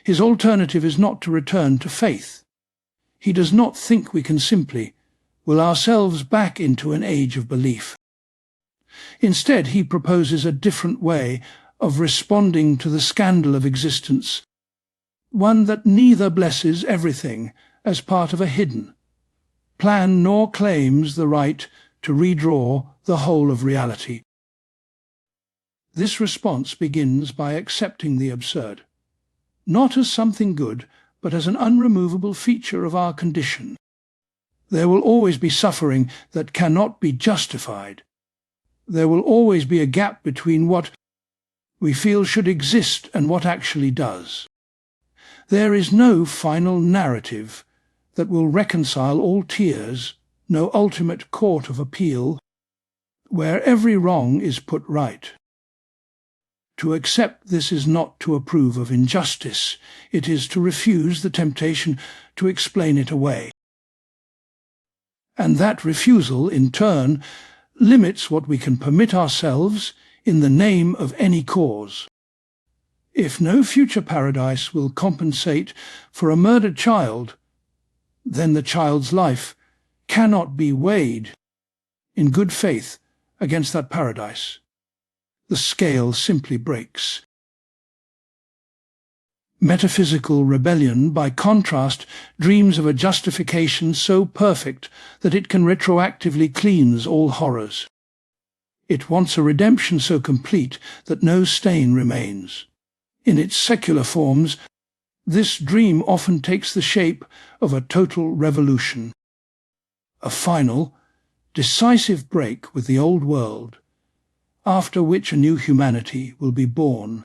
His alternative is not to return to faith. He does not think we can simply will ourselves back into an age of belief. Instead, he proposes a different way of responding to the scandal of existence, one that neither blesses everything as part of a hidden plan nor claims the right to redraw the whole of reality. This response begins by accepting the absurd, not as something good, but as an unremovable feature of our condition. There will always be suffering that cannot be justified. There will always be a gap between what we feel should exist and what actually does. There is no final narrative that will reconcile all tears, no ultimate court of appeal, where every wrong is put right. To accept this is not to approve of injustice, it is to refuse the temptation to explain it away. And that refusal, in turn, limits what we can permit ourselves in the name of any cause. If no future paradise will compensate for a murdered child, then the child's life cannot be weighed in good faith against that paradise. The scale simply breaks. Metaphysical rebellion, by contrast, dreams of a justification so perfect that it can retroactively cleanse all horrors. It wants a redemption so complete that no stain remains. In its secular forms, This dream often takes the shape of a total revolution, a final, decisive break with the old world, after which a new humanity will be born.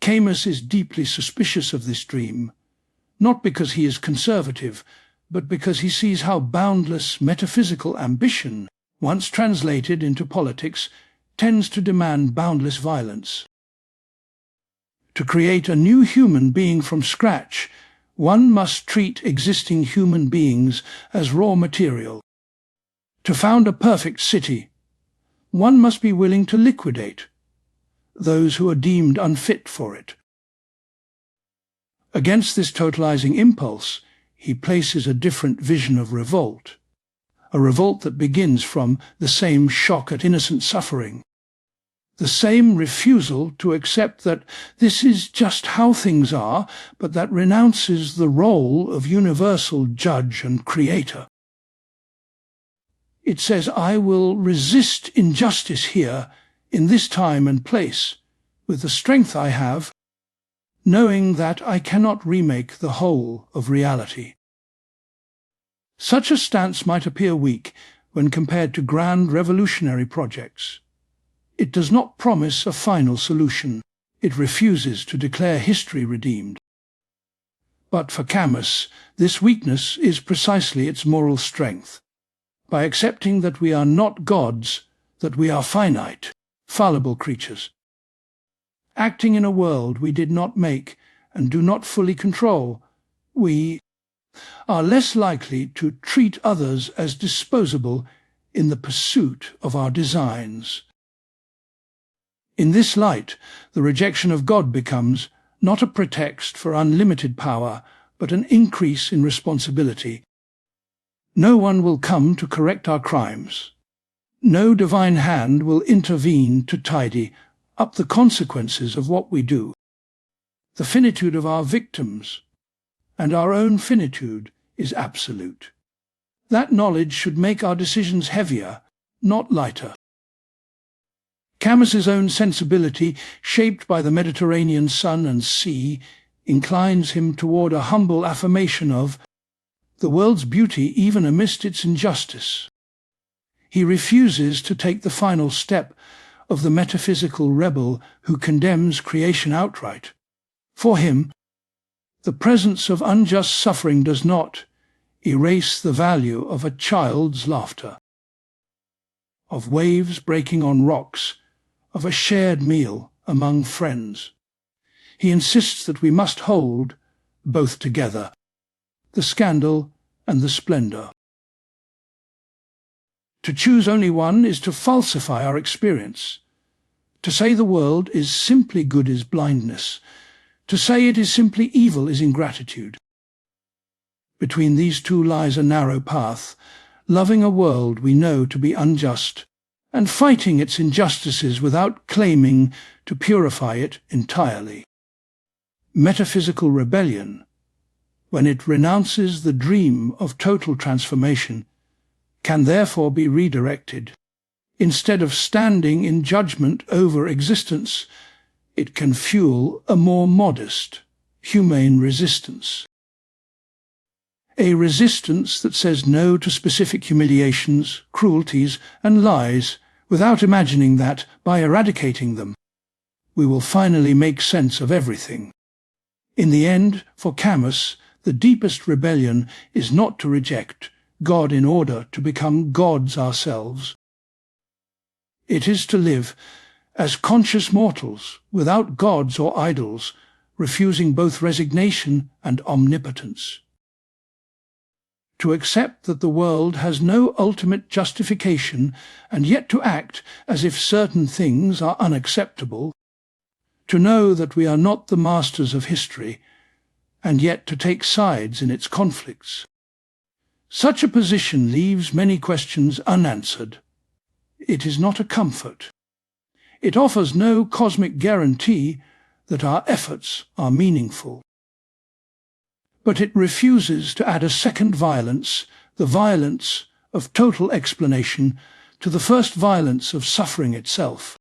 Camus is deeply suspicious of this dream, not because he is conservative, but because he sees how boundless metaphysical ambition, once translated into politics, tends to demand boundless violence. To create a new human being from scratch, one must treat existing human beings as raw material. To found a perfect city, one must be willing to liquidate those who are deemed unfit for it. Against this totalizing impulse, he places a different vision of revolt, a revolt that begins from the same shock at innocent suffering, the same refusal to accept that this is just how things are, but that renounces the role of universal judge and creator. It says, I will resist injustice here, in this time and place, with the strength I have, knowing that I cannot remake the whole of reality. Such a stance might appear weak when compared to grand revolutionary projects. It does not promise a final solution. It refuses to declare history redeemed. But for Camus, this weakness is precisely its moral strength. By accepting that we are not gods, that we are finite, fallible creatures, acting in a world we did not make and do not fully control, we are less likely to treat others as disposable in the pursuit of our designs. In this light, the rejection of God becomes not a pretext for unlimited power, but an increase in responsibility. No one will come to correct our crimes. No divine hand will intervene to tidy up the consequences of what we do. The finitude of our victims and our own finitude is absolute. That knowledge should make our decisions heavier, not lighter. Camus's own sensibility, shaped by the Mediterranean sun and sea, inclines him toward a humble affirmation of the world's beauty even amidst its injustice. He refuses to take the final step of the metaphysical rebel who condemns creation outright. For him, the presence of unjust suffering does not erase the value of a child's laughter, of waves breaking on rocks, of a shared meal among friends. He insists that we must hold, both together, the scandal and the splendor. To choose only one is to falsify our experience. To say the world is simply good is blindness. To say it is simply evil is ingratitude. Between these two lies a narrow path, loving a world we know to be unjust, and fighting its injustices without claiming to purify it entirely. Metaphysical rebellion, when it renounces the dream of total transformation, can therefore be redirected. Instead of standing in judgment over existence, it can fuel a more modest, humane resistance. A resistance that says no to specific humiliations, cruelties, and lies, without imagining that, by eradicating them, we will finally make sense of everything. In the end, for Camus, the deepest rebellion is not to reject God in order to become gods ourselves. It is to live as conscious mortals, without gods or idols, refusing both resignation and omnipotence. To accept that the world has no ultimate justification, and yet to act as if certain things are unacceptable. To know that we are not the masters of history, and yet to take sides in its conflicts. Such a position leaves many questions unanswered. It is not a comfort. It offers no cosmic guarantee that our efforts are meaningful. But it refuses to add a second violence, the violence of total explanation, to the first violence of suffering itself.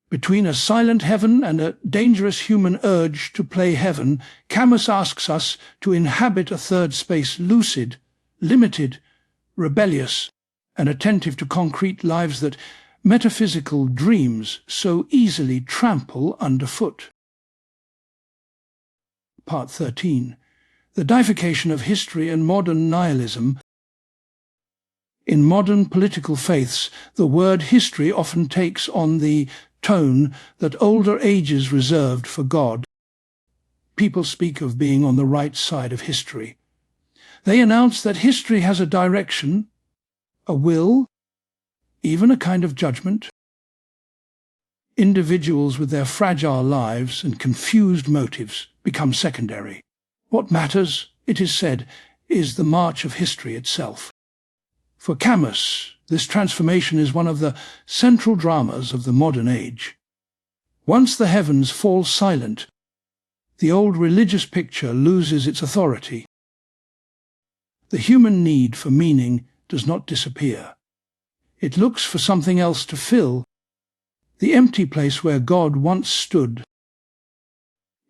Between a silent heaven and a dangerous human urge to play heaven, Camus asks us to inhabit a third space lucid, limited, rebellious, and attentive to concrete lives that metaphysical dreams so easily trample underfoot. Part 13. The Deification of History and Modern Nihilism. In modern political faiths, the word history often takes on the tone that older ages reserved for God. People speak of being on the right side of history. They announce that history has a direction, a will, even a kind of judgment. Individuals with their fragile lives and confused motives become secondary. What matters, it is said, is the march of history itself. For Camus, this transformation is one of the central dramas of the modern age. Once the heavens fall silent, the old religious picture loses its authority. The human need for meaning does not disappear. It looks for something else to fill the empty place where God once stood.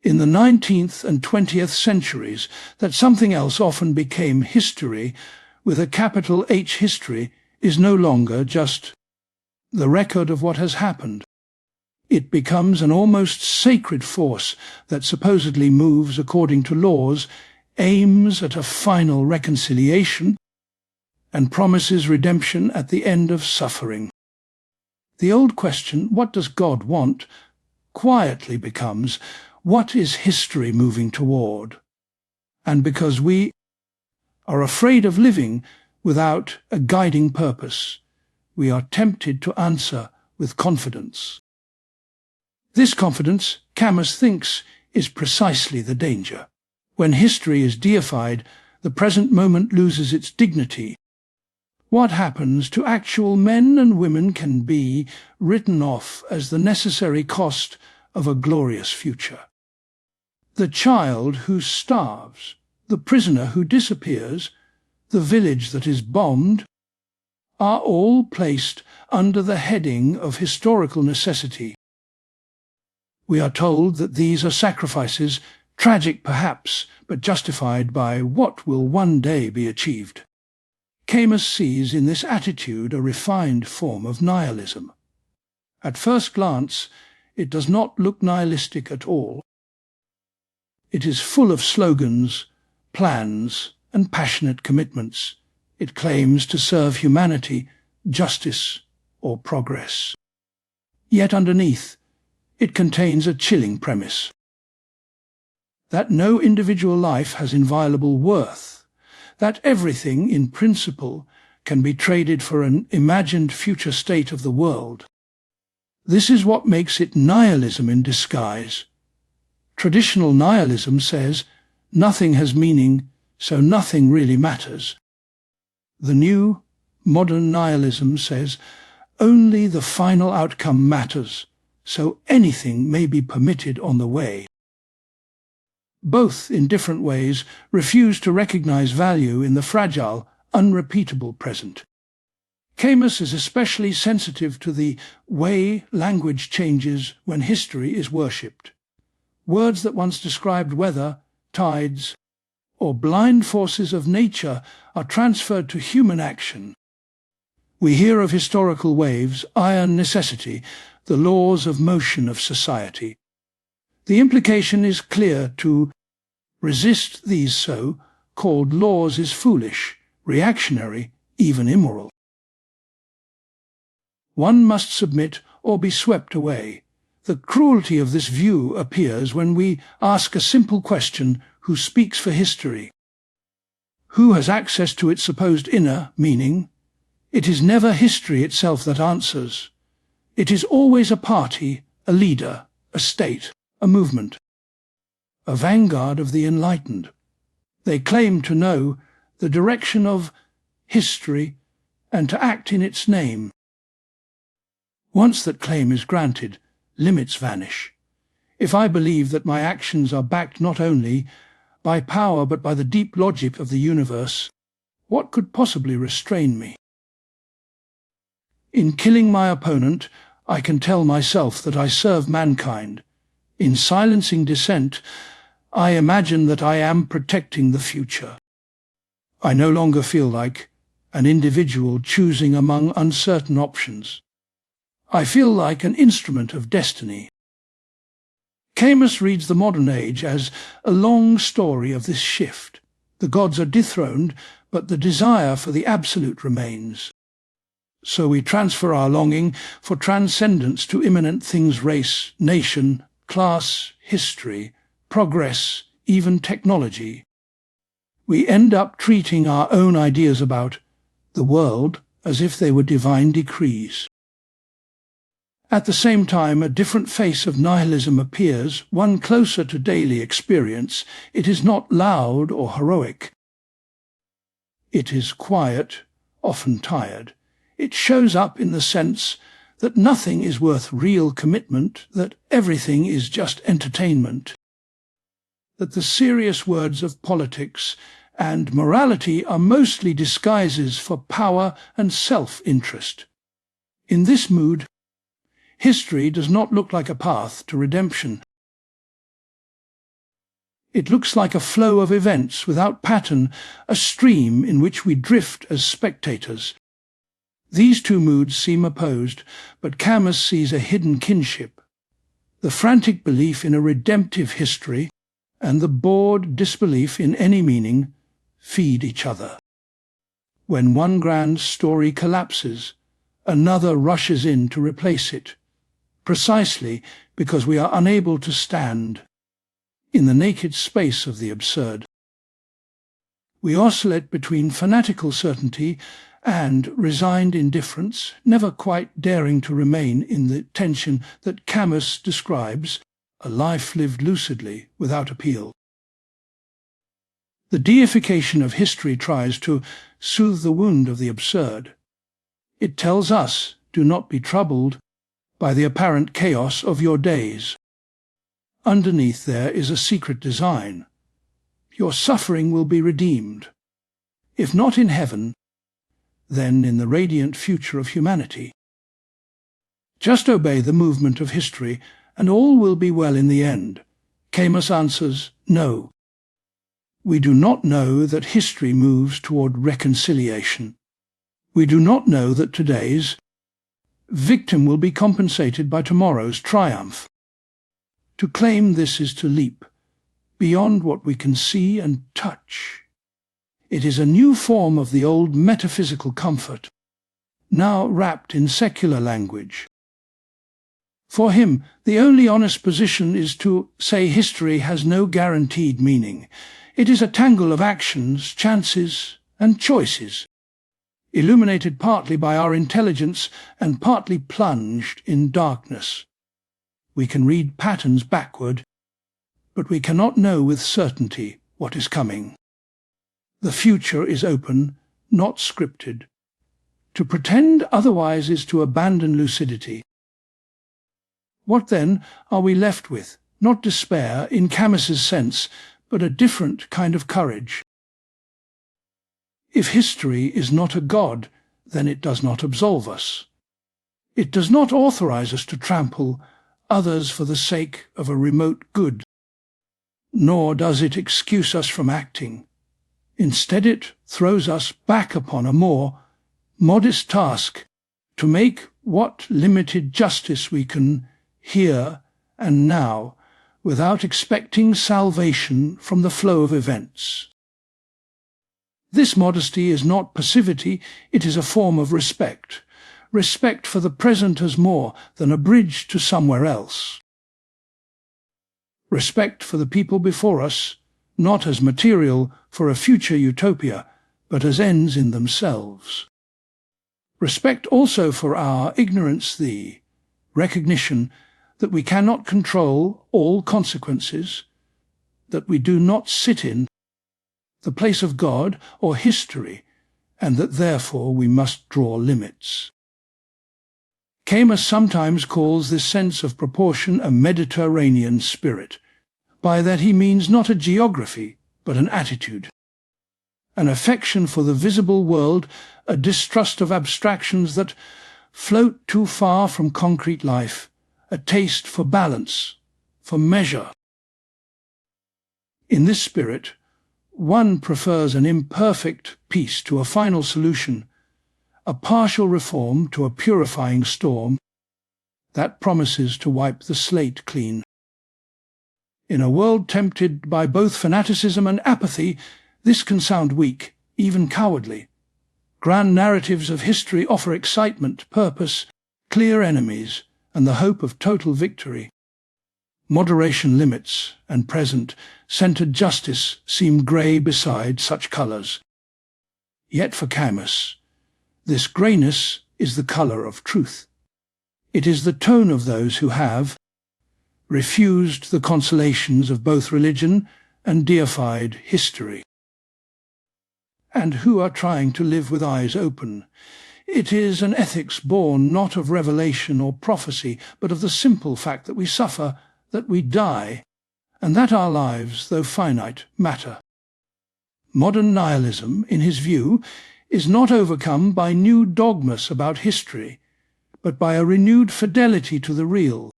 In the 19th and 20th centuries, that something else often became history, with a capital H. History is no longer just the record of what has happened. It becomes an almost sacred force that supposedly moves according to laws, aims at a final reconciliation, and promises redemption at the end of suffering. The old question, what does God want, quietly becomes, what is history moving toward? And because we are afraid of living without a guiding purpose, we are tempted to answer with confidence. This confidence, Camus thinks, is precisely the danger. When history is deified, the present moment loses its dignity. What happens to actual men and women can be written off as the necessary cost of a glorious future. The child who starves, the prisoner who disappears, the village that is bombed, are all placed under the heading of historical necessity. We are told that these are sacrifices, tragic perhaps, but justified by what will one day be achieved. Camus sees in this attitude a refined form of nihilism. At first glance, it does not look nihilistic at all. It is full of slogans, plans, and passionate commitments. It claims to serve humanity, justice, or progress. Yet underneath, it contains a chilling premise: that no individual life has inviolable worth, that everything, in principle, can be traded for an imagined future state of the world. This is what makes it nihilism in disguise. Traditional nihilism says, nothing has meaning, so nothing really matters. The new, modern nihilism says, only the final outcome matters, so anything may be permitted on the way. Both, in different ways, refuse to recognize value in the fragile, unrepeatable present. Camus is especially sensitive to the way language changes when history is worshipped. Words that once described weather, tides, or blind forces of nature are transferred to human action. We hear of historical waves, iron necessity, the laws of motion of society. The implication is clear: to resist these so-called laws is foolish, reactionary, even immoral. One must submit or be swept away. The cruelty of this view appears when we ask a simple question: who speaks for history? Who has access to its supposed inner meaning? It is never history itself that answers. It is always a party, a leader, a state, a movement, a vanguard of the enlightened. They claim to know the direction of history and to act in its name. Once that claim is granted, limits vanish. If I believe that my actions are backed not only by power but by the deep logic of the universe, what could possibly restrain me? In killing my opponent, I can tell myself that I serve mankind. In silencing dissent, I imagine that I am protecting the future. I no longer feel like an individual choosing among uncertain options. I feel like an instrument of destiny. Camus reads the modern age as a long story of this shift. The gods are dethroned, but the desire for the absolute remains. So we transfer our longing for transcendence to immanent things: race, nation, class, history, progress, even technology. We end up treating our own ideas about the world as if they were divine decrees. At the same time, a different face of nihilism appears, one closer to daily experience. It is not loud or heroic. It is quiet, often tired. It shows up in the sense that nothing is worth real commitment, that everything is just entertainment, that the serious words of politics and morality are mostly disguises for power and self-interest. In this mood, history does not look like a path to redemption. It looks like a flow of events without pattern, a stream in which we drift as spectators. These two moods seem opposed, but Camus sees a hidden kinship. The frantic belief in a redemptive history and the bored disbelief in any meaning feed each other. When one grand story collapses, another rushes in to replace it, precisely because we are unable to stand in the naked space of the absurd. We oscillate between fanatical certainty and resigned indifference, never quite daring to remain in the tension that Camus describes, a life lived lucidly, without appeal. The deification of history tries to soothe the wound of the absurd. It tells us, do not be troubled by the apparent chaos of your days. Underneath there is a secret design. Your suffering will be redeemed. If not in heaven, then in the radiant future of humanity. Just obey the movement of history, and all will be well in the end. Camus answers, no. We do not know that history moves toward reconciliation. We do not know that today's victim will be compensated by tomorrow's triumph. To claim this is to leap beyond what we can see and touch. It is a new form of the old metaphysical comfort, now wrapped in secular language. For him, the only honest position is to say history has no guaranteed meaning. It is a tangle of actions, chances, and choices, illuminated partly by our intelligence and partly plunged in darkness. We can read patterns backward, but we cannot know with certainty what is coming. The future is open, not scripted. To pretend otherwise is to abandon lucidity. What then are we left with? Not despair, in Camus's sense, but a different kind of courage. If history is not a god, then it does not absolve us. It does not authorize us to trample others for the sake of a remote good, nor does it excuse us from acting. Instead, it throws us back upon a more modest task to make what limited justice we can here and now, without expecting salvation from the flow of events. This modesty is not passivity, it is a form of respect. Respect for the present as more than a bridge to somewhere else. Respect for the people before us, not as material for a future utopia, but as ends in themselves. Respect also for our ignorance, the recognition that we cannot control all consequences, that we do not sit in the place of God or history, and that therefore we must draw limits. Camus sometimes calls this sense of proportion a Mediterranean spirit. By that he means not a geography, but an attitude. An affection for the visible world, a distrust of abstractions that float too far from concrete life, a taste for balance, for measure. In this spirit, one prefers an imperfect peace to a final solution, a partial reform to a purifying storm that promises to wipe the slate clean. In a world tempted by both fanaticism and apathy, this can sound weak, even cowardly. Grand narratives of history offer excitement, purpose, clear enemies, and the hope of total victory. Moderation limits and present-centered justice seem grey beside such colours. Yet for Camus, this greyness is the colour of truth. It is the tone of those who have refused the consolations of both religion and deified history, and who are trying to live with eyes open. It is an ethics born not of revelation or prophecy, but of the simple fact that we suffer, that we die, and that our lives, though finite, matter. Modern nihilism, in his view, is not overcome by new dogmas about history, but by a renewed fidelity to the real,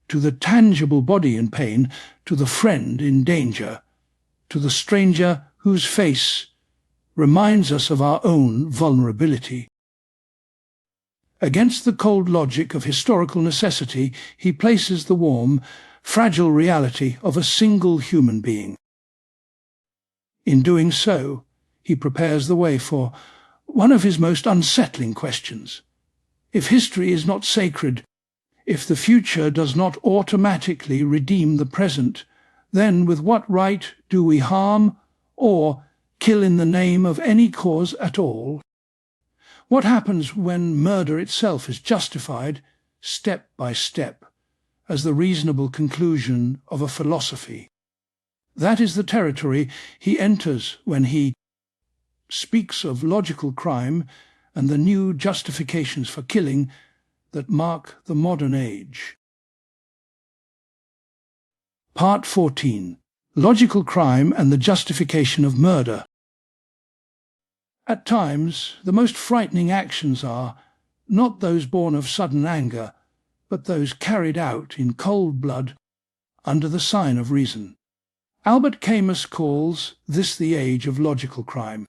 to the tangible body in pain, to the friend in danger, to the stranger whose face reminds us of our own vulnerability. Against the cold logic of historical necessity, he places the warm, fragile reality of a single human being. In doing so, he prepares the way for one of his most unsettling questions. If history is not sacred, if the future does not automatically redeem the present, then with what right do we harm or kill in the name of any cause at all? What happens when murder itself is justified, step by step, as the reasonable conclusion of a philosophy? That is the territory he enters when he speaks of logical crime and the new justifications for killing that mark the modern age. Part 14. Logical crime and the justification of murder. At times, the most frightening actions are not those born of sudden anger, but those carried out in cold blood under the sign of reason. Albert Camus calls this the age of logical crime.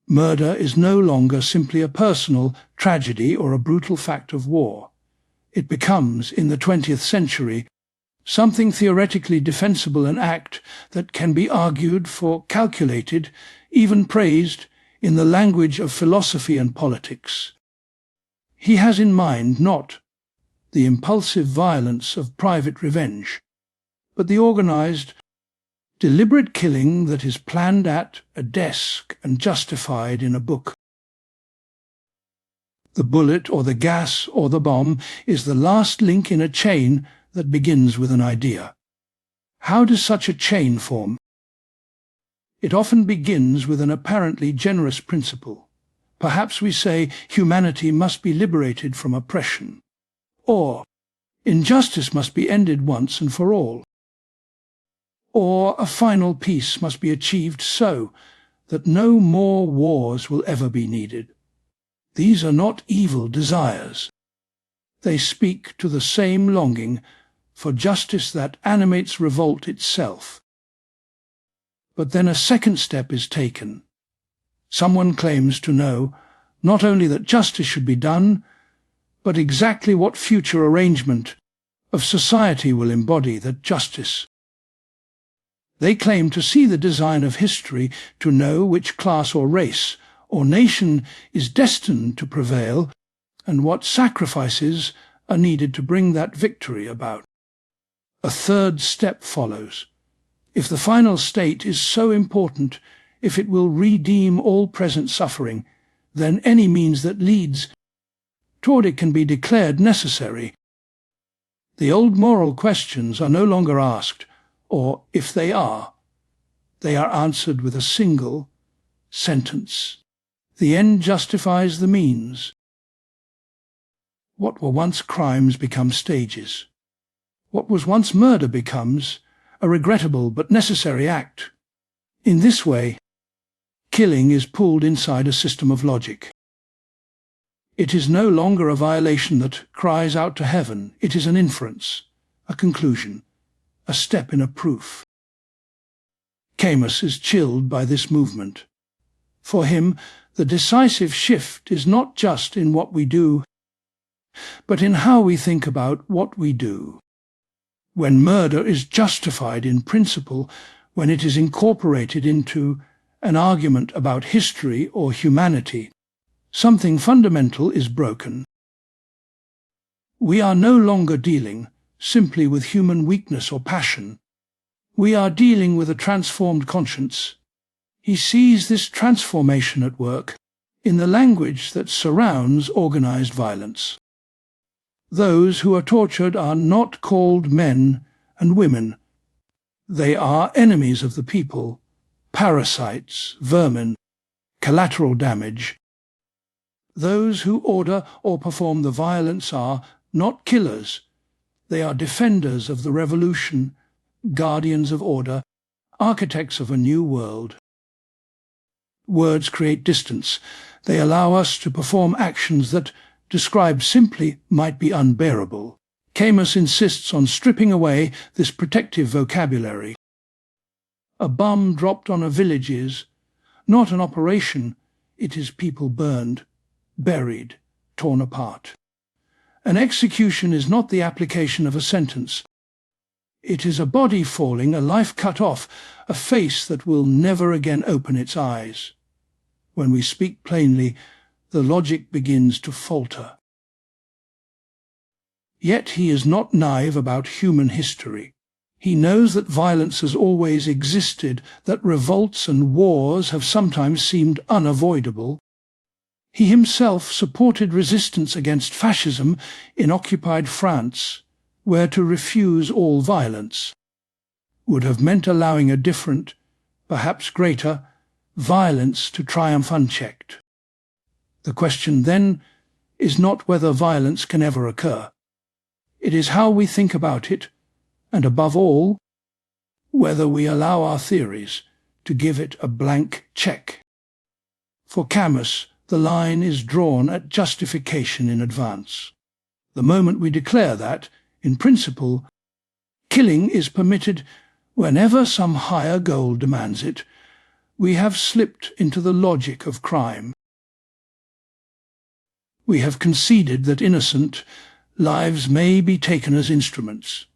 Murder is no longer simply a personal tragedy or a brutal fact of war. It becomes, in the 20th century, something theoretically defensible, an act that can be argued for, calculated, even praised in the language of philosophy and politics. He has in mind not the impulsive violence of private revenge, but the organized, deliberate killing that is planned at a desk and justified in a book. The bullet or the gas or the bomb is the last link in a chain that begins with an idea. How does such a chain form? It often begins with an apparently generous principle. Perhaps we say humanity must be liberated from oppression, or injustice must be ended once and for all, or a final peace must be achieved so that no more wars will ever be needed. These are not evil desires. They speak to the same longing for justice that animates revolt itself. But then a second step is taken. Someone claims to know not only that justice should be done, but exactly what future arrangement of society will embody that justice. They claim to see the design of history, to know which class or race or nation is destined to prevail, and what sacrifices are needed to bring that victory about. A third step follows. If the final state is so important, if it will redeem all present suffering, then any means that leads toward it can be declared necessary. The old moral questions are no longer asked, or if they are answered with a single sentence. The end justifies the means. What were once crimes become stages. What was once murder becomes a regrettable but necessary act. In this way, killing is pulled inside a system of logic. It is no longer a violation that cries out to heaven. It is an inference, a conclusion, a step in a proof. Camus is chilled by this movement. For him, the decisive shift is not just in what we do, but in how we think about what we do. When murder is justified in principle, when it is incorporated into an argument about history or humanity, something fundamental is broken. We are no longer dealing simply with human weakness or passion. We are dealing with a transformed conscience. He sees this transformation at work in the language that surrounds organized violence. Those who are tortured are not called men and women. They are enemies of the people, parasites, vermin, collateral damage. Those who order or perform the violence are not killers. They are defenders of the revolution, guardians of order, architects of a new world. Words create distance. They allow us to perform actions that, described simply, might be unbearable. Camus insists on stripping away this protective vocabulary. A bomb dropped on a village is not an operation, it is people burned, buried, torn apart. An execution is not the application of a sentence. It is a body falling, a life cut off, a face that will never again open its eyes. When we speak plainly, the logic begins to falter. Yet he is not naive about human history. He knows that violence has always existed, that revolts and wars have sometimes seemed unavoidable. He himself supported resistance against fascism in occupied France, where to refuse all violence would have meant allowing a different, perhaps greater, violence to triumph unchecked. The question then is not whether violence can ever occur. It is how we think about it, and above all, whether we allow our theories to give it a blank check. For Camus, the line is drawn at justification in advance. The moment we declare that, in principle, killing is permitted whenever some higher goal demands it, we have slipped into the logic of crime. We have conceded that innocent lives may be taken as instruments.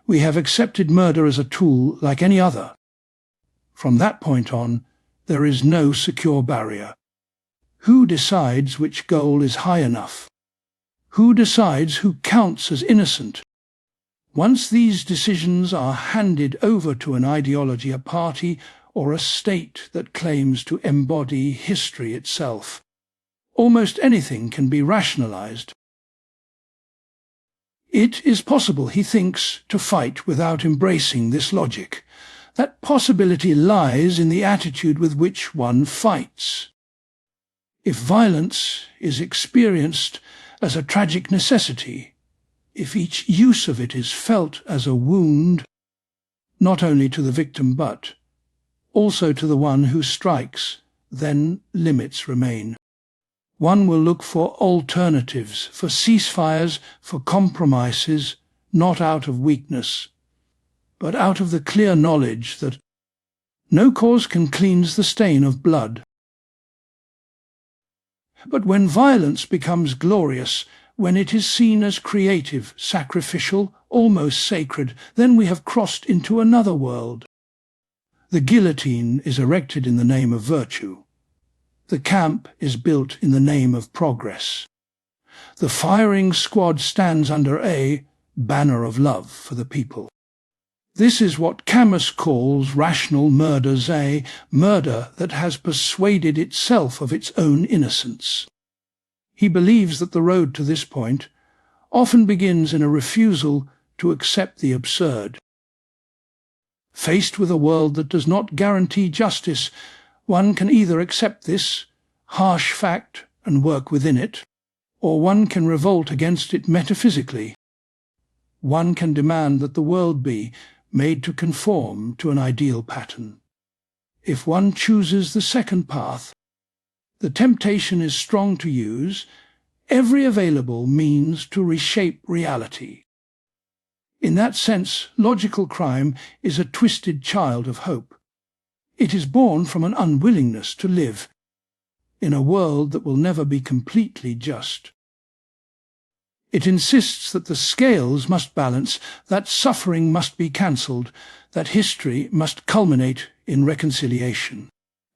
We have accepted murder as a tool like any other. From that point on, there is no secure barrier. Who decides which goal is high enough? Who decides who counts as innocent? Once these decisions are handed over to an ideology, a party, or a state that claims to embody history itself, almost anything can be rationalized. It is possible, he thinks, to fight without embracing this logic. That possibility lies in the attitude with which one fights. If violence is experienced as a tragic necessity, if each use of it is felt as a wound, not only to the victim but also to the one who strikes, then limits remain. One will look for alternatives, for ceasefires, for compromises, not out of weakness, but out of the clear knowledge that no cause can cleanse the stain of blood. But when violence becomes glorious, when it is seen as creative, sacrificial, almost sacred, then we have crossed into another world. The guillotine is erected in the name of virtue. The camp is built in the name of progress. The firing squad stands under a banner of love for the people. This is what Camus calls rational murders, a murder that has persuaded itself of its own innocence. He believes that the road to this point often begins in a refusal to accept the absurd. Faced with a world that does not guarantee justice, one can either accept this harsh fact and work within it, or one can revolt against it metaphysically. One can demand that the world be made to conform to an ideal pattern. If one chooses the second path, the temptation is strong to use every available means to reshape reality. In that sense, logical crime is a twisted child of hope. It is born from an unwillingness to live in a world that will never be completely just. It insists that the scales must balance, that suffering must be cancelled, that history must culminate in reconciliation.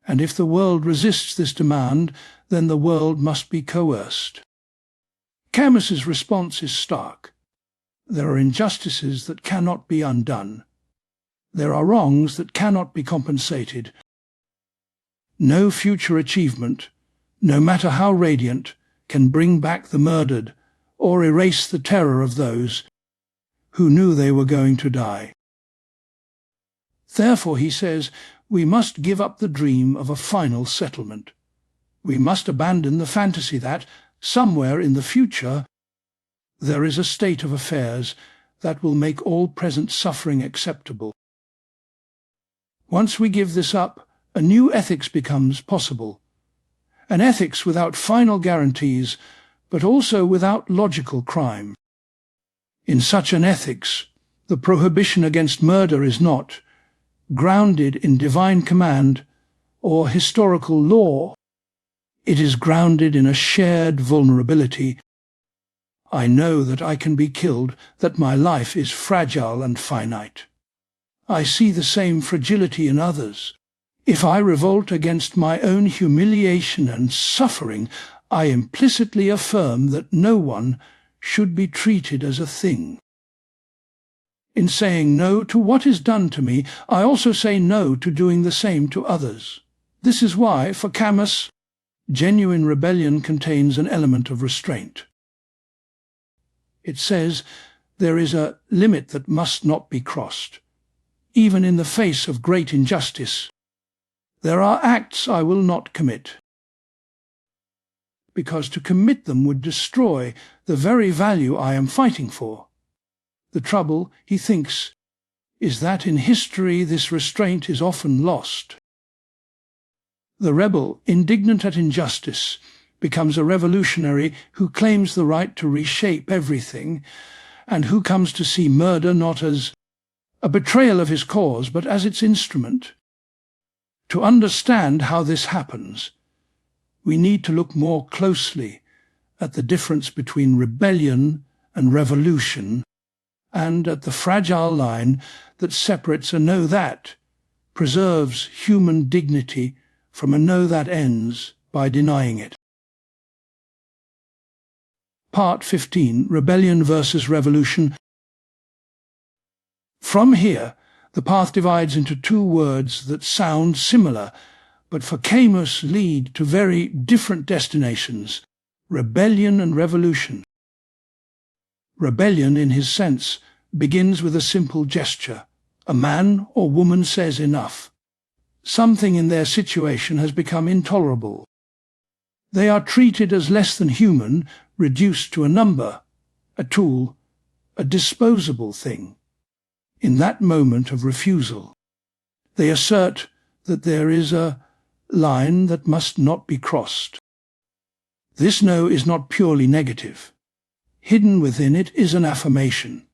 And if the world resists this demand, then the world must be coerced. Camus's response is stark. There are injustices that cannot be undone. There are wrongs that cannot be compensated. No future achievement, no matter how radiant, can bring back the murdered or erase the terror of those who knew they were going to die. Therefore, he says, we must give up the dream of a final settlement. We must abandon the fantasy that, somewhere in the future, there is a state of affairs that will make all present suffering acceptable. Once we give this up, a new ethics becomes possible. An ethics without final guarantees, but also without logical crime. In such an ethics, the prohibition against murder is not grounded in divine command or historical law. It is grounded in a shared vulnerability. I know that I can be killed, that my life is fragile and finite. I see the same fragility in others. If I revolt against my own humiliation and suffering, I implicitly affirm that no one should be treated as a thing. In saying no to what is done to me, I also say no to doing the same to others. This is why, for Camus, genuine rebellion contains an element of restraint. It says there is a limit that must not be crossed. Even in the face of great injustice, there are acts I will not commit, because to commit them would destroy the very value I am fighting for. The trouble, he thinks, is that in history this restraint is often lost. The rebel, indignant at injustice, becomes a revolutionary who claims the right to reshape everything, and who comes to see murder not as a betrayal of his cause, but as its instrument. To understand how this happens, we need to look more closely at the difference between rebellion and revolution, and at the fragile line that separates a no that preserves human dignity from a no that ends by denying it. Part 15. Rebellion versus Revolution. From here, the path divides into two words that sound similar, but for Camus lead to very different destinations: rebellion and revolution. Rebellion, in his sense, begins with a simple gesture. A man or woman says enough. Something in their situation has become intolerable. They are treated as less than human, reduced to a number, a tool, a disposable thing. In that moment of refusal, they assert that there is a line that must not be crossed. This no is not purely negative. Hidden within it is an affirmation.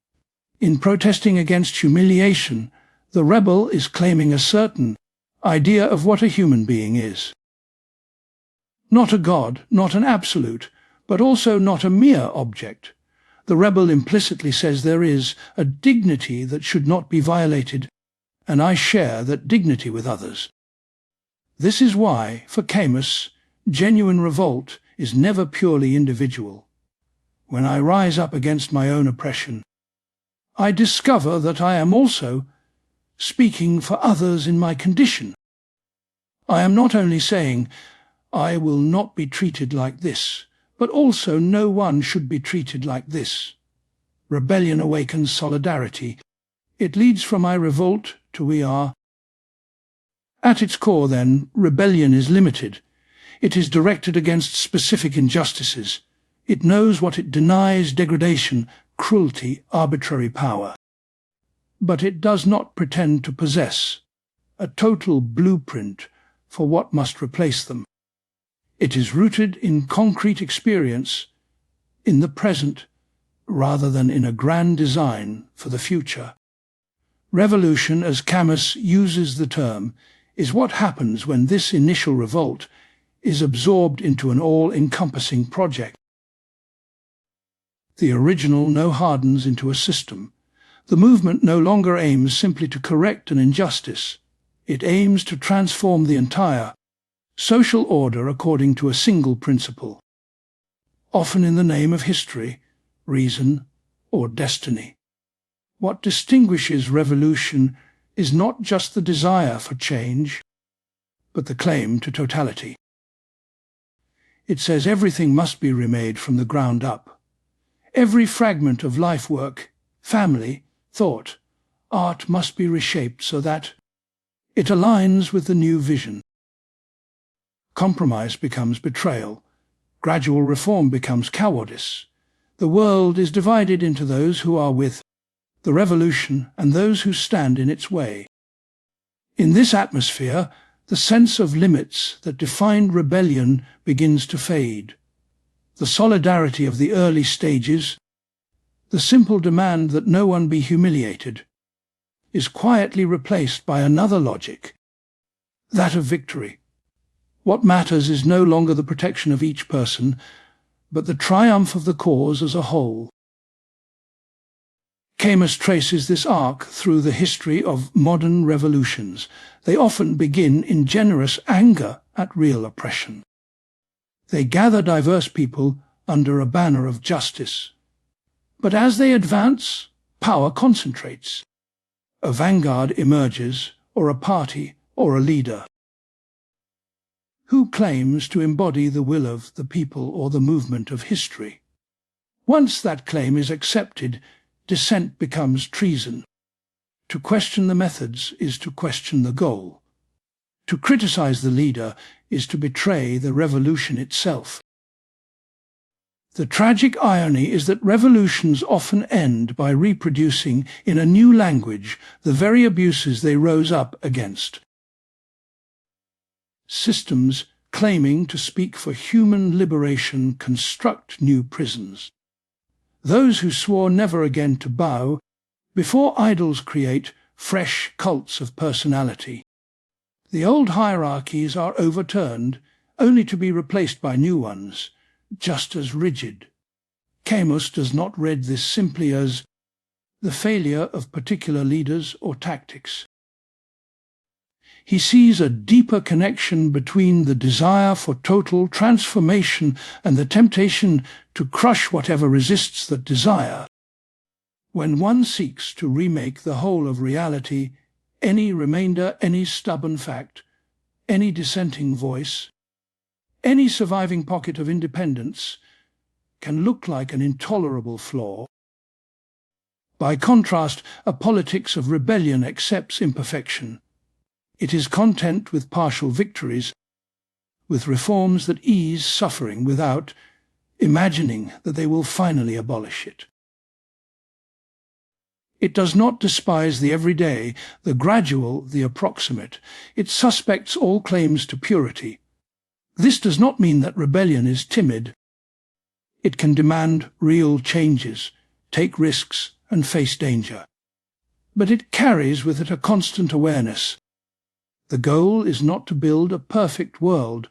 In protesting against humiliation, the rebel is claiming a certain idea of what a human being is. Not a god, not an absolute, but also not a mere object. The rebel implicitly says there is a dignity that should not be violated, and I share that dignity with others. This is why, for Camus, genuine revolt is never purely individual. When I rise up against my own oppression, I discover that I am also speaking for others in my condition. I am not only saying, I will not be treated like this, but also no one should be treated like this. Rebellion awakens solidarity. It leads from I revolt to we are. At its core, then, rebellion is limited. It is directed against specific injustices. It knows what it denies: degradation, cruelty, arbitrary power. But it does not pretend to possess a total blueprint for what must replace them. It is rooted in concrete experience, in the present, rather than in a grand design for the future. Revolution, as Camus uses the term, is what happens when this initial revolt is absorbed into an all-encompassing project. The original no hardens into a system. The movement no longer aims simply to correct an injustice. It aims to transform the entire social order according to a single principle, often in the name of history, reason, or destiny. What distinguishes revolution is not just the desire for change, but the claim to totality. It says everything must be remade from the ground up. Every fragment of life work, family, thought, art must be reshaped so that it aligns with the new vision. Compromise becomes betrayal. Gradual reform becomes cowardice. The world is divided into those who are with the revolution and those who stand in its way. In this atmosphere, the sense of limits that defined rebellion begins to fade. The solidarity of the early stages, the simple demand that no one be humiliated, is quietly replaced by another logic, that of victory. What matters is no longer the protection of each person, but the triumph of the cause as a whole. Camus traces this arc through the history of modern revolutions. They often begin in generous anger at real oppression. They gather diverse people under a banner of justice. But as they advance, power concentrates. A vanguard emerges, or a party, or a leader. Who claims to embody the will of the people or the movement of history? Once that claim is accepted, dissent becomes treason. To question the methods is to question the goal. To criticize the leader is to betray the revolution itself. The tragic irony is that revolutions often end by reproducing in a new language the very abuses they rose up against. Systems claiming to speak for human liberation construct new prisons. Those who swore never again to bow before idols create fresh cults of personality. The old hierarchies are overturned, only to be replaced by new ones, just as rigid. Camus does not read this simply as the failure of particular leaders or tactics. He sees a deeper connection between the desire for total transformation and the temptation to crush whatever resists that desire. When one seeks to remake the whole of reality, any remainder, any stubborn fact, any dissenting voice, any surviving pocket of independence can look like an intolerable flaw. By contrast, a politics of rebellion accepts imperfection. It is content with partial victories, with reforms that ease suffering without imagining that they will finally abolish it. It does not despise the everyday, the gradual, the approximate. It suspects all claims to purity. This does not mean that rebellion is timid. It can demand real changes, take risks, and face danger. But it carries with it a constant awareness. The goal is not to build a perfect world,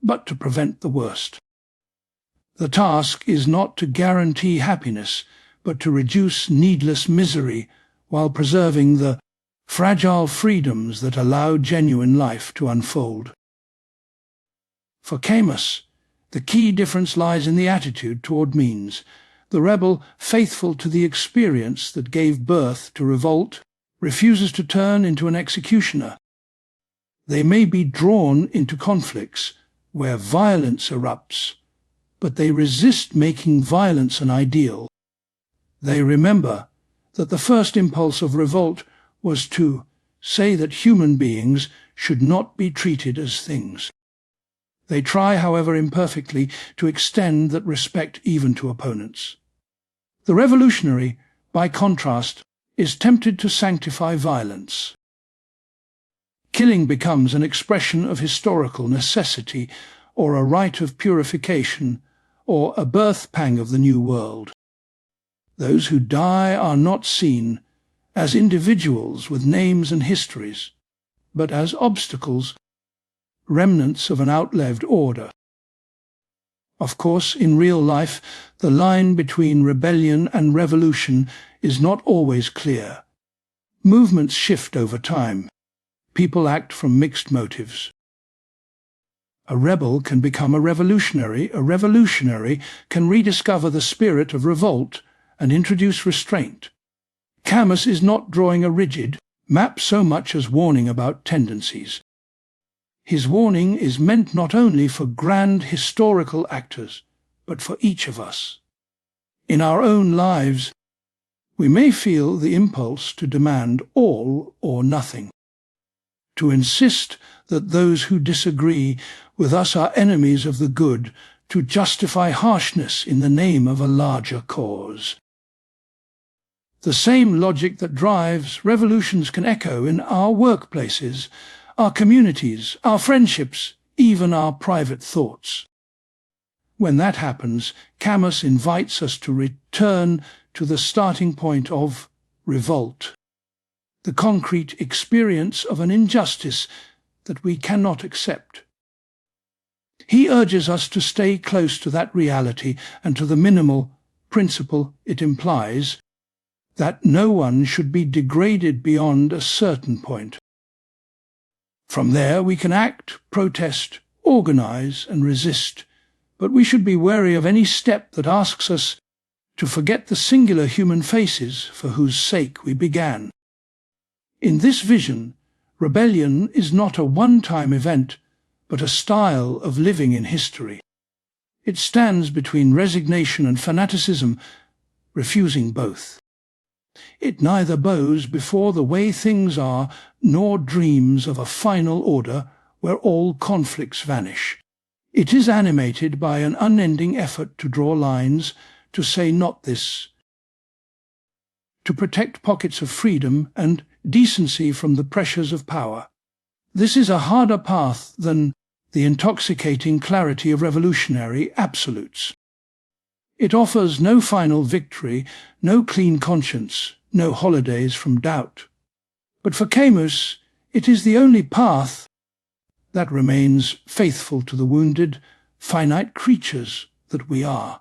but to prevent the worst. The task is not to guarantee happiness, but to reduce needless misery while preserving the fragile freedoms that allow genuine life to unfold. For Camus, the key difference lies in the attitude toward means. The rebel, faithful to the experience that gave birth to revolt, refuses to turn into an executioner. They may be drawn into conflicts where violence erupts, but they resist making violence an ideal. They remember that the first impulse of revolt was to say that human beings should not be treated as things. They try, however imperfectly, to extend that respect even to opponents. The revolutionary, by contrast, is tempted to sanctify violence. Killing becomes an expression of historical necessity, or a rite of purification, or a birth pang of the new world. Those who die are not seen as individuals with names and histories, but as obstacles, remnants of an outlived order. Of course, in real life, the line between rebellion and revolution is not always clear. Movements shift over time. People act from mixed motives. A rebel can become a revolutionary can rediscover the spirit of revolt and introduce restraint. Camus is not drawing a rigid map so much as warning about tendencies. His warning is meant not only for grand historical actors, but for each of us. In our own lives, we may feel the impulse to demand all or nothing, to insist that those who disagree with us are enemies of the good, to justify harshness in the name of a larger cause. The same logic that drives revolutions can echo in our workplaces, our communities, our friendships, even our private thoughts. When that happens, Camus invites us to return to the starting point of revolt, the concrete experience of an injustice that we cannot accept. He urges us to stay close to that reality and to the minimal principle it implies, that no one should be degraded beyond a certain point. From there we can act, protest, organize, and resist, but we should be wary of any step that asks us to forget the singular human faces for whose sake we began. In this vision, rebellion is not a one-time event, but a style of living in history. It stands between resignation and fanaticism, refusing both. It neither bows before the way things are, nor dreams of a final order where all conflicts vanish. It is animated by an unending effort to draw lines, to say not this, to protect pockets of freedom and decency from the pressures of power. This is a harder path than the intoxicating clarity of revolutionary absolutes. It offers no final victory, no clean conscience, no holidays from doubt. But for Camus, it is the only path that remains faithful to the wounded, finite creatures that we are.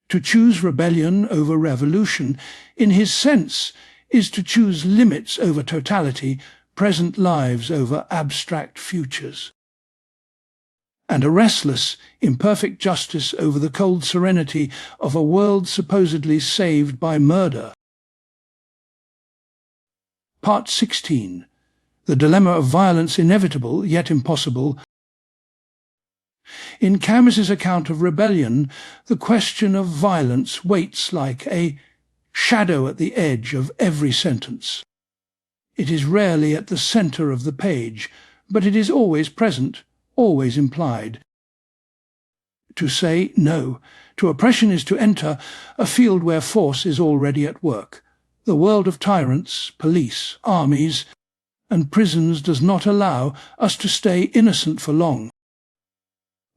To choose rebellion over revolution, in his sense, is to choose limits over totality, present lives over abstract futures, and a restless, imperfect justice over the cold serenity of a world supposedly saved by murder. Part 16. The dilemma of violence inevitable, yet impossible. In Camus's account of rebellion, the question of violence waits like a shadow at the edge of every sentence. It is rarely at the centre of the page, but it is always present, always implied. To say no to oppression is to enter a field where force is already at work. The world of tyrants, police, armies, and prisons does not allow us to stay innocent for long.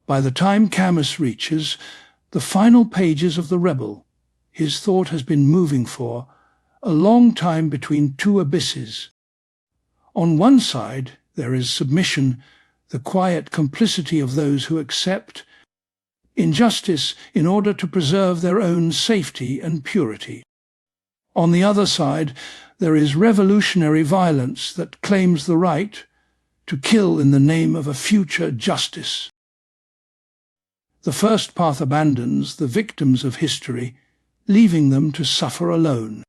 By the time Camus reaches the final pages of The Rebel, his thought has been moving for a long time between two abysses. On one side there is submission, the quiet complicity of those who accept injustice in order to preserve their own safety and purity. On the other side, there is revolutionary violence that claims the right to kill in the name of a future justice. The first path abandons the victims of history, leaving them to suffer alone.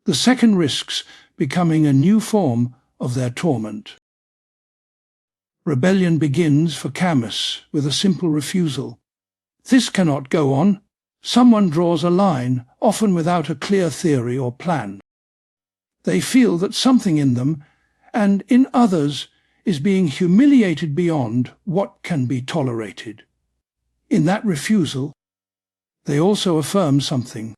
The second risks becoming a new form of their torment. Rebellion begins for Camus with a simple refusal. This cannot go on. Someone draws a line, often without a clear theory or plan. They feel that something in them, and in others, is being humiliated beyond what can be tolerated. In that refusal, they also affirm something.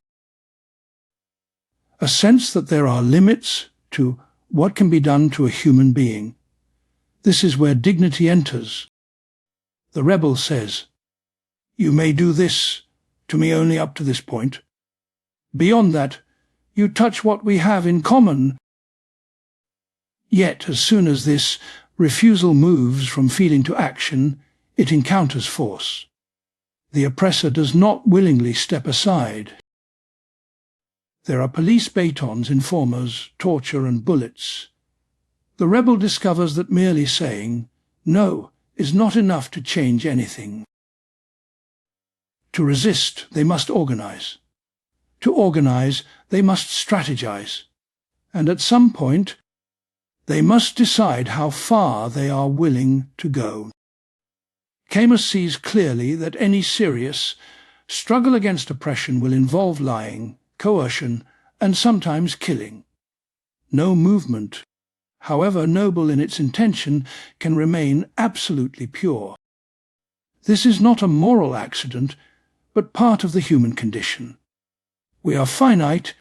A sense that there are limits to what can be done to a human being. This is where dignity enters. The rebel says, You may do this to me only up to this point. Beyond that, you touch what we have in common. Yet, as soon as this refusal moves from feeling to action, it encounters force. The oppressor does not willingly step aside. There are police batons, informers, torture and bullets. The rebel discovers that merely saying no is not enough to change anything. To resist, they must organize. To organize, they must strategize. And at some point, they must decide how far they are willing to go. Camus sees clearly that any serious struggle against oppression will involve lying, coercion, and sometimes killing. No movement, however noble in its intention, can remain absolutely pure. This is not a moral accident, but part of the human condition. We are finite,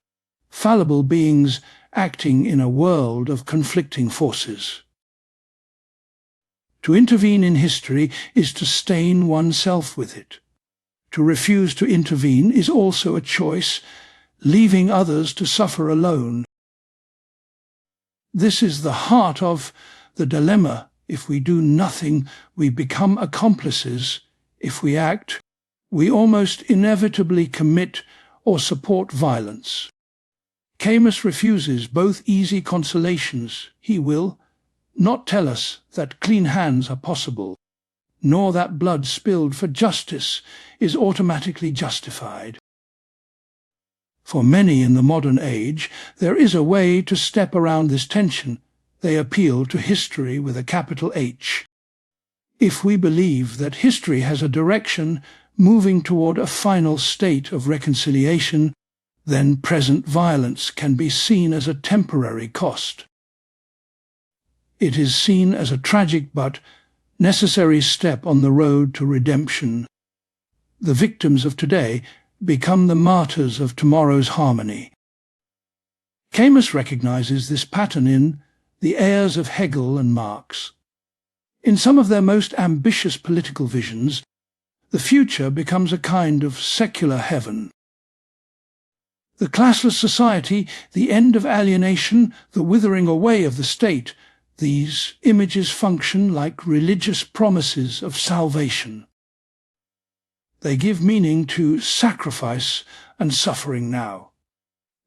fallible beings acting in a world of conflicting forces. To intervene in history is to stain oneself with it. To refuse to intervene is also a choice, leaving others to suffer alone. This is the heart of the dilemma. If we do nothing, we become accomplices. If we act, we almost inevitably commit or support violence. Camus refuses both easy consolations. He will not tell us that clean hands are possible, nor that blood spilled for justice is automatically justified. For many in the modern age, there is a way to step around this tension. They appeal to history with a capital H. If we believe that history has a direction moving toward a final state of reconciliation, then present violence can be seen as a temporary cost. It is seen as a tragic but necessary step on the road to redemption. The victims of today become the martyrs of tomorrow's harmony. Camus recognizes this pattern in the heirs of Hegel and Marx. In some of their most ambitious political visions, the future becomes a kind of secular heaven. The classless society, the end of alienation, the withering away of the state, these images function like religious promises of salvation. They give meaning to sacrifice and suffering now.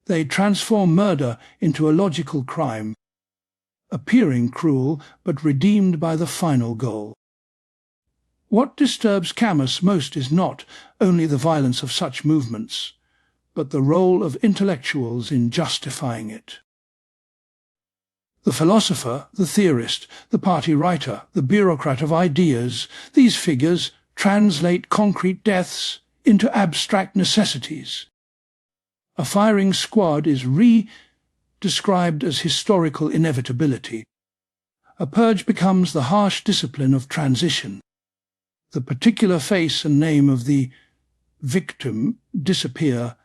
They transform murder into a logical crime, appearing cruel but redeemed by the final goal. What disturbs Camus most is not only the violence of such movements, but the role of intellectuals in justifying it. The philosopher, the theorist, the party writer, the bureaucrat of ideas, these figures translate concrete deaths into abstract necessities. A firing squad is described as historical inevitability. A purge becomes the harsh discipline of transition. The particular face and name of the victim disappear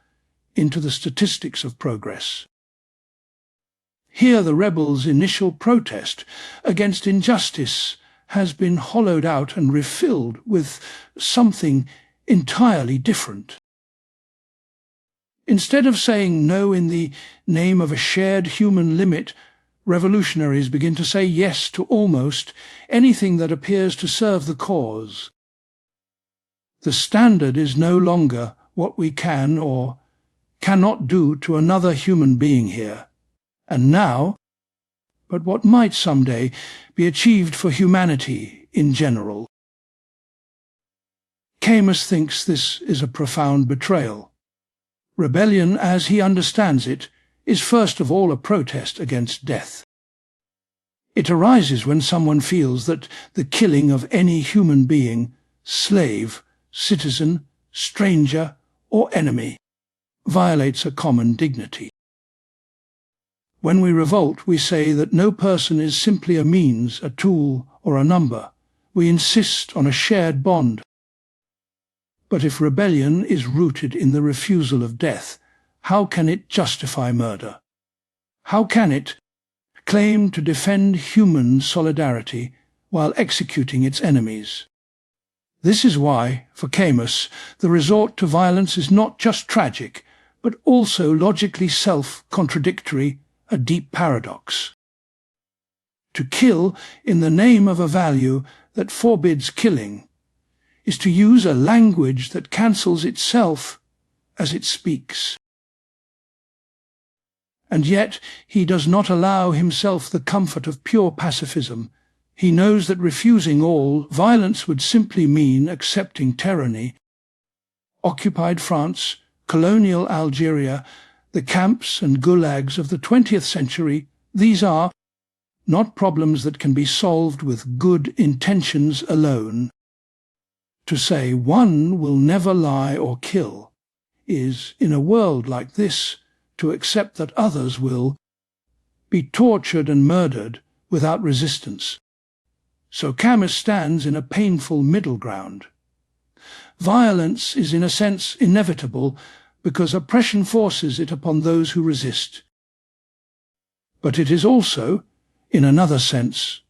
into the statistics of progress. Here the rebels' initial protest against injustice has been hollowed out and refilled with something entirely different. Instead of saying no in the name of a shared human limit, revolutionaries begin to say yes to almost anything that appears to serve the cause. The standard is no longer what we can or cannot do to another human being here and now, but what might someday be achieved for humanity in general. Camus thinks this is a profound betrayal. Rebellion, as he understands it, is first of all a protest against death. It arises when someone feels that the killing of any human being, slave, citizen, stranger, or enemy, violates a common dignity. When we revolt, we say that no person is simply a means, a tool, or a number. We insist on a shared bond. But if rebellion is rooted in the refusal of death, how can it justify murder? How can it claim to defend human solidarity while executing its enemies? This is why, for Camus, the resort to violence is not just tragic, but also logically self-contradictory, a deep paradox. To kill in the name of a value that forbids killing is to use a language that cancels itself as it speaks. And yet he does not allow himself the comfort of pure pacifism. He knows that refusing all violence would simply mean accepting tyranny. Occupied France, colonial Algeria, the camps and gulags of the 20th century, these are not problems that can be solved with good intentions alone. To say one will never lie or kill is, in a world like this, to accept that others will be tortured and murdered without resistance. So Camus stands in a painful middle ground. Violence is in a sense inevitable because oppression forces it upon those who resist. But it is also, in another sense,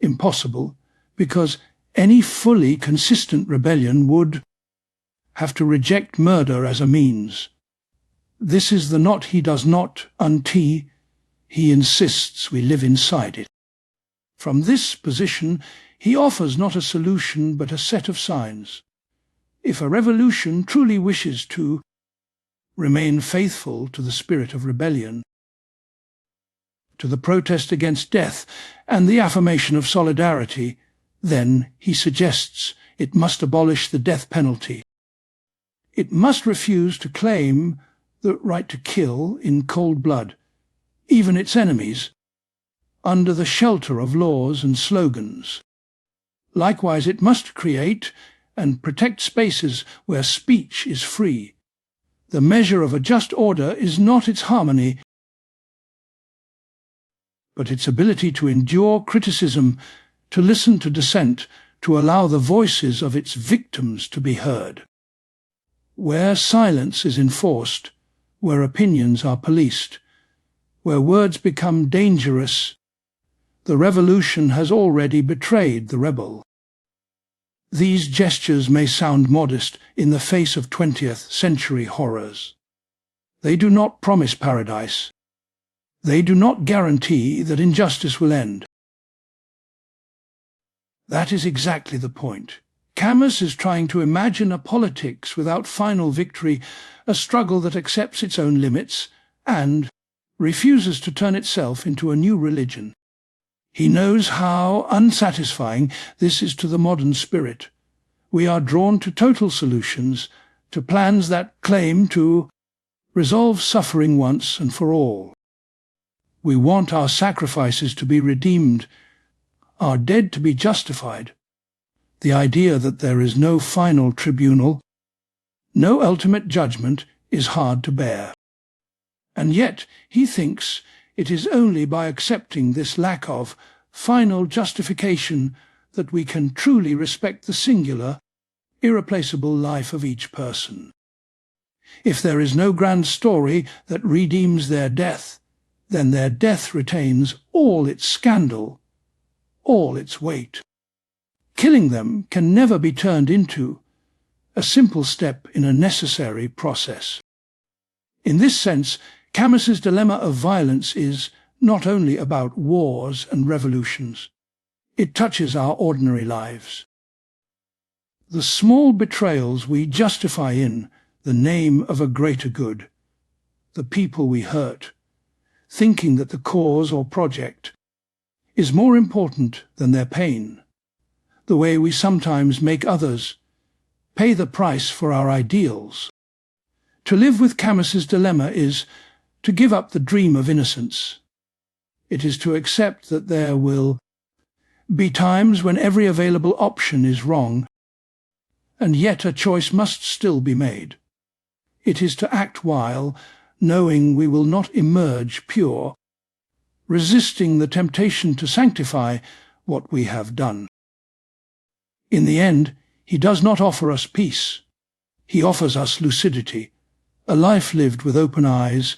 impossible because any fully consistent rebellion would have to reject murder as a means. This is the knot he does not untee. He insists we live inside it. From this position, he offers not a solution but a set of signs. If a revolution truly wishes to remain faithful to the spirit of rebellion, to the protest against death and the affirmation of solidarity, then, he suggests, it must abolish the death penalty. It must refuse to claim the right to kill in cold blood, even its enemies, under the shelter of laws and slogans. Likewise, it must create and protect spaces where speech is free. The measure of a just order is not its harmony, but its ability to endure criticism, to listen to dissent, to allow the voices of its victims to be heard. Where silence is enforced, where opinions are policed, where words become dangerous, the revolution has already betrayed the rebel. These gestures may sound modest in the face of 20th century horrors. They do not promise paradise. They do not guarantee that injustice will end. That is exactly the point. Camus is trying to imagine a politics without final victory, a struggle that accepts its own limits and refuses to turn itself into a new religion. He knows how unsatisfying this is to the modern spirit. We are drawn to total solutions, to plans that claim to resolve suffering once and for all. We want our sacrifices to be redeemed, our dead to be justified. The idea that there is no final tribunal, no ultimate judgment, is hard to bear. And yet he thinks it is only by accepting this lack of final justification that we can truly respect the singular, irreplaceable life of each person. If there is no grand story that redeems their death, then their death retains all its scandal, all its weight. Killing them can never be turned into a simple step in a necessary process. In this sense, Camus's dilemma of violence is not only about wars and revolutions. It touches our ordinary lives. The small betrayals we justify in the name of a greater good, the people we hurt, thinking that the cause or project is more important than their pain, the way we sometimes make others pay the price for our ideals. To live with Camus's dilemma is to give up the dream of innocence. It is to accept that there will be times when every available option is wrong, and yet a choice must still be made. It is to act while knowing we will not emerge pure, resisting the temptation to sanctify what we have done. In the end, he does not offer us peace. He offers us lucidity, a life lived with open eyes,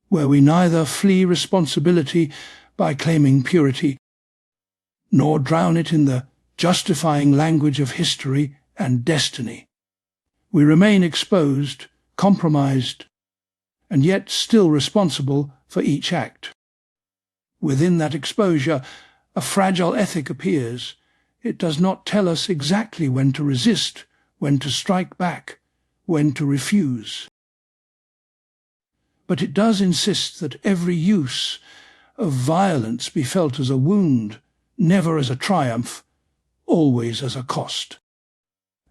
where we neither flee responsibility by claiming purity, nor drown it in the justifying language of history and destiny. We remain exposed, compromised, and yet still responsible for each act. Within that exposure, a fragile ethic appears. It does not tell us exactly when to resist, when to strike back, when to refuse. But it does insist that every use of violence be felt as a wound, never as a triumph, always as a cost.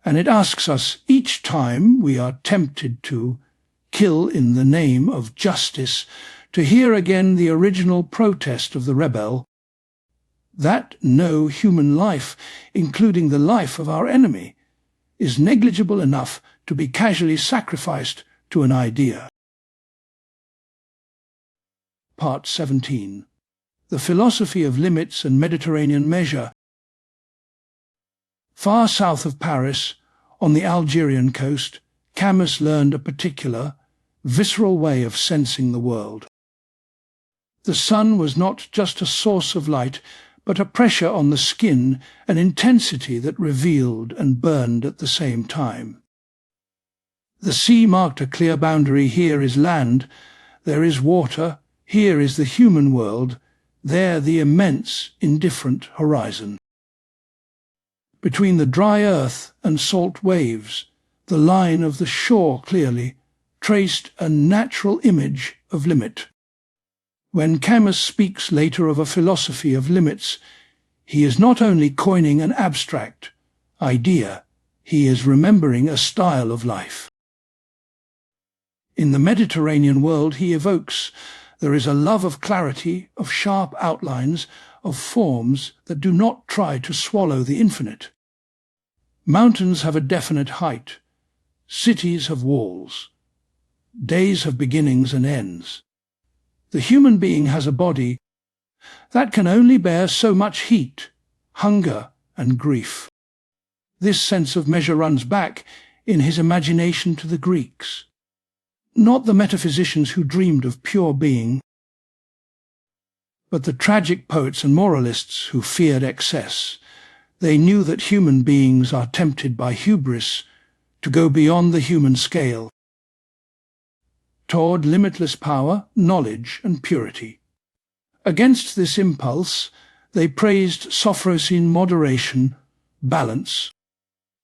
And it asks us, each time we are tempted to kill in the name of justice, to hear again the original protest of the rebel, that no human life, including the life of our enemy, is negligible enough to be casually sacrificed to an idea. Part 17. The Philosophy of Limits and Mediterranean Measure. Far south of Paris, on the Algerian coast, Camus learned a particular, visceral way of sensing the world. The sun was not just a source of light, but a pressure on the skin, an intensity that revealed and burned at the same time. The sea marked a clear boundary. Here is land, there is water, here is the human world, there the immense, indifferent horizon. Between the dry earth and salt waves, the line of the shore clearly traced a natural image of limit. When Camus speaks later of a philosophy of limits, he is not only coining an abstract idea, he is remembering a style of life. In the Mediterranean world he evokes, there is a love of clarity, of sharp outlines, of forms that do not try to swallow the infinite. Mountains have a definite height. Cities have walls. Days have beginnings and ends. The human being has a body that can only bear so much heat, hunger, and grief. This sense of measure runs back in his imagination to the Greeks, not the metaphysicians who dreamed of pure being, but the tragic poets and moralists who feared excess. They knew that human beings are tempted by hubris to go beyond the human scale, toward limitless power, knowledge, and purity. Against this impulse, they praised Sophrosine moderation, balance,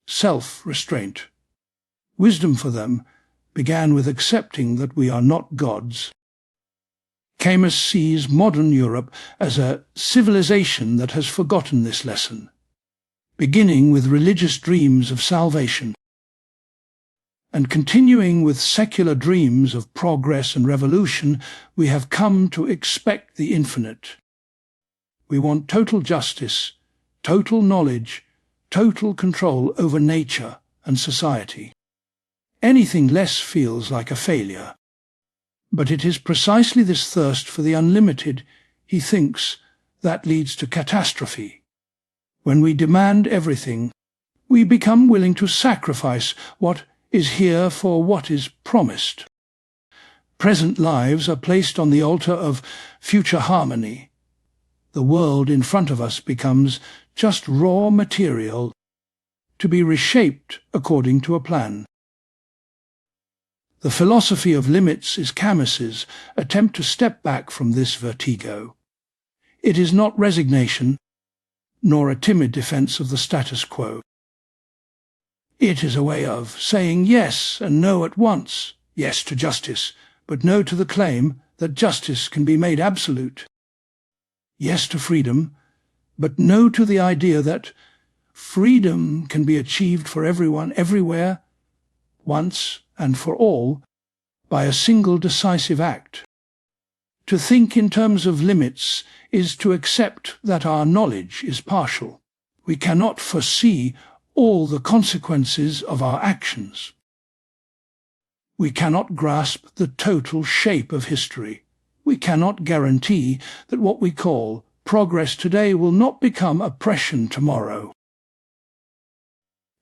self-restraint. Wisdom for them began with accepting that we are not gods. Camus sees modern Europe as a civilization that has forgotten this lesson, beginning with religious dreams of salvation, and continuing with secular dreams of progress and revolution. We have come to expect the infinite. We want total justice, total knowledge, total control over nature and society. Anything less feels like a failure. But it is precisely this thirst for the unlimited, he thinks, that leads to catastrophe. When we demand everything, we become willing to sacrifice what is here for what is promised. Present lives are placed on the altar of future harmony. The world in front of us becomes just raw material to be reshaped according to a plan. The philosophy of limits is Camus's attempt to step back from this vertigo. It is not resignation, nor a timid defense of the status quo. It is a way of saying yes and no at once, yes to justice, but no to the claim that justice can be made absolute. Yes to freedom, but no to the idea that freedom can be achieved for everyone, everywhere, once and for all, by a single decisive act. To think in terms of limits is to accept that our knowledge is partial. We cannot foresee all the consequences of our actions. We cannot grasp the total shape of history. We cannot guarantee that what we call progress today will not become oppression tomorrow.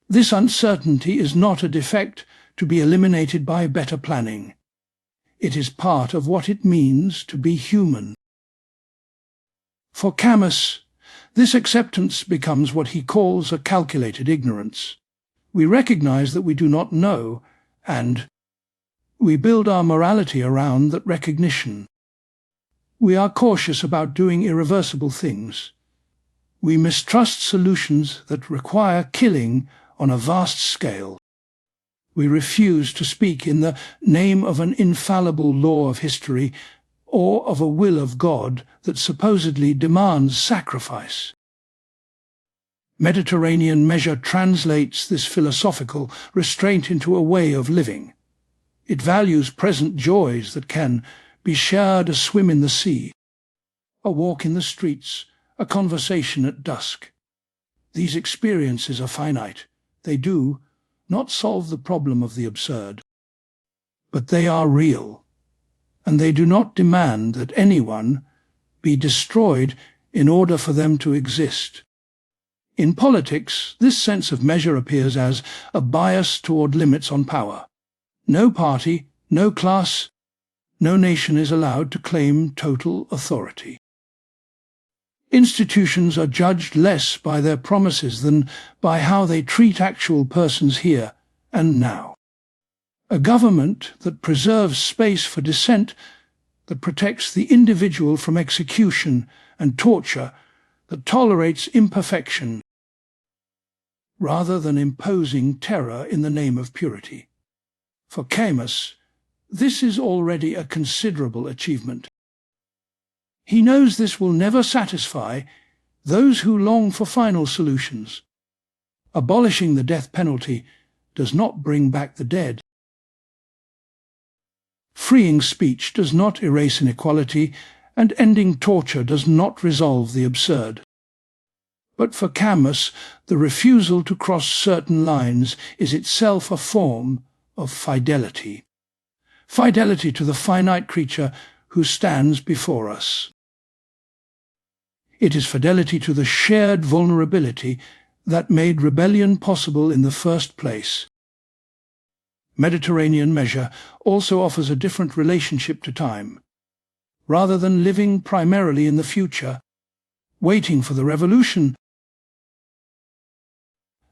This uncertainty is not a defect to be eliminated by better planning. It is part of what it means to be human. For Camus, this acceptance becomes what he calls a calculated ignorance. We recognize that we do not know, and we build our morality around that recognition. We are cautious about doing irreversible things. We mistrust solutions that require killing on a vast scale. We refuse to speak in the name of an infallible law of history or of a will of God that supposedly demands sacrifice. Mediterranean measure translates this philosophical restraint into a way of living. It values present joys that can be shared, a swim in the sea, a walk in the streets, a conversation at dusk. These experiences are finite. They do not solve the problem of the absurd, but they are real, and they do not demand that anyone be destroyed in order for them to exist. In politics, this sense of measure appears as a bias toward limits on power. No party, no class, no nation is allowed to claim total authority. Institutions are judged less by their promises than by how they treat actual persons here and now. A government that preserves space for dissent, that protects the individual from execution and torture, that tolerates imperfection, rather than imposing terror in the name of purity. For Camus, this is already a considerable achievement. He knows this will never satisfy those who long for final solutions. Abolishing the death penalty does not bring back the dead. Freeing speech does not erase inequality, and ending torture does not resolve the absurd. But for Camus, the refusal to cross certain lines is itself a form of fidelity. Fidelity to the finite creature who stands before us. It is fidelity to the shared vulnerability that made rebellion possible in the first place. Mediterranean measure also offers a different relationship to time. Rather than living primarily in the future, waiting for the revolution,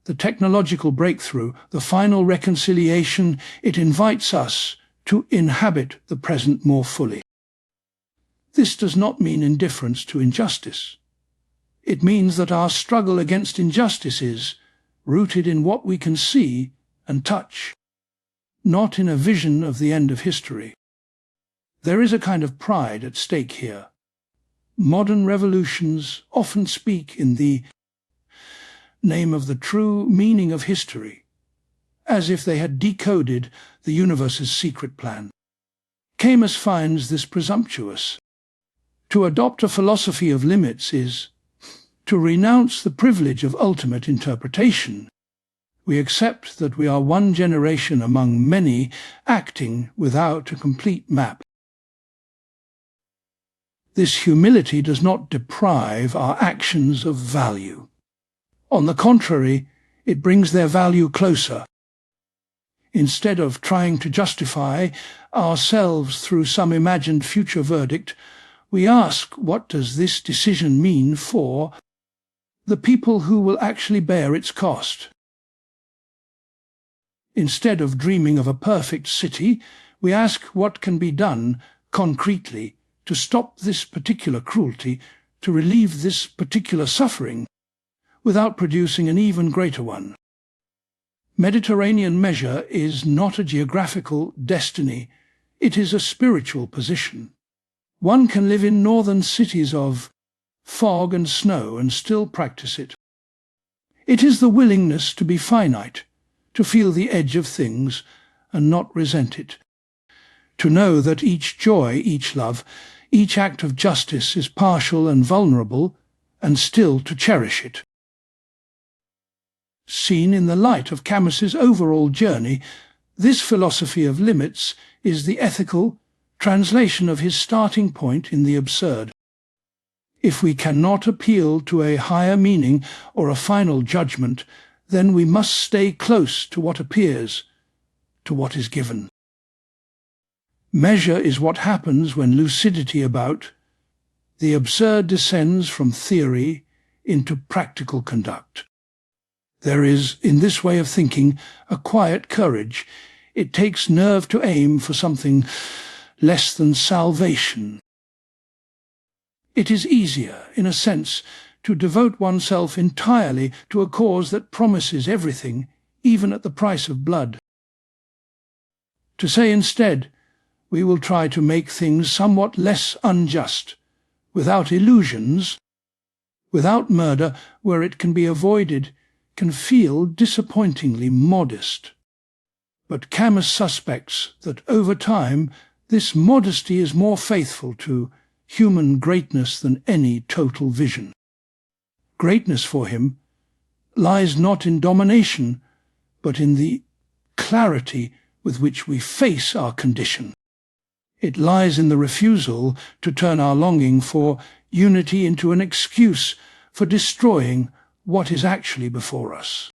the technological breakthrough, the final reconciliation, it invites us to inhabit the present more fully. This does not mean indifference to injustice. It means that our struggle against injustice is rooted in what we can see and touch, not in a vision of the end of history. There is a kind of pride at stake here. Modern revolutions often speak in the name of the true meaning of history, as if they had decoded the universe's secret plan. Camus finds this presumptuous. To adopt a philosophy of limits is to renounce the privilege of ultimate interpretation. We accept that we are one generation among many acting without a complete map. This humility does not deprive our actions of value. On the contrary, it brings their value closer. Instead of trying to justify ourselves through some imagined future verdict, we ask, what does this decision mean for the people who will actually bear its cost? Instead of dreaming of a perfect city, we ask what can be done concretely to stop this particular cruelty, to relieve this particular suffering, without producing an even greater one. Mediterranean measure is not a geographical destiny, it is a spiritual position. One can live in northern cities of fog and snow and still practice it. It is the willingness to be finite, to feel the edge of things and not resent it, to know that each joy, each love, each act of justice is partial and vulnerable, and still to cherish it. Seen in the light of Camus's overall journey, this philosophy of limits is the ethical translation of his starting point in the absurd. If we cannot appeal to a higher meaning or a final judgment, then we must stay close to what appears, to what is given. Measure is what happens when lucidity about the absurd descends from theory into practical conduct. There is, in this way of thinking, a quiet courage. It takes nerve to aim for something less than salvation. It is easier, in a sense, to devote oneself entirely to a cause that promises everything, even at the price of blood. To say instead, we will try to make things somewhat less unjust, without illusions, without murder where it can be avoided, can feel disappointingly modest. But Camus suspects that over time this modesty is more faithful to human greatness than any total vision. Greatness for him lies not in domination, but in the clarity with which we face our condition. It lies in the refusal to turn our longing for unity into an excuse for destroying what is actually before us.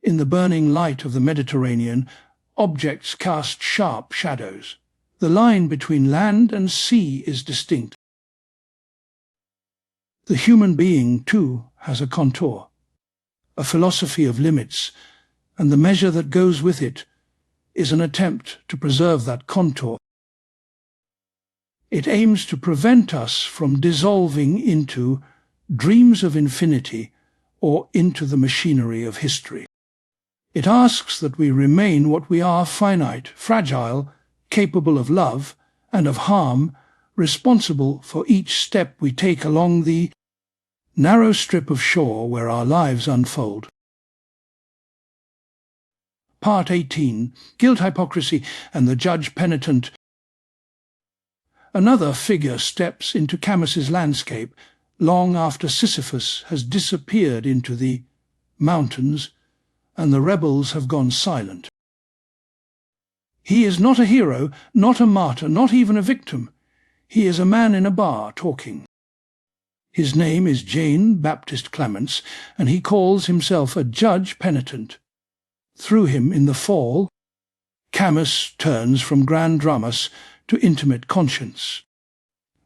In the burning light of the Mediterranean, objects cast sharp shadows. The line between land and sea is distinct. The human being, too, has a contour, a philosophy of limits, and the measure that goes with it is an attempt to preserve that contour. It aims to prevent us from dissolving into dreams of infinity or into the machinery of history. It asks that we remain what we are: finite, fragile, capable of love and of harm, responsible for each step we take along the narrow strip of shore where our lives unfold. Part 18. Guilt, Hypocrisy, and the Judge-Penitent. Another figure steps into Camus's landscape long after Sisyphus has disappeared into the mountains and the rebels have gone silent. He is not a hero, not a martyr, not even a victim. He is a man in a bar talking. His name is Jane Baptist Clements, and he calls himself a Judge-Penitent. Through him, in the fall, Camus turns from grand dramas to intimate conscience.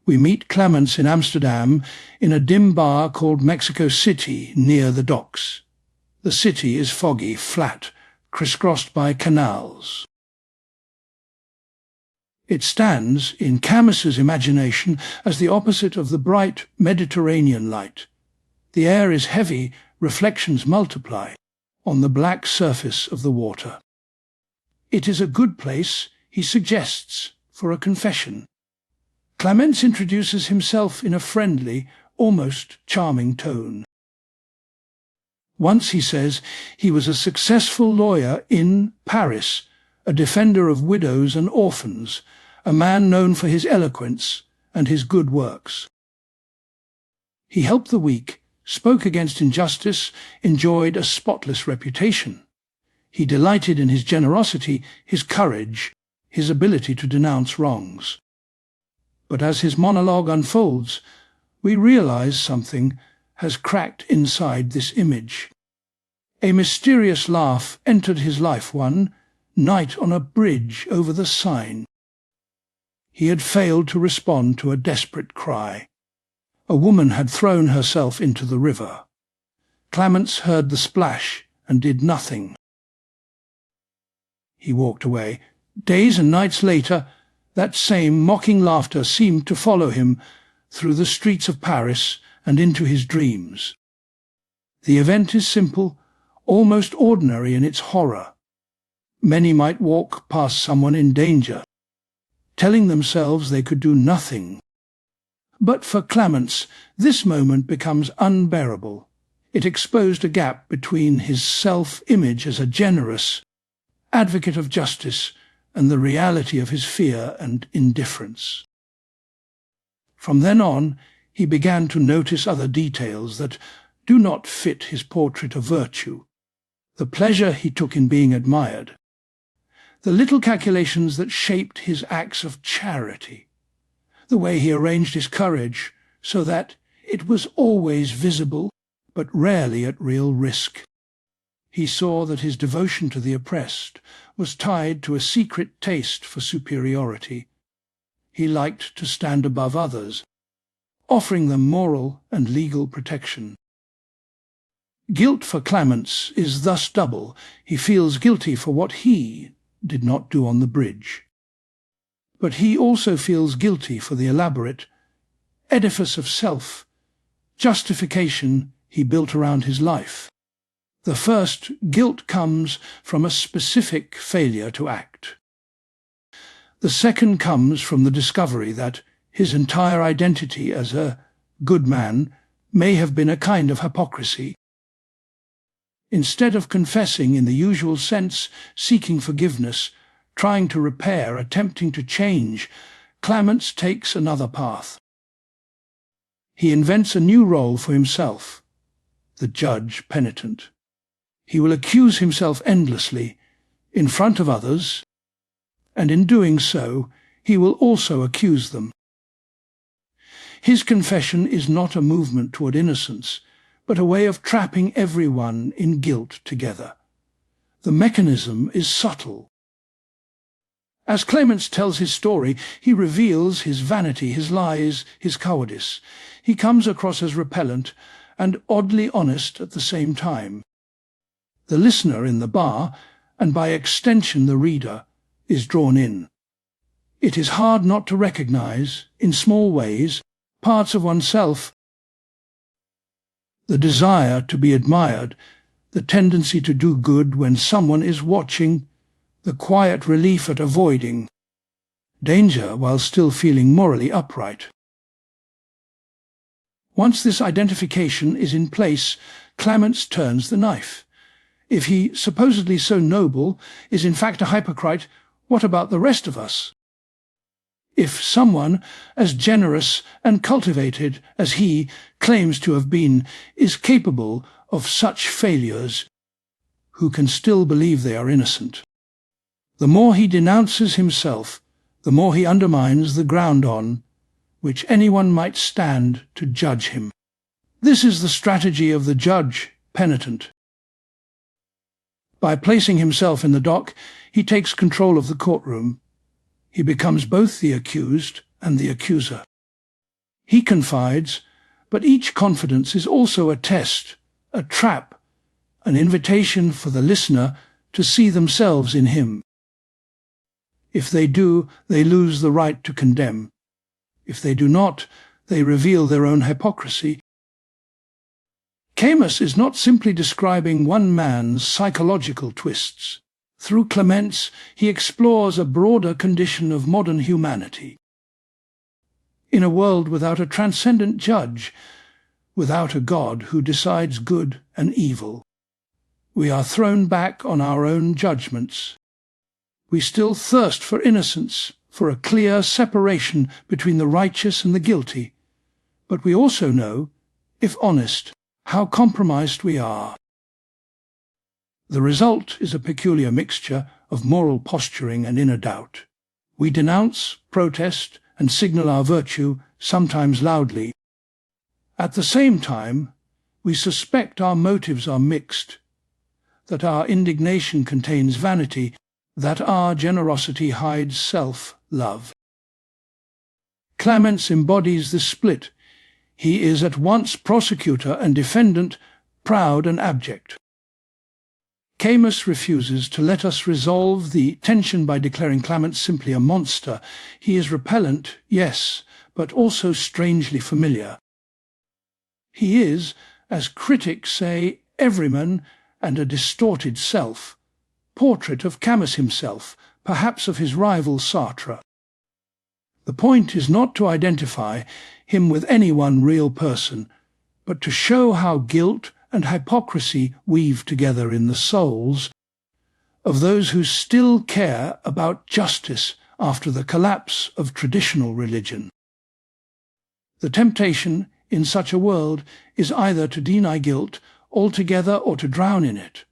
We meet Clements in Amsterdam in a dim bar called Mexico City near the docks. The city is foggy, flat, crisscrossed by canals. It stands, in Camus's imagination, as the opposite of the bright Mediterranean light. The air is heavy, reflections multiply on the black surface of the water. It is a good place, he suggests, for a confession. Clements introduces himself in a friendly, almost charming tone. Once, he says, he was a successful lawyer in Paris, a defender of widows and orphans, a man known for his eloquence and his good works. He helped the weak, spoke against injustice, enjoyed a spotless reputation. He delighted in his generosity, his courage, his ability to denounce wrongs. But as his monologue unfolds, we realize something has cracked inside this image. A mysterious laugh entered his life one night on a bridge over the Seine. He had failed to respond to a desperate cry. A woman had thrown herself into the river. Clements heard the splash and did nothing. He walked away. Days and nights later, that same mocking laughter seemed to follow him through the streets of Paris and into his dreams. The event is simple, almost ordinary in its horror. Many might walk past someone in danger, telling themselves they could do nothing. But for Clements, this moment becomes unbearable. It exposed a gap between his self-image as a generous advocate of justice and the reality of his fear and indifference. From then on, he began to notice other details that do not fit his portrait of virtue. The pleasure he took in being admired, the little calculations that shaped his acts of charity, the way he arranged his courage so that it was always visible but rarely at real risk. He saw that his devotion to the oppressed was tied to a secret taste for superiority. He liked to stand above others, offering them moral and legal protection. Guilt for Camus is thus double. He feels guilty for what he did not do on the bridge. But he also feels guilty for the elaborate edifice of self, justification he built around his life. The first, guilt, comes from a specific failure to act. The second comes from the discovery that his entire identity as a good man may have been a kind of hypocrisy. Instead of confessing in the usual sense, seeking forgiveness, trying to repair, attempting to change, Camus takes another path. He invents a new role for himself, the Judge-Penitent. He will accuse himself endlessly, in front of others, and in doing so, he will also accuse them. His confession is not a movement toward innocence, but a way of trapping everyone in guilt together. The mechanism is subtle. As Camus tells his story, he reveals his vanity, his lies, his cowardice. He comes across as repellent and oddly honest at the same time. The listener in the bar, and by extension the reader, is drawn in. It is hard not to recognize, in small ways, parts of oneself: the desire to be admired, the tendency to do good when someone is watching, the quiet relief at avoiding danger while still feeling morally upright. Once this identification is in place, Camus turns the knife. If he, supposedly so noble, is in fact a hypocrite, what about the rest of us? If someone as generous and cultivated as he claims to have been is capable of such failures, who can still believe they are innocent? The more he denounces himself, the more he undermines the ground on which anyone might stand to judge him. This is the strategy of the Judge-Penitent. By placing himself in the dock, he takes control of the courtroom. He becomes both the accused and the accuser. He confides, but each confidence is also a test, a trap, an invitation for the listener to see themselves in him. If they do, they lose the right to condemn. If they do not, they reveal their own hypocrisy. Camus is not simply describing one man's psychological twists. Through Camus, he explores a broader condition of modern humanity. In a world without a transcendent judge, without a God who decides good and evil, we are thrown back on our own judgments. We still thirst for innocence, for a clear separation between the righteous and the guilty. But we also know, if honest, how compromised we are. The result is a peculiar mixture of moral posturing and inner doubt. We denounce, protest, and signal our virtue, sometimes loudly. At the same time, we suspect our motives are mixed, that our indignation contains vanity, that our generosity hides self-love. Camus embodies this split. He is at once prosecutor and defendant, proud and abject. Camus refuses to let us resolve the tension by declaring Camus simply a monster. He is repellent, yes, but also strangely familiar. He is, as critics say, everyman and a distorted self, portrait of Camus himself, perhaps of his rival Sartre. The point is not to identify him with any one real person, but to show how guilt and hypocrisy weave together in the souls of those who still care about justice after the collapse of traditional religion. The temptation in such a world is either to deny guilt altogether or to drown in it.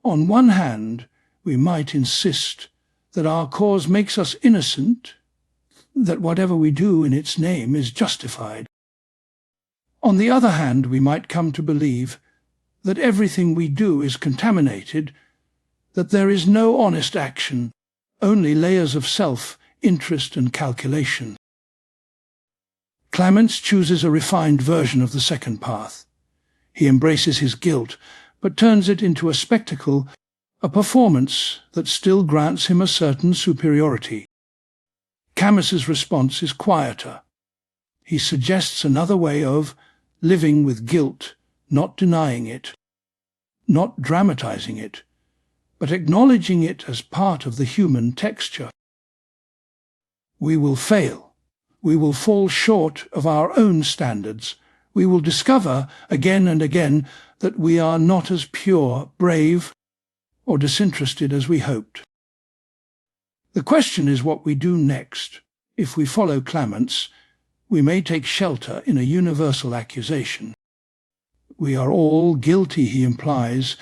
On one hand, we might insist that our cause makes us innocent, that whatever we do in its name is justified. On the other hand, we might come to believe that everything we do is contaminated, that there is no honest action, only layers of self-interest and calculation. Camus chooses a refined version of the second path. He embraces his guilt, but turns it into a spectacle, a performance that still grants him a certain superiority. Camus's response is quieter. He suggests another way of living with guilt, not denying it, not dramatizing it, but acknowledging it as part of the human texture. We will fail. We will fall short of our own standards. We will discover again and again that we are not as pure, brave, or disinterested as we hoped. The question is what we do next. If we follow Clements, we may take shelter in a universal accusation. We are all guilty, he implies,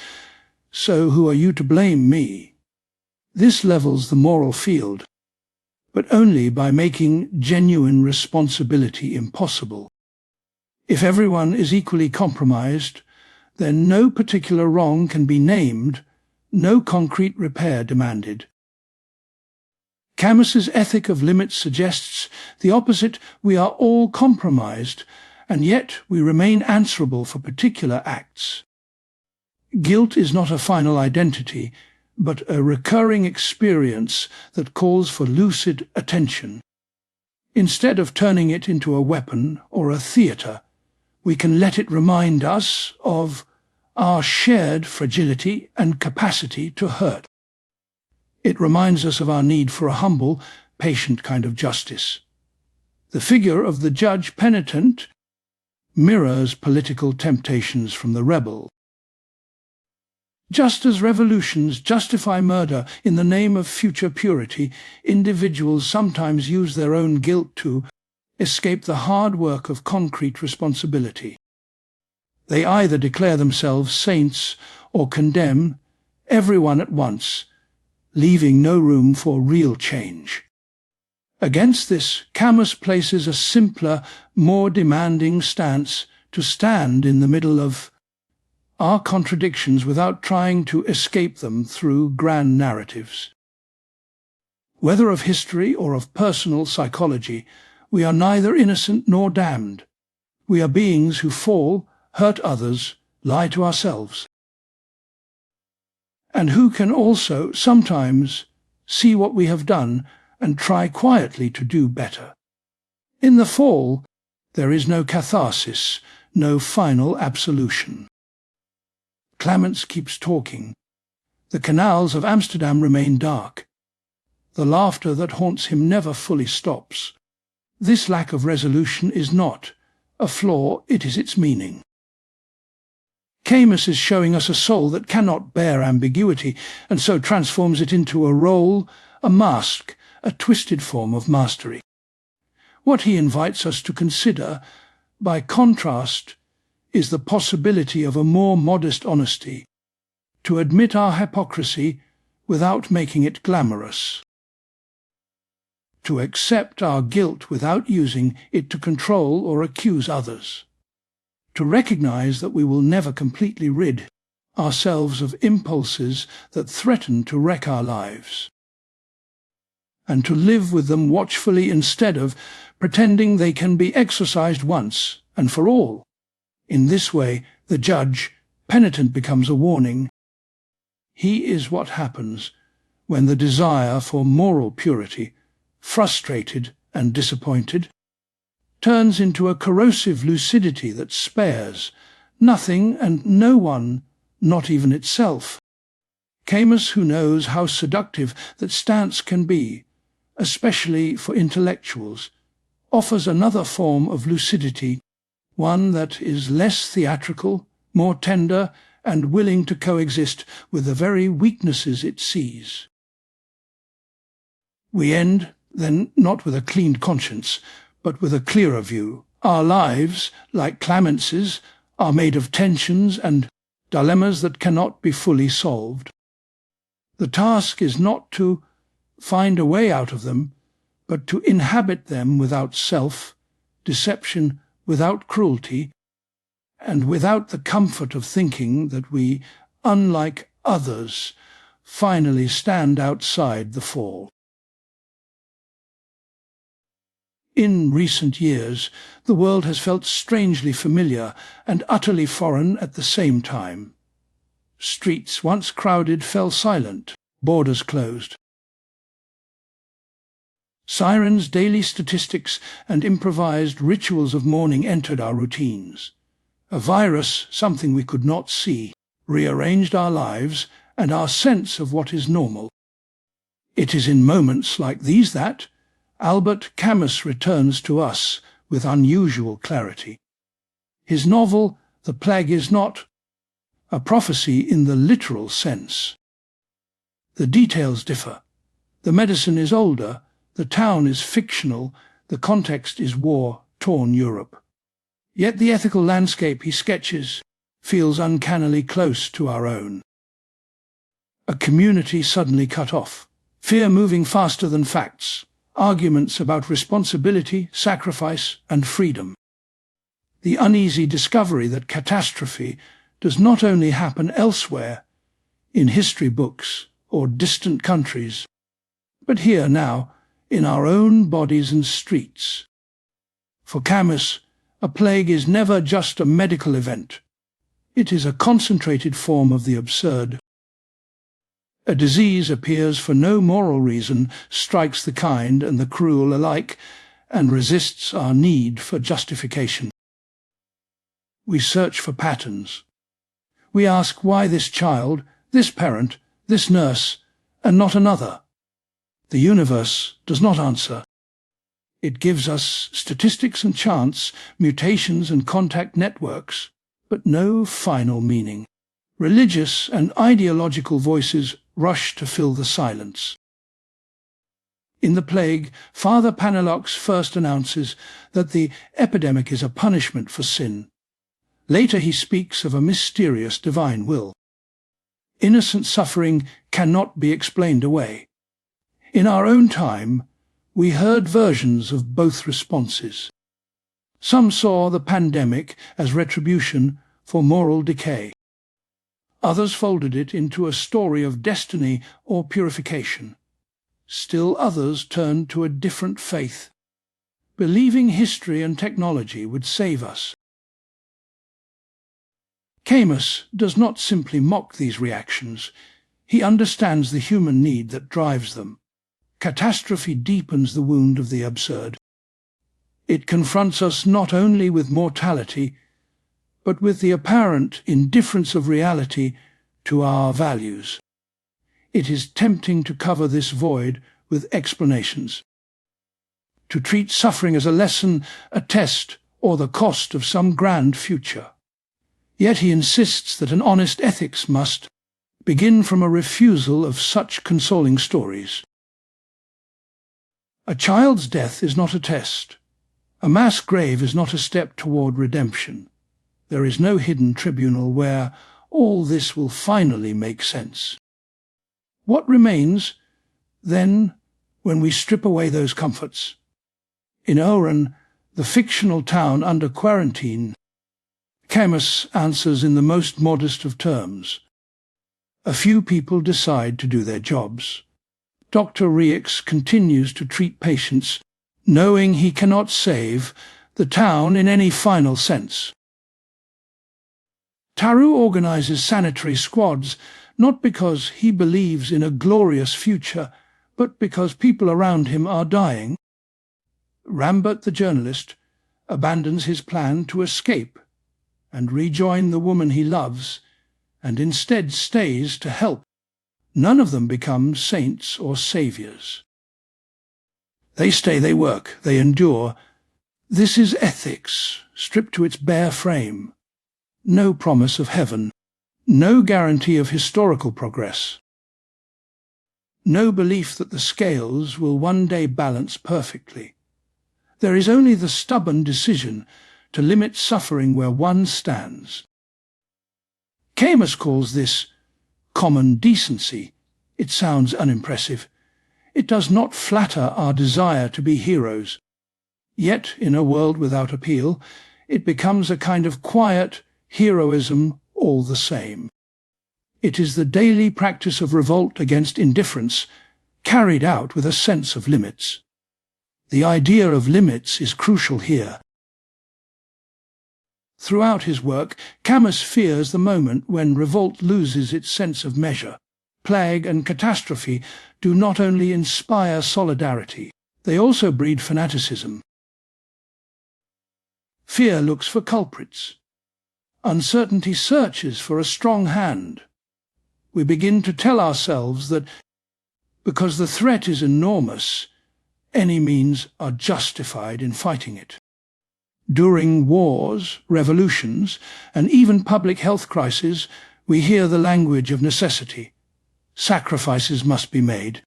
so who are you to blame me? This levels the moral field, but only by making genuine responsibility impossible. If everyone is equally compromised, then no particular wrong can be named, no concrete repair demanded. Camus's ethic of limits suggests the opposite. We are all compromised, and yet we remain answerable for particular acts. Guilt is not a final identity, but a recurring experience that calls for lucid attention. Instead of turning it into a weapon or a theatre, we can let it remind us of our shared fragility and capacity to hurt. It reminds us of our need for a humble, patient kind of justice. The figure of the Judge-Penitent mirrors political temptations from the rebel. Just as revolutions justify murder in the name of future purity, individuals sometimes use their own guilt to escape the hard work of concrete responsibility. They either declare themselves saints or condemn everyone at once, leaving no room for real change. Against this, Camus places a simpler, more demanding stance: to stand in the middle of our contradictions without trying to escape them through grand narratives. Whether of history or of personal psychology, we are neither innocent nor damned. We are beings who fall, hurt others, lie to ourselves, and who can also sometimes see what we have done and try quietly to do better. In the fall, there is no catharsis, no final absolution. Clements keeps talking. The canals of Amsterdam remain dark. The laughter that haunts him never fully stops. This lack of resolution is not a flaw, it is its meaning. Camus is showing us a soul that cannot bear ambiguity, and so transforms it into a role, a mask, a twisted form of mastery. What he invites us to consider, by contrast, is the possibility of a more modest honesty, to admit our hypocrisy without making it glamorous, to accept our guilt without using it to control or accuse others, to recognize that we will never completely rid ourselves of impulses that threaten to wreck our lives, and to live with them watchfully instead of pretending they can be exercised once and for all. In this way, the Judge-Penitent becomes a warning. He is what happens when the desire for moral purity, frustrated and disappointed, turns into a corrosive lucidity that spares nothing and no one, not even itself. Camus, who knows how seductive that stance can be, especially for intellectuals, offers another form of lucidity, one that is less theatrical, more tender, and willing to coexist with the very weaknesses it sees. We end, then, not with a cleaned conscience, but with a clearer view. Our lives, like Clements's, are made of tensions and dilemmas that cannot be fully solved. The task is not to find a way out of them, but to inhabit them without self-deception, without cruelty, and without the comfort of thinking that we, unlike others, finally stand outside the fall. In recent years, the world has felt strangely familiar and utterly foreign at the same time. Streets once crowded fell silent, borders closed. Sirens, daily statistics, and improvised rituals of mourning entered our routines. A virus, something we could not see, rearranged our lives and our sense of what is normal. It is in moments like these that Albert Camus returns to us with unusual clarity. His novel, The Plague, is not a prophecy in the literal sense. The details differ. The medicine is older, the town is fictional, the context is war-torn Europe. Yet the ethical landscape he sketches feels uncannily close to our own. A community suddenly cut off, fear moving faster than facts, arguments about responsibility, sacrifice, and freedom. The uneasy discovery that catastrophe does not only happen elsewhere, in history books or distant countries, but here now, in our own bodies and streets. For Camus, a plague is never just a medical event. It is a concentrated form of the absurd. A disease appears for no moral reason, strikes the kind and the cruel alike, and resists our need for justification. We search for patterns. We ask why this child, this parent, this nurse, and not another. The universe does not answer. It gives us statistics and chance, mutations and contact networks, but no final meaning. Religious and ideological voices rush to fill the silence. In The Plague, Father Panelox first announces that the epidemic is a punishment for sin. Later he speaks of a mysterious divine will. Innocent suffering cannot be explained away. In our own time, we heard versions of both responses. Some saw the pandemic as retribution for moral decay. Others folded it into a story of destiny or purification. Still others turned to a different faith, believing history and technology would save us. Camus does not simply mock these reactions. He understands the human need that drives them. Catastrophe deepens the wound of the absurd. It confronts us not only with mortality, but with the apparent indifference of reality to our values. It is tempting to cover this void with explanations, to treat suffering as a lesson, a test, or the cost of some grand future. Yet he insists that an honest ethics must begin from a refusal of such consoling stories. A child's death is not a test. A mass grave is not a step toward redemption. There is no hidden tribunal where all this will finally make sense. What remains, then, when we strip away those comforts? In Oran, the fictional town under quarantine, Camus answers in the most modest of terms. A few people decide to do their jobs. Dr. Rieux continues to treat patients, knowing he cannot save the town in any final sense. Taru organizes sanitary squads, not because he believes in a glorious future, but because people around him are dying. Rambert the journalist abandons his plan to escape and rejoin the woman he loves, and instead stays to help. None of them become saints or saviors. They stay, they work, they endure. This is ethics, stripped to its bare frame. No promise of heaven, no guarantee of historical progress. No belief that the scales will one day balance perfectly. There is only the stubborn decision to limit suffering where one stands. Camus calls this common decency. It sounds unimpressive. It does not flatter our desire to be heroes. Yet, in a world without appeal, it becomes a kind of quiet heroism all the same. It is the daily practice of revolt against indifference, carried out with a sense of limits. The idea of limits is crucial here. Throughout his work, Camus fears the moment when revolt loses its sense of measure. Plague and catastrophe do not only inspire solidarity, they also breed fanaticism. Fear looks for culprits. Uncertainty searches for a strong hand. We begin to tell ourselves that because the threat is enormous, any means are justified in fighting it. During wars, revolutions, and even public health crises, we hear the language of necessity. Sacrifices must be made.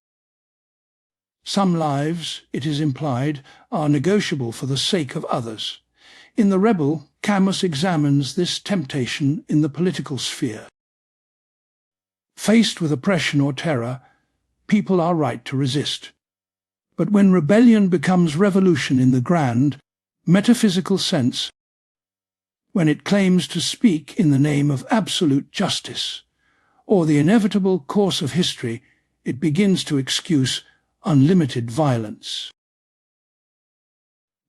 Some lives, it is implied, are negotiable for the sake of others. In The Rebel, Camus examines this temptation in the political sphere. Faced with oppression or terror, people are right to resist. But when rebellion becomes revolution in the grand, metaphysical sense, when it claims to speak in the name of absolute justice, or the inevitable course of history, it begins to excuse unlimited violence.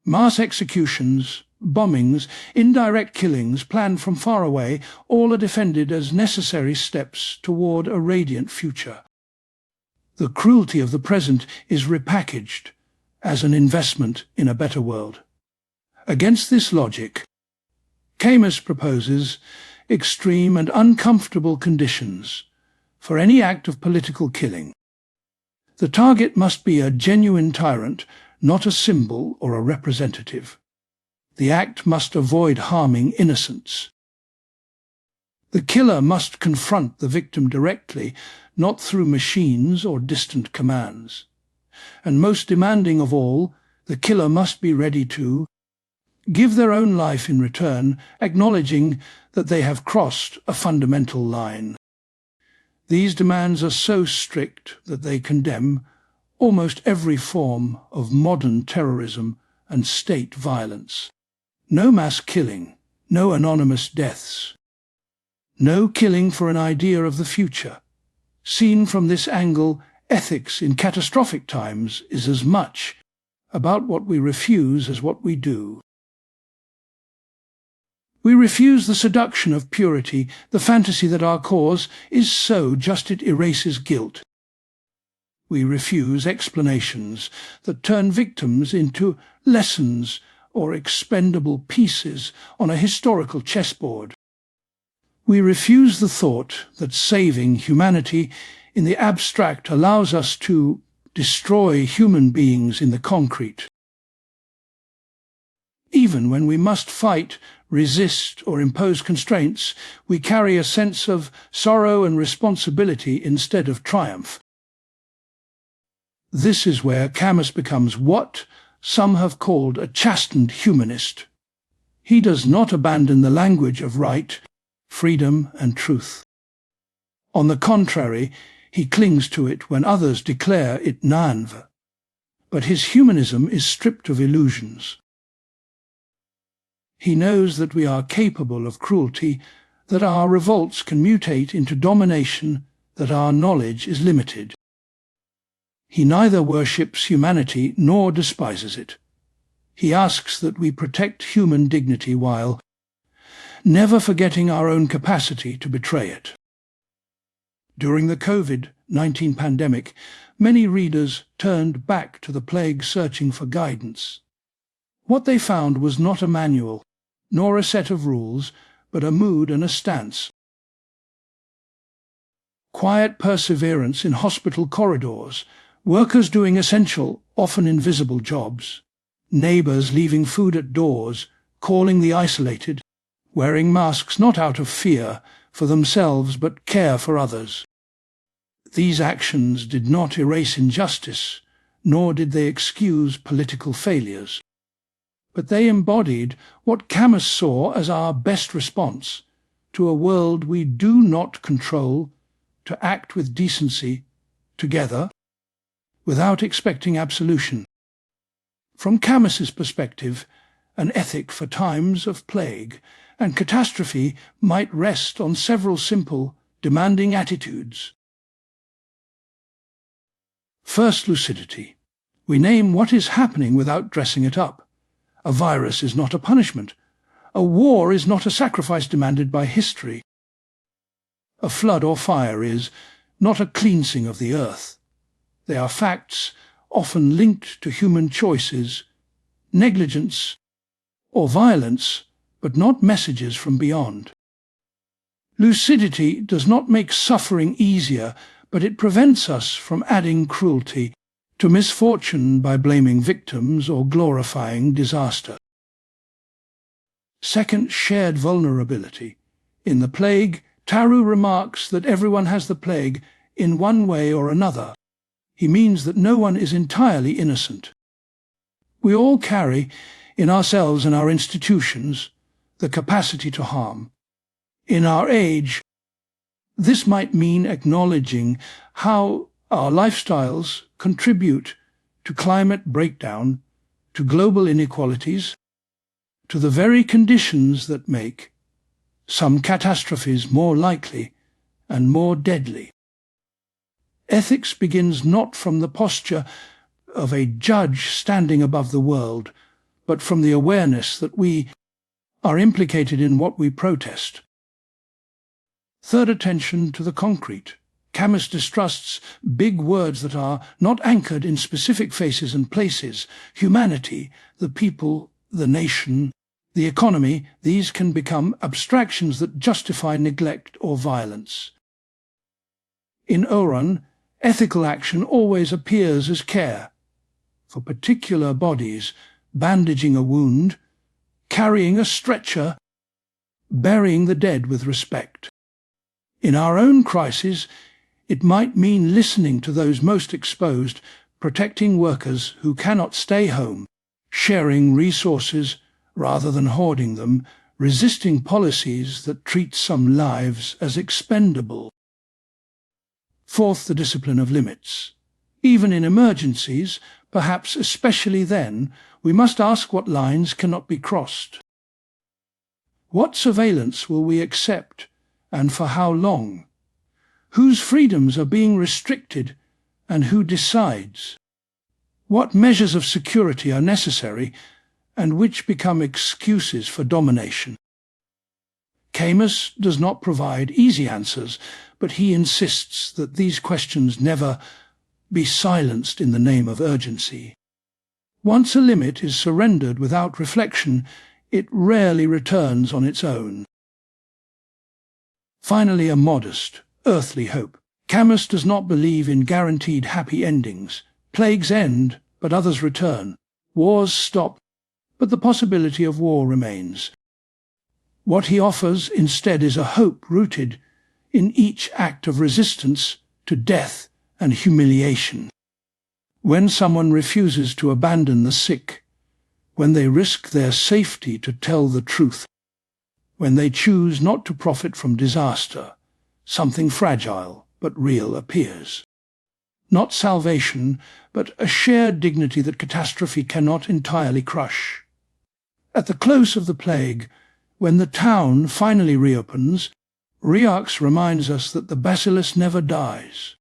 Mass executions, bombings, indirect killings planned from far away, all are defended as necessary steps toward a radiant future. The cruelty of the present is repackaged as an investment in a better world. Against this logic, Camus proposes extreme and uncomfortable conditions for any act of political killing. The target must be a genuine tyrant, not a symbol or a representative. The act must avoid harming innocents. The killer must confront the victim directly, not through machines or distant commands. And most demanding of all, the killer must be ready to give their own life in return, acknowledging that they have crossed a fundamental line. These demands are so strict that they condemn almost every form of modern terrorism and state violence. No mass killing, no anonymous deaths, no killing for an idea of the future. Seen from this angle, ethics in catastrophic times is as much about what we refuse as what we do. We refuse the seduction of purity, the fantasy that our cause is so just it erases guilt. We refuse explanations that turn victims into lessons or expendable pieces on a historical chessboard. We refuse the thought that saving humanity in the abstract allows us to destroy human beings in the concrete. Even when we must fight, resist, or impose constraints, we carry a sense of sorrow and responsibility instead of triumph. This is where Camus becomes what some have called a chastened humanist. He does not abandon the language of right, freedom, and truth. On the contrary, he clings to it when others declare it naïve. But his humanism is stripped of illusions. He knows that we are capable of cruelty, that our revolts can mutate into domination, that our knowledge is limited. He neither worships humanity nor despises it. He asks that we protect human dignity while never forgetting our own capacity to betray it. During the COVID-19 pandemic, many readers turned back to the plague searching for guidance. What they found was not a manual, nor a set of rules, but a mood and a stance. Quiet perseverance in hospital corridors, workers doing essential, often invisible jobs, neighbours leaving food at doors, calling the isolated, wearing masks not out of fear for themselves but care for others. These actions did not erase injustice, nor did they excuse political failures. But they embodied what Camus saw as our best response to a world we do not control, to act with decency, together, without expecting absolution. From Camus's perspective, an ethic for times of plague and catastrophe might rest on several simple, demanding attitudes. First, lucidity. We name what is happening without dressing it up. A virus is not a punishment. A war is not a sacrifice demanded by history. A flood or fire is not a cleansing of the earth. They are facts often linked to human choices, negligence, or violence, but not messages from beyond. Lucidity does not make suffering easier, but it prevents us from adding cruelty to misfortune by blaming victims or glorifying disaster. Second, shared vulnerability. In The Plague, Taru remarks that everyone has the plague in one way or another. He means that no one is entirely innocent. We all carry, in ourselves and our institutions, the capacity to harm. In our age, this might mean acknowledging how our lifestyles contribute to climate breakdown, to global inequalities, to the very conditions that make some catastrophes more likely and more deadly. Ethics begins not from the posture of a judge standing above the world, but from the awareness that we are implicated in what we protest. Third, attention to the concrete. Camus distrusts big words that are not anchored in specific faces and places. Humanity, the people, the nation, the economy, these can become abstractions that justify neglect or violence. In Oran, ethical action always appears as care. For particular bodies, bandaging a wound, carrying a stretcher, burying the dead with respect. In our own crises, it might mean listening to those most exposed, protecting workers who cannot stay home, sharing resources rather than hoarding them, resisting policies that treat some lives as expendable. Fourth, the discipline of limits. Even in emergencies, perhaps especially then, we must ask what lines cannot be crossed. What surveillance will we accept, and for how long? Whose freedoms are being restricted, and who decides? What measures of security are necessary, and which become excuses for domination? Camus does not provide easy answers, but he insists that these questions never be silenced in the name of urgency. Once a limit is surrendered without reflection, it rarely returns on its own. Finally, a modest, earthly hope. Camus does not believe in guaranteed happy endings. Plagues end, but others return. Wars stop, but the possibility of war remains. What he offers instead is a hope rooted in each act of resistance to death and humiliation. When someone refuses to abandon the sick, when they risk their safety to tell the truth, when they choose not to profit from disaster, something fragile but real appears. Not salvation, but a shared dignity that catastrophe cannot entirely crush. At the close of the plague, when the town finally reopens, Riax reminds us that the bacillus never dies.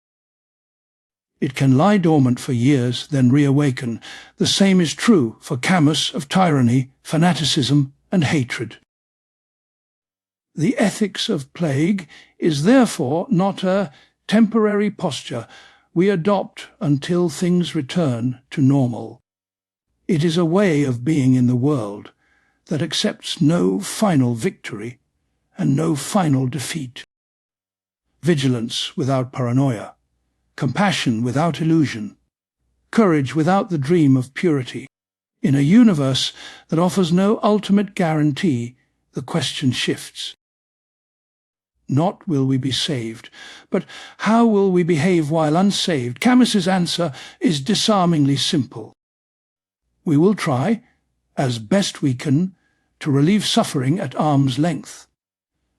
It can lie dormant for years, then reawaken. The same is true for Camus of tyranny, fanaticism, and hatred. The ethics of plague is therefore not a temporary posture we adopt until things return to normal. It is a way of being in the world that accepts no final victory and no final defeat. Vigilance without paranoia, compassion without illusion, courage without the dream of purity. In a universe that offers no ultimate guarantee, the question shifts. Not will we be saved, but how will we behave while unsaved? Camus's answer is disarmingly simple. We will try, as best we can, to relieve suffering at arm's length.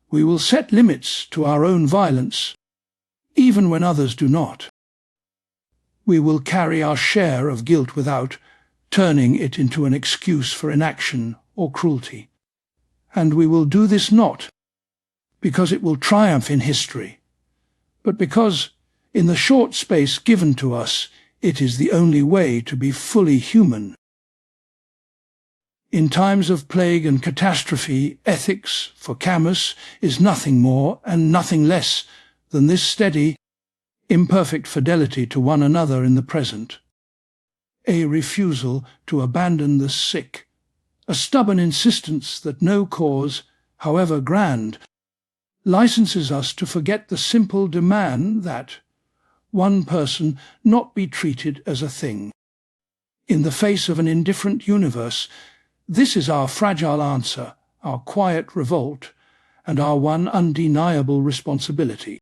We will set limits to our own violence, even when others do not. We will carry our share of guilt without turning it into an excuse for inaction or cruelty. And we will do this not because it will triumph in history, but because, in the short space given to us, It is the only way to be fully human. In times of plague and catastrophe, ethics, for Camus, is nothing more and nothing less than this steady, imperfect fidelity to one another in the present. A refusal to abandon the sick, a stubborn insistence that no cause, however grand, licenses us to forget the simple demand that one person not be treated as a thing. In the face of an indifferent universe, this is our fragile answer, our quiet revolt, and our one undeniable responsibility.